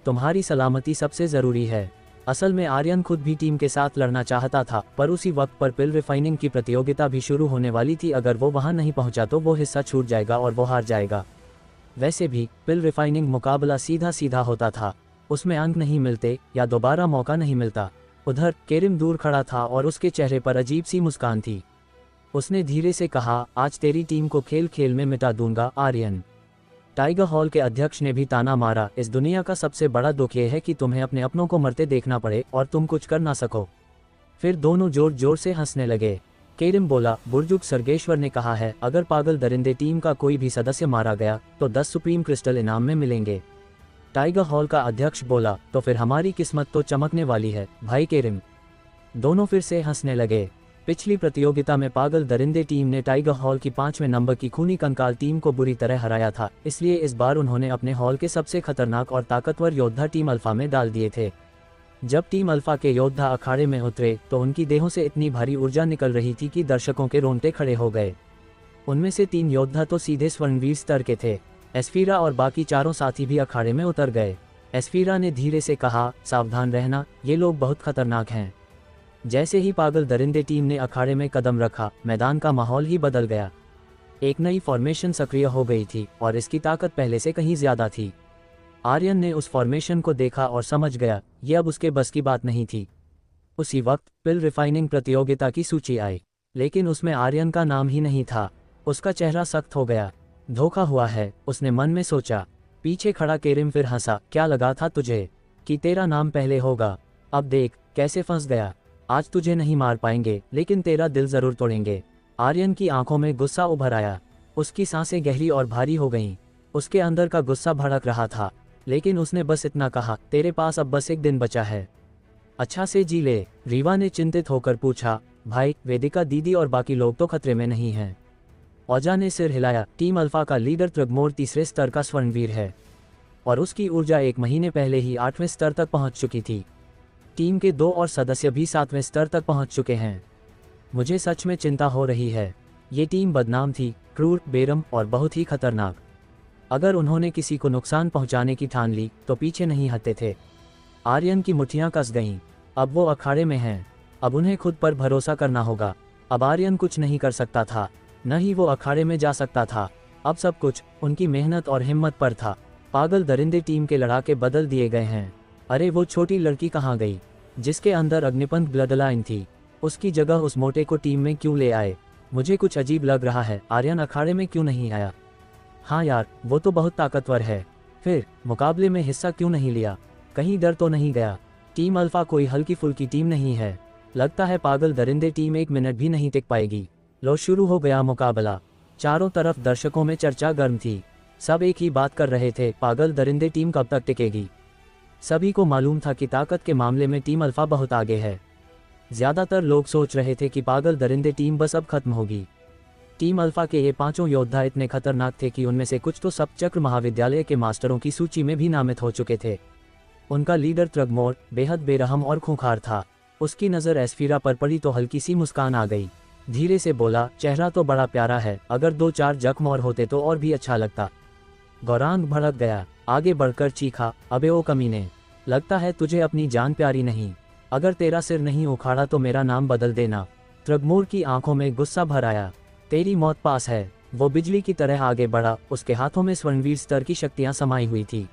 तुम्हारी सलामती सबसे जरूरी है। असल में आर्यन खुद भी टीम के साथ लड़ना चाहता था, पर उसी वक्त पर पिल रिफाइनिंग की प्रतियोगिता भी शुरू होने वाली थी। अगर वो वहां नहीं पहुंचा तो वो हिस्सा छूट जाएगा और वो हार जाएगा। वैसे भी पिल रिफाइनिंग मुकाबला सीधा सीधा होता था, उसमें अंक नहीं मिलते या दोबारा मौका नहीं मिलता। उधर केरिम दूर खड़ा था और उसके चेहरे पर अजीब सी मुस्कान थी। उसने धीरे से कहा, आज तेरी टीम को खेल खेल में मिटा दूंगा आर्यन। टाइगर हॉल के अध्यक्ष ने भी ताना मारा, इस दुनिया का सबसे बड़ा दुख यह है कि तुम्हें अपने अपनों को मरते देखना पड़े और तुम कुछ कर ना सको। फिर दोनों जोर जोर से हंसने लगे। केरिम बोला, बुर्जुग सर्गेश्वर ने कहा है, अगर पागल दरिंदे टीम का कोई भी सदस्य मारा गया तो 10 सुप्रीम क्रिस्टल इनाम में मिलेंगे। टाइगर हॉल का अध्यक्ष बोला, तो फिर हमारी किस्मत तो चमकने वाली है भाई केरिम। दोनों फिर से हंसने लगे। पिछली प्रतियोगिता में पागल दरिंदे टीम ने टाइगर हॉल की 5वें नंबर की खूनी कंकाल टीम को बुरी तरह हराया था, इसलिए इस बार उन्होंने अपने हॉल के सबसे खतरनाक और ताकतवर योद्धा टीम अल्फा में डाल दिए थे। जब टीम अल्फा के योद्धा अखाड़े में उतरे तो उनकी देहों से इतनी भारी ऊर्जा निकल रही थी कि दर्शकों के रोंगटे खड़े हो गए। उनमें से 3 योद्धा तो सीधे स्वर्णवीर स्तर के थे। एस्फीरा और बाकी चारों साथी भी अखाड़े में उतर गए। एस्फीरा ने धीरे से कहा, सावधान रहना, ये लोग बहुत खतरनाक हैं। जैसे ही पागल दरिंदे टीम ने अखाड़े में कदम रखा, मैदान का माहौल ही बदल गया। एक नई फॉर्मेशन सक्रिय हो गई थी और इसकी ताकत पहले से कहीं ज्यादा थी। आर्यन ने उस फॉर्मेशन को देखा और समझ गया ये अब उसके बस की बात नहीं थी। उसी वक्त पिल रिफाइनिंग प्रतियोगिता की सूची आई, लेकिन उसमें आर्यन का नाम ही नहीं था। उसका चेहरा सख्त हो गया। धोखा हुआ है, उसने मन में सोचा। पीछे खड़ा केरिम फिर हंसा, क्या लगा था तुझे कि तेरा नाम पहले होगा? अब देख कैसे फंस गया। आज तुझे नहीं मार पाएंगे, लेकिन तेरा दिल जरूर तोड़ेंगे। आर्यन की आंखों में गुस्सा उभर आया। उसकी सांसें गहरी और भारी हो गईं। उसके अंदर का गुस्सा भड़क रहा था, लेकिन उसने बस इतना कहा, तेरे पास अब बस एक दिन बचा है, अच्छा से जी ले। रीवा ने चिंतित होकर पूछा, भाई वेदिका दीदी और बाकी लोग तो खतरे में नहीं हैं? औजा ने सिर हिलाया, टीम अल्फा का लीडर त्रगमोर 3रे स्तर का स्वर्णवीर है और उसकी ऊर्जा 1 महीने पहले ही 8वें स्तर तक पहुंच चुकी थी। टीम के 2 और सदस्य भी 7वें स्तर तक पहुंच चुके हैं। मुझे सच में चिंता हो रही है। ये टीम बदनाम थी, क्रूर, बेरहम और बहुत ही खतरनाक। अगर उन्होंने किसी को नुकसान पहुंचाने की ठान ली तो पीछे नहीं हटते थे। आर्यन की मुट्ठियां कस गईं। अब वो अखाड़े में हैं। अब उन्हें खुद पर भरोसा करना होगा। अब आर्यन कुछ नहीं कर सकता था, न ही वो अखाड़े में जा सकता था। अब सब कुछ उनकी मेहनत और हिम्मत पर था। पागल दरिंदे टीम के लड़ाके बदल दिए गए हैं। अरे वो छोटी लड़की कहाँ गई जिसके अंदर अग्निपंथ ब्लडलाइन थी? उसकी जगह उस मोटे को टीम में क्यों ले आए? मुझे कुछ अजीब लग रहा है। आर्यन अखाड़े में क्यों नहीं आया? हाँ यार, वो तो बहुत ताकतवर है, फिर मुकाबले में हिस्सा क्यों नहीं लिया? कहीं डर तो नहीं गया? टीम अल्फा कोई हल्की फुल्की टीम नहीं है। लगता है पागल दरिंदे टीम 1 मिनट भी नहीं टिक पाएगी। लो शुरू हो गया मुकाबला। चारों तरफ दर्शकों में चर्चा गर्म थी। सब एक ही बात कर रहे थे, पागल दरिंदे टीम कब तक टिकेगी? सभी को मालूम था कि ताकत के मामले में टीम अल्फा बहुत आगे है। ज्यादातर लोग सोच रहे थे कि पागल दरिंदे टीम बस अब खत्म होगी। टीम अल्फा के ये 5 योद्धा इतने खतरनाक थे कि उनमें से कुछ तो सप्तचक्र महाविद्यालय के मास्टरों की सूची में भी नामित हो चुके थे। उनका लीडर त्रगमोर बेहद बेरहम और खूंखार था। उसकी नज़र एस्फीरा पर पड़ी तो हल्की सी मुस्कान आ गई। धीरे से बोला, चेहरा तो बड़ा प्यारा है, अगर 2-4 जख्म और होते तो और भी अच्छा लगता। गौरांग भड़क गया, आगे बढ़कर चीखा, अबे ओ कमीने, लगता है तुझे अपनी जान प्यारी नहीं। अगर तेरा सिर नहीं उखाड़ा तो मेरा नाम बदल देना। त्रगमोर की आंखों में गुस्सा भर आया। तेरी मौत पास है। वो बिजली की तरह आगे बढ़ा। उसके हाथों में स्वर्णवीर स्तर की शक्तियां समाई हुई थी।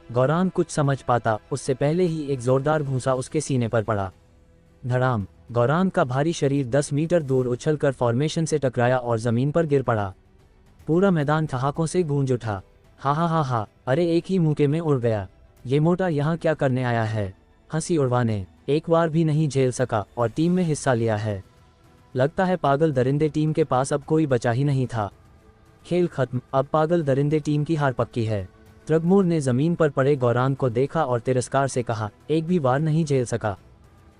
गौरांग कुछ समझ पाता उससे पहले ही एक जोरदार घूंसा उसके सीने पर पड़ा। धड़ाम। गौरांग का भारी शरीर 10 मीटर दूर उछलकर फॉर्मेशन से टकराया और जमीन पर गिर पड़ा। पूरा मैदान ठहाकों से गूंज उठा। हा हा हा हा, अरे एक ही मुक्के में उड़ गया। ये मोटा यहाँ क्या करने आया है? हंसी उड़वाने। एक बार भी नहीं झेल सका और टीम में हिस्सा लिया है। लगता है पागल दरिंदे टीम के पास अब कोई बचा ही नहीं था। खेल खत्म, अब पागल दरिंदे टीम की हार पक्की है। त्रगमोर ने जमीन पर पड़े गौरांग को देखा और तिरस्कार से कहा, एक भी वार नहीं झेल सका।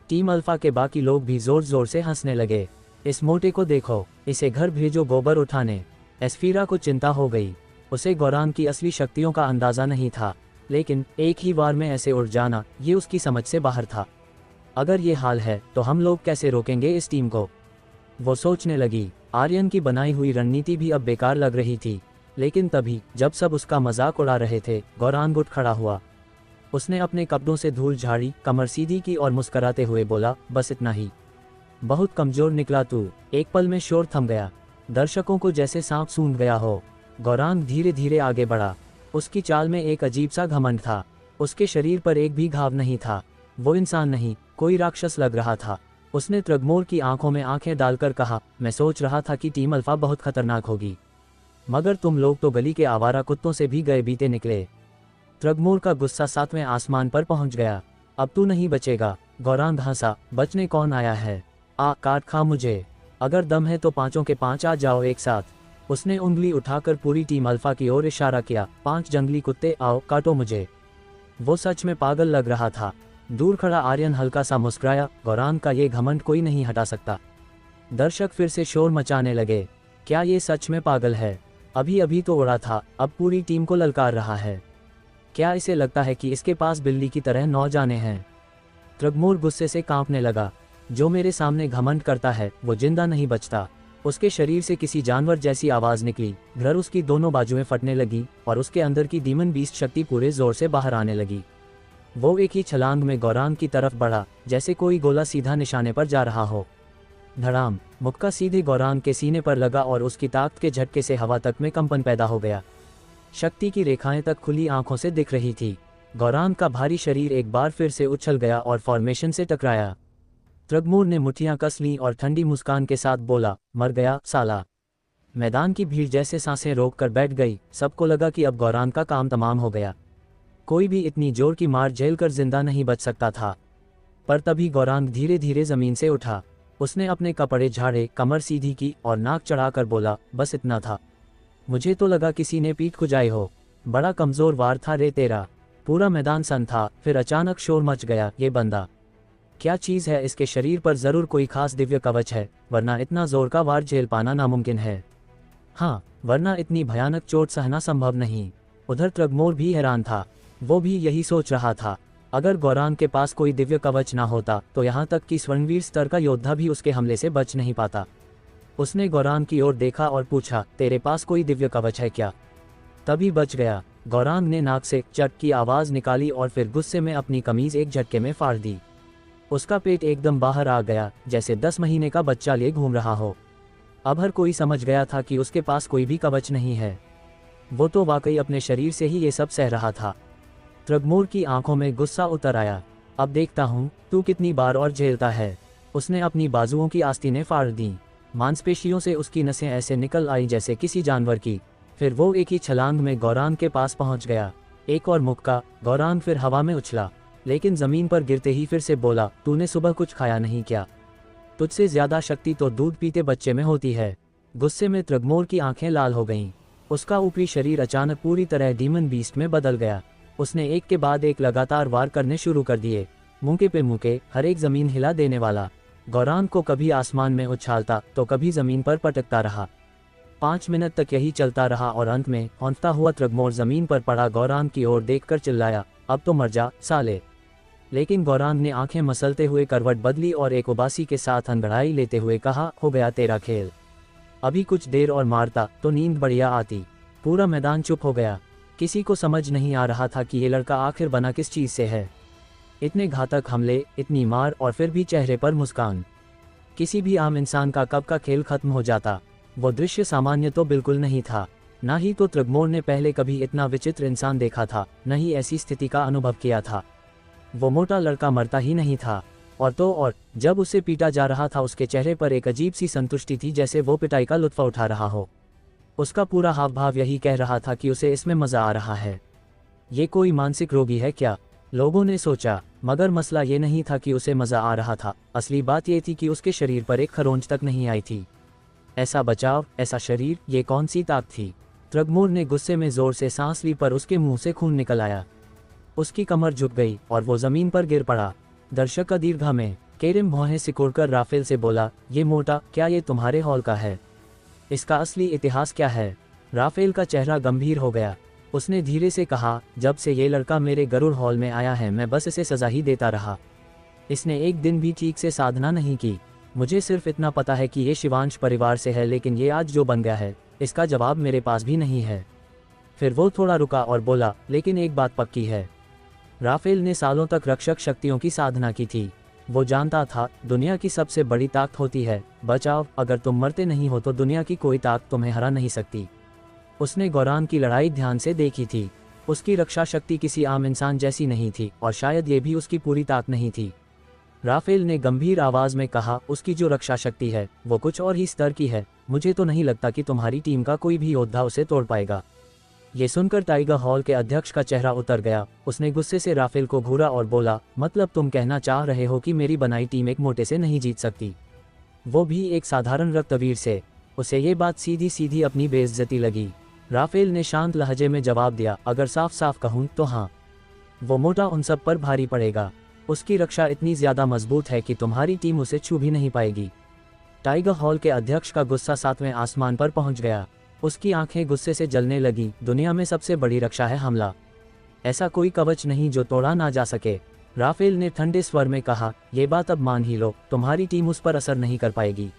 टीम अल्फा के बाकी लोग भी जोर जोर से हंसने लगे। इस मोटे को देखो, इसे घर भेजो गोबर उठाने। एस्फीरा को चिंता हो गई। उसे गौरांग की असली शक्तियों का अंदाजा नहीं था, लेकिन एक ही वार में ऐसे उड़ जाना ये उसकी समझ से बाहर था। अगर ये हाल है तो हम लोग कैसे रोकेंगे इस टीम को? वो सोचने लगी। आर्यन की बनाई हुई रणनीति भी अब बेकार लग रही थी। लेकिन तभी जब सब उसका मजाक उड़ा रहे थे, गौरांग उठ खड़ा हुआ। उसने अपने कपड़ों से धूल झाड़ी, कमर सीधी की और मुस्कराते हुए बोला, बस इतना ही। बहुत कमजोर निकला तू। एक पल में शोर थम गया। दर्शकों को जैसे सांप सूंघ गया हो। गौरांग धीरे धीरे आगे बढ़ा। उसकी चाल में एक अजीब सा घमंड था। उसके शरीर पर एक भी घाव नहीं था। वो इंसान नहीं, कोई राक्षस लग रहा था। उसने त्रगमोर की आंखों में आंखें डालकर कहा, मैं सोच रहा था कि टीम अल्फा बहुत खतरनाक होगी, मगर तुम लोग तो गली के आवारा कुत्तों से भी गए बीते निकले। त्रगमोर का गुस्सा 7वें आसमान पर पहुंच गया। अब तू नहीं बचेगा। गौरांग हंसा, बचने कौन आया है? आ काट खा मुझे। अगर दम है तो 5 के 5 आ जाओ एक साथ। उसने उंगली उठाकर पूरी टीम अल्फा की ओर इशारा किया, 5 जंगली कुत्ते आओ काटो मुझे। वो सच में पागल लग रहा था। दूर खड़ा आर्यन हल्का सा मुस्कुराया, गौरांग का ये घमंड कोई नहीं हटा सकता। दर्शक फिर से शोर मचाने लगे। क्या ये सच में पागल है? अभी अभी तो उड़ा था, अब पूरी टीम को ललकार रहा है। क्या इसे लगता है कि इसके पास बिल्ली की तरह 9 जाने हैं? त्रगमोर गुस्से से कांपने लगा। जो मेरे सामने घमंड करता है वो जिंदा नहीं बचता। उसके शरीर से किसी जानवर जैसी आवाज निकली। घर उसकी दोनों बाजुएं फटने लगी और उसके अंदर की डीमन बीस्ट शक्ति पूरे जोर से बाहर आने लगी। वो एक ही छलांग में गौरांग की तरफ बढ़ा, जैसे कोई गोला सीधा निशाने पर जा रहा हो। धड़ाम, मुक्का सीधे गौरांग के सीने पर लगा और उसकी ताकत के झटके से हवा तक में कंपन पैदा हो गया। शक्ति की रेखाएं तक खुली आंखों से दिख रही थी। गौरांग का भारी शरीर एक बार फिर से उछल गया और फॉर्मेशन से टकराया। त्रगमोर ने मुट्ठियां कस लीं और ठंडी मुस्कान के साथ बोला, मर गया साला। मैदान की भीड़ जैसे सांसें रोक कर बैठ गई। सबको लगा कि अब गौरांग का काम तमाम हो गया। कोई भी इतनी जोर की मार झेल कर जिंदा नहीं बच सकता था। पर तभी गौरांग धीरे धीरे जमीन से उठा। उसने अपने कपड़े झाड़े, कमर सीधी की और नाक चढ़ाकर बोला, बस इतना था। मुझे तो लगा किसी ने पीठ खुजाई हो। बड़ा कमजोर वार था रे तेरा। पूरा मैदान सन था। फिर अचानक शोर मच गया। ये बंदा क्या चीज़ है? इसके शरीर पर ज़रूर कोई खास दिव्य कवच है, वरना इतना जोर का वार झेल पाना नामुमकिन है। हाँ, वरना इतनी भयानक चोट सहना संभव नहीं। उधर त्रगमोर भी हैरान था। वो भी यही सोच रहा था। अगर गौरांग के पास कोई दिव्य कवच ना होता तो यहाँ तक कि स्वर्णवीर स्तर का योद्धा भी उसके हमले से बच नहीं पाता। उसने गौरांग की ओर देखा और पूछा, तेरे पास कोई दिव्य कवच है क्या? तभी बच गया। गौरांग ने नाक से चट की आवाज़ निकाली और फिर गुस्से में अपनी कमीज एक झटके में फाड़ दी। उसका पेट एकदम बाहर आ गया, जैसे 10 महीने का बच्चा लिए घूम रहा हो। अब हर कोई समझ गया था कि उसके पास कोई भी कवच नहीं है। वो तो वाकई अपने शरीर से ही ये सब सह रहा था। त्रगमोर की आंखों में गुस्सा उतर आया। अब देखता हूँ तू कितनी बार और झेलता है। उसने अपनी बाजुओं की आस्तीनें फाड़ दी। मांसपेशियों से उसकी नसें ऐसे निकल आई जैसे किसी जानवर की। फिर वो एक ही छलांग में गौरांग के पास पहुंच गया। एक और मुक्का। गौरांग फिर हवा में उछला, लेकिन जमीन पर गिरते ही फिर से बोला, तूने सुबह कुछ खाया नहीं क्या? तुझसे ज्यादा शक्ति तो दूध पीते बच्चे में होती है। गुस्से में त्रगमोर की आंखें लाल हो गईं। उसका ऊपरी शरीर अचानक पूरी तरह डीमन बीस्ट में बदल गया। उसने एक के बाद एक लगातार वार करने शुरू कर दिए। मुंके पे मुंके, हर एक जमीन हिला देने वाला। गौरांग को कभी आसमान में उछालता तो कभी जमीन पर पटकता रहा। 5 मिनट तक यही चलता रहा और अंत में हौंकता हुआ त्रगमोर जमीन पर पड़ा गौरांग की ओर देखकर चिल्लाया, अब तो मर जा साले। लेकिन गौरांग ने आंखें मसलते हुए करवट बदली और एक उबासी के साथ अंगड़ाई लेते हुए कहा, हो गया तेरा खेल। अभी कुछ देर और मारता तो नींद बढ़िया आती। पूरा मैदान चुप हो गया। किसी को समझ नहीं आ रहा था कि ये लड़का आखिर बना किस चीज़ से है। इतने घातक हमले, इतनी मार और फिर भी चेहरे पर मुस्कान। किसी भी आम इंसान का कब का खेल खत्म हो जाता। वो दृश्य सामान्य तो बिल्कुल नहीं था। ना ही तो त्रगमोर ने पहले कभी इतना विचित्र इंसान देखा था, न ही ऐसी स्थिति का अनुभव किया था। वो मोटा लड़का मरता ही नहीं था। और तो और जब उसे पीटा जा रहा था उसके चेहरे पर एक अजीब सी संतुष्टि थी, जैसे वो पिटाई का लुत्फ उठा रहा हो। उसका पूरा हाव भाव यही कह रहा था कि उसे इसमें मज़ा आ रहा है। ये कोई मानसिक रोगी है क्या? लोगों ने सोचा। मगर मसला ये नहीं था कि उसे मज़ा आ रहा था। असली बात ये थी कि उसके शरीर पर एक खरोंच तक नहीं आई थी। ऐसा बचाव, ऐसा शरीर, ये कौन सी ताकत थी? त्रगमोर ने गुस्से में जोर से सांस ली, पर उसके मुंह से खून निकल आया। उसकी कमर झुक गई और वो जमीन पर गिर पड़ा। दर्शक का दीर्घा में केरिम भौहें सिकोड़कर राफेल से बोला, ये मोटा, क्या ये तुम्हारे हॉल का है? इसका असली इतिहास क्या है? राफेल का चेहरा गंभीर हो गया। उसने धीरे से कहा, जब से ये लड़का मेरे गरुड़ हॉल में आया है मैं बस इसे सजा ही देता रहा। इसने एक दिन भी ठीक से साधना नहीं की। मुझे सिर्फ इतना पता है कि ये शिवांश परिवार से है, लेकिन ये आज जो बन गया है इसका जवाब मेरे पास भी नहीं है। फिर वो थोड़ा रुका और बोला, लेकिन एक बात पक्की है। राफेल ने सालों तक रक्षक शक्तियों की साधना की थी। वो जानता था दुनिया की सबसे बड़ी ताकत होती है बचाव। अगर तुम मरते नहीं हो तो दुनिया की कोई ताकत तुम्हें हरा नहीं सकती। उसने गौरांग की लड़ाई ध्यान से देखी थी। उसकी रक्षा शक्ति किसी आम इंसान जैसी नहीं थी और शायद ये भी उसकी पूरी ताकत नहीं थी। राफेल ने गंभीर आवाज में कहा, उसकी जो रक्षा शक्ति है वो कुछ और ही स्तर की है। मुझे तो नहीं लगता कि तुम्हारी टीम का कोई भी योद्धा उसे तोड़ पाएगा। ये सुनकर टाइगर हॉल के अध्यक्ष का चेहरा उतर गया। उसने गुस्से से राफेल को घूरा और बोला, मतलब तुम कहना चाह रहे हो कि मेरी बनाई टीम एक मोटे से नहीं जीत सकती, वो भी एक साधारण रक्तवीर से? उसे ये बात सीधी सीधी अपनी बेइज्जती लगी। राफेल ने शांत लहजे में जवाब दिया, अगर साफ साफ कहूँ तो हाँ, वो मोटा उन सब पर भारी पड़ेगा। उसकी रक्षा इतनी ज्यादा मजबूत है कि तुम्हारी टीम उसे छू भी नहीं पाएगी। टाइगर हॉल के अध्यक्ष का गुस्सा 7वें आसमान पर पहुंच गया। उसकी आंखें गुस्से से जलने लगी। दुनिया में सबसे बड़ी रक्षा है हमला। ऐसा कोई कवच नहीं जो तोड़ा ना जा सके। राफेल ने ठंडे स्वर में कहा, ये बात अब मान ही लो, तुम्हारी टीम उस पर असर नहीं कर पाएगी।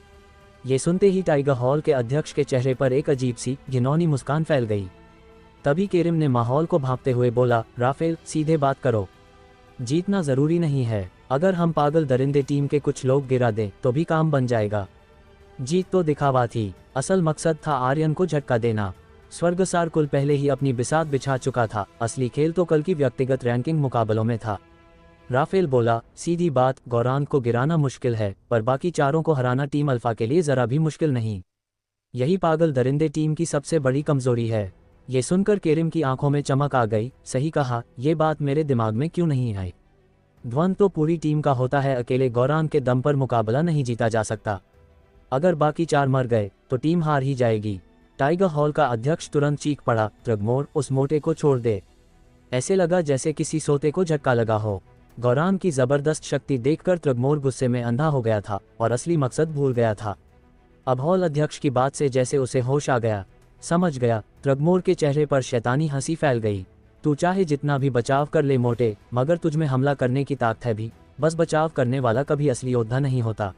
ये सुनते ही टाइगर हॉल के अध्यक्ष के चेहरे पर एक अजीब सी घिनौनी मुस्कान फैल गई। तभी केरिम ने माहौल को भांपते हुए बोला, राफेल सीधे बात करो, जीतना जरूरी नहीं है। अगर हम पागल दरिंदे टीम के कुछ लोग गिरा दें तो भी काम बन जाएगा। जीत तो दिखावा थी, असल मकसद था आर्यन को झटका देना। स्वर्गसार कुल पहले ही अपनी बिसात बिछा चुका था, असली खेल तो कल की व्यक्तिगत रैंकिंग मुकाबलों में था। राफेल बोला, सीधी बात, गौरांग को गिराना मुश्किल है, पर बाकी चारों को हराना टीम अल्फा के लिए जरा भी मुश्किल नहीं। यही पागल दरिंदे टीम की सबसे बड़ी कमजोरी है। ये सुनकर केरिम की आंखों में चमक आ गई। सही कहा, ये बात मेरे दिमाग में क्यों नहीं आई। ध्वन तो पूरी टीम का होता है, अकेले गौरांग के दम पर मुकाबला नहीं जीता जा सकता। अगर बाकी चार मर गए तो टीम हार ही जाएगी। टाइगर हॉल का अध्यक्ष तुरंत चीख पड़ा, ट्रगमोर, उस मोटे को छोड़ दे। ऐसे लगा जैसे किसी सोते को झटका लगा हो। गौरांग की जबरदस्त शक्ति देखकर ट्रगमोर गुस्से में अंधा हो गया था और असली मकसद भूल गया था। अब हॉल अध्यक्ष की बात से जैसे उसे होश आ गया। समझ गया। ट्रगमोर के चेहरे पर शैतानी हंसी फैल गई। तू चाहे जितना भी बचाव कर ले मोटे, मगर तुझमें हमला करने की ताकत है भी। बस बचाव करने वाला कभी असली योद्धा नहीं होता।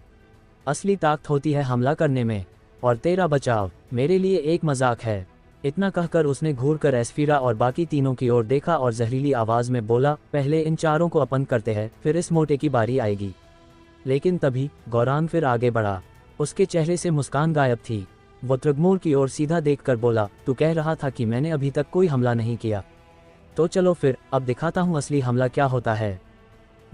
असली ताकत होती है हमला करने में, और तेरा बचाव मेरे लिए एक मजाक है। इतना कहकर उसने घूरकर एस्फीरा और बाकी तीनों की ओर देखा और जहरीली आवाज में बोला, पहले इन चारों को अपन करते हैं, फिर इस मोटे की बारी आएगी। लेकिन तभी गौरांग फिर आगे बढ़ा। उसके चेहरे से मुस्कान गायब थी। वो ट्रगमोर की ओर सीधा देखकर बोला, तू कह रहा था कि मैंने अभी तक कोई हमला नहीं किया, तो चलो फिर अब दिखाता हूँ असली हमला क्या होता है।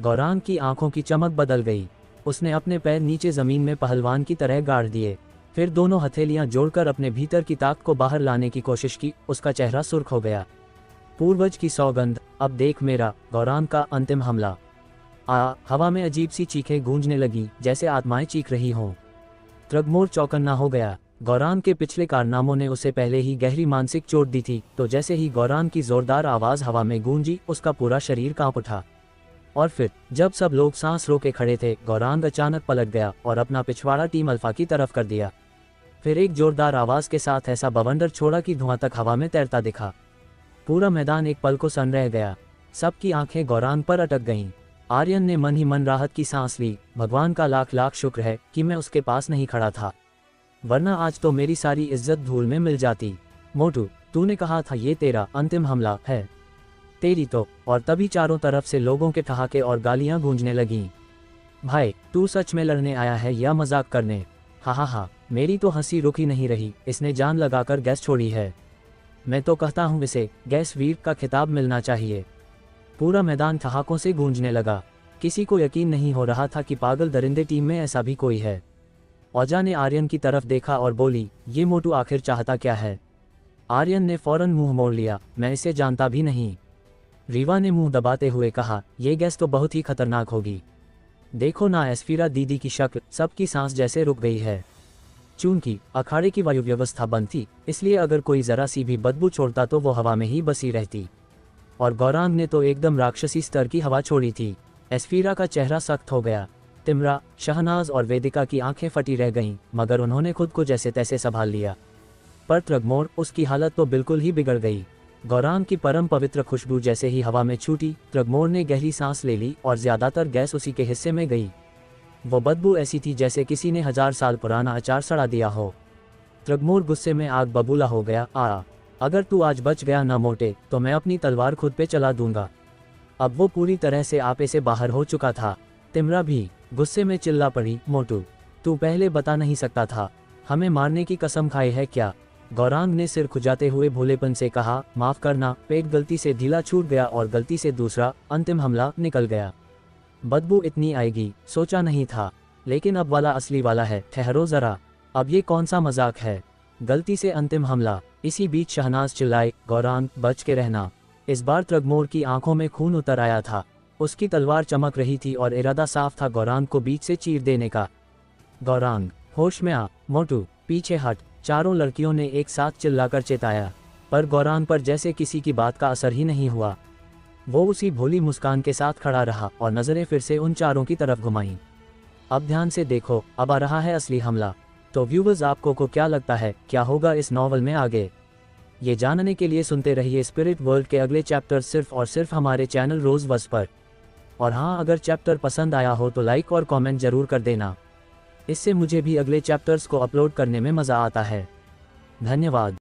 गौरांग की आंखों की चमक बदल गई। उसने अपने पैर नीचे जमीन में पहलवान की तरह गाड़ दिए, फिर दोनों हथेलियां जोड़कर अपने भीतर की ताकत को बाहर लाने की कोशिश की। उसका चेहरा सुर्ख हो गया। पूर्वज की सौगंध, अब देख मेरा, गौरांग का अंतिम हमला। हवा में अजीब सी चीखें गूंजने लगी, जैसे आत्माएं चीख रही हों। ट्रगमोर चौकन्ना हो गया। गौरांग के पिछले कारनामों ने उसे पहले ही गहरी मानसिक चोट दी थी, तो जैसे ही गौरांग की जोरदार आवाज हवा में गूंजी, उसका पूरा शरीर कांप उठा। और फिर जब सब लोग सांस रोके खड़े थे, गौरांग अचानक पलट गया और अपना पिछवाड़ा टीम अल्फा की तरफ कर दिया। फिर एक जोरदार आवाज के साथ ऐसा बवंडर छोड़ा कि धुआं तक हवा में तैरता दिखा। पूरा मैदान एक पल को सन रह गया। सबकी आंखें गौरांग पर अटक गईं। आर्यन ने मन ही मन राहत की सांस ली। भगवान का लाख लाख शुक्र है कि मैं उसके पास नहीं खड़ा था, वरना आज तो मेरी सारी इज्जत धूल में मिल जाती। मोटू, तूने कहा था ये तेरा अंतिम हमला है। तेरी तो। और तभी चारों तरफ से लोगों के ठहाके और गालियां गूंजने लगीं। भाई, तू सच में लड़ने आया है या मजाक करने? हा, मेरी तो हंसी रुक ही नहीं रही। इसने जान लगाकर गैस छोड़ी है। मैं तो कहता हूँ इसे गैस वीर का खिताब मिलना चाहिए। पूरा मैदान ठहाकों से गूंजने लगा। किसी को यकीन नहीं हो रहा था कि पागल दरिंदे टीम में ऐसा भी कोई है। औजा ने आर्यन की तरफ देखा और बोली, ये मोटू आखिर चाहता क्या है? आर्यन ने फौरन मुंह मोड़ लिया, मैं इसे जानता भी नहीं। रीवा ने मुंह दबाते हुए कहा, यह गैस तो बहुत ही खतरनाक होगी। देखो ना एस्फीरा दीदी की शक्ल, सबकी सांस जैसे रुक गई है। चूंकि अखाड़े की वायु व्यवस्था बंद थी, इसलिए अगर कोई जरा सी भी बदबू छोड़ता तो वो हवा में ही बसी रहती। और गौरांग ने तो एकदम राक्षसी स्तर की हवा छोड़ी थी। एस्फीरा का चेहरा सख्त हो गया। तिमरा, शहनाज और वेदिका की आंखें फटी रह गईं, मगर उन्होंने खुद को जैसे तैसे संभाल लिया। पर ट्रगमोर, उसकी हालत तो बिल्कुल ही बिगड़ गई। गौरांग की परम पवित्र खुशबू जैसे ही हवा में छूटी, ट्रगमोर ने गहरी सांस ले ली और ज्यादातर गैस उसी के हिस्से में गई। वो बदबू ऐसी थी जैसे किसी ने 1000 साल पुराना अचार सड़ा दिया हो। ट्रगमोर गुस्से में आग बबूला हो गया। अगर तू आज बच गया ना मोटे, तो मैं अपनी तलवार खुद पे चला दूंगा। अब वो पूरी तरह से आपे से बाहर हो चुका था। तिमरा भी गुस्से में चिल्ला पड़ी, मोटू, तू पहले बता नहीं सकता था? हमें मारने की कसम खाई है क्या? गौरांग ने सिर खुजाते हुए भोलेपन से कहा, माफ करना, पेट गलती से ढीला छूट गया और गलती से दूसरा अंतिम हमला निकल गया। बदबू इतनी आएगी सोचा नहीं था, लेकिन अब वाला असली वाला है। ठहरो जरा, अब ये कौन सा मजाक है? गलती से अंतिम हमला। इसी बीच शहनाज चिल्लाए, गौरांग बच के रहना। इस बार ट्रगमोर की आंखों में खून उतर आया था। उसकी तलवार चमक रही थी और इरादा साफ था गौरांग को बीच से चीर देने का। गौरांग, होश में आ। मोटू, पीछे हट। चारों लड़कियों ने एक साथ चिल्लाकर चेताया, पर गौरांग पर जैसे किसी की बात का असर ही नहीं हुआ। वो उसी भोली मुस्कान के साथ खड़ा रहा और नजरें फिर से उन चारों की तरफ घुमाईं। अब ध्यान से देखो, अब आ रहा है असली हमला। तो व्यूवर्स, आपको क्या लगता है क्या होगा इस नॉवल में आगे? ये जानने के लिए सुनते रहिए स्पिरिट वर्ल्ड के अगले चैप्टर सिर्फ और सिर्फ हमारे चैनल रोज बस पर। और हाँ, अगर चैप्टर पसंद आया हो तो लाइक और कमेंट ज़रूर कर देना। इससे मुझे भी अगले चैप्टर्स को अपलोड करने में मज़ा आता है। धन्यवाद।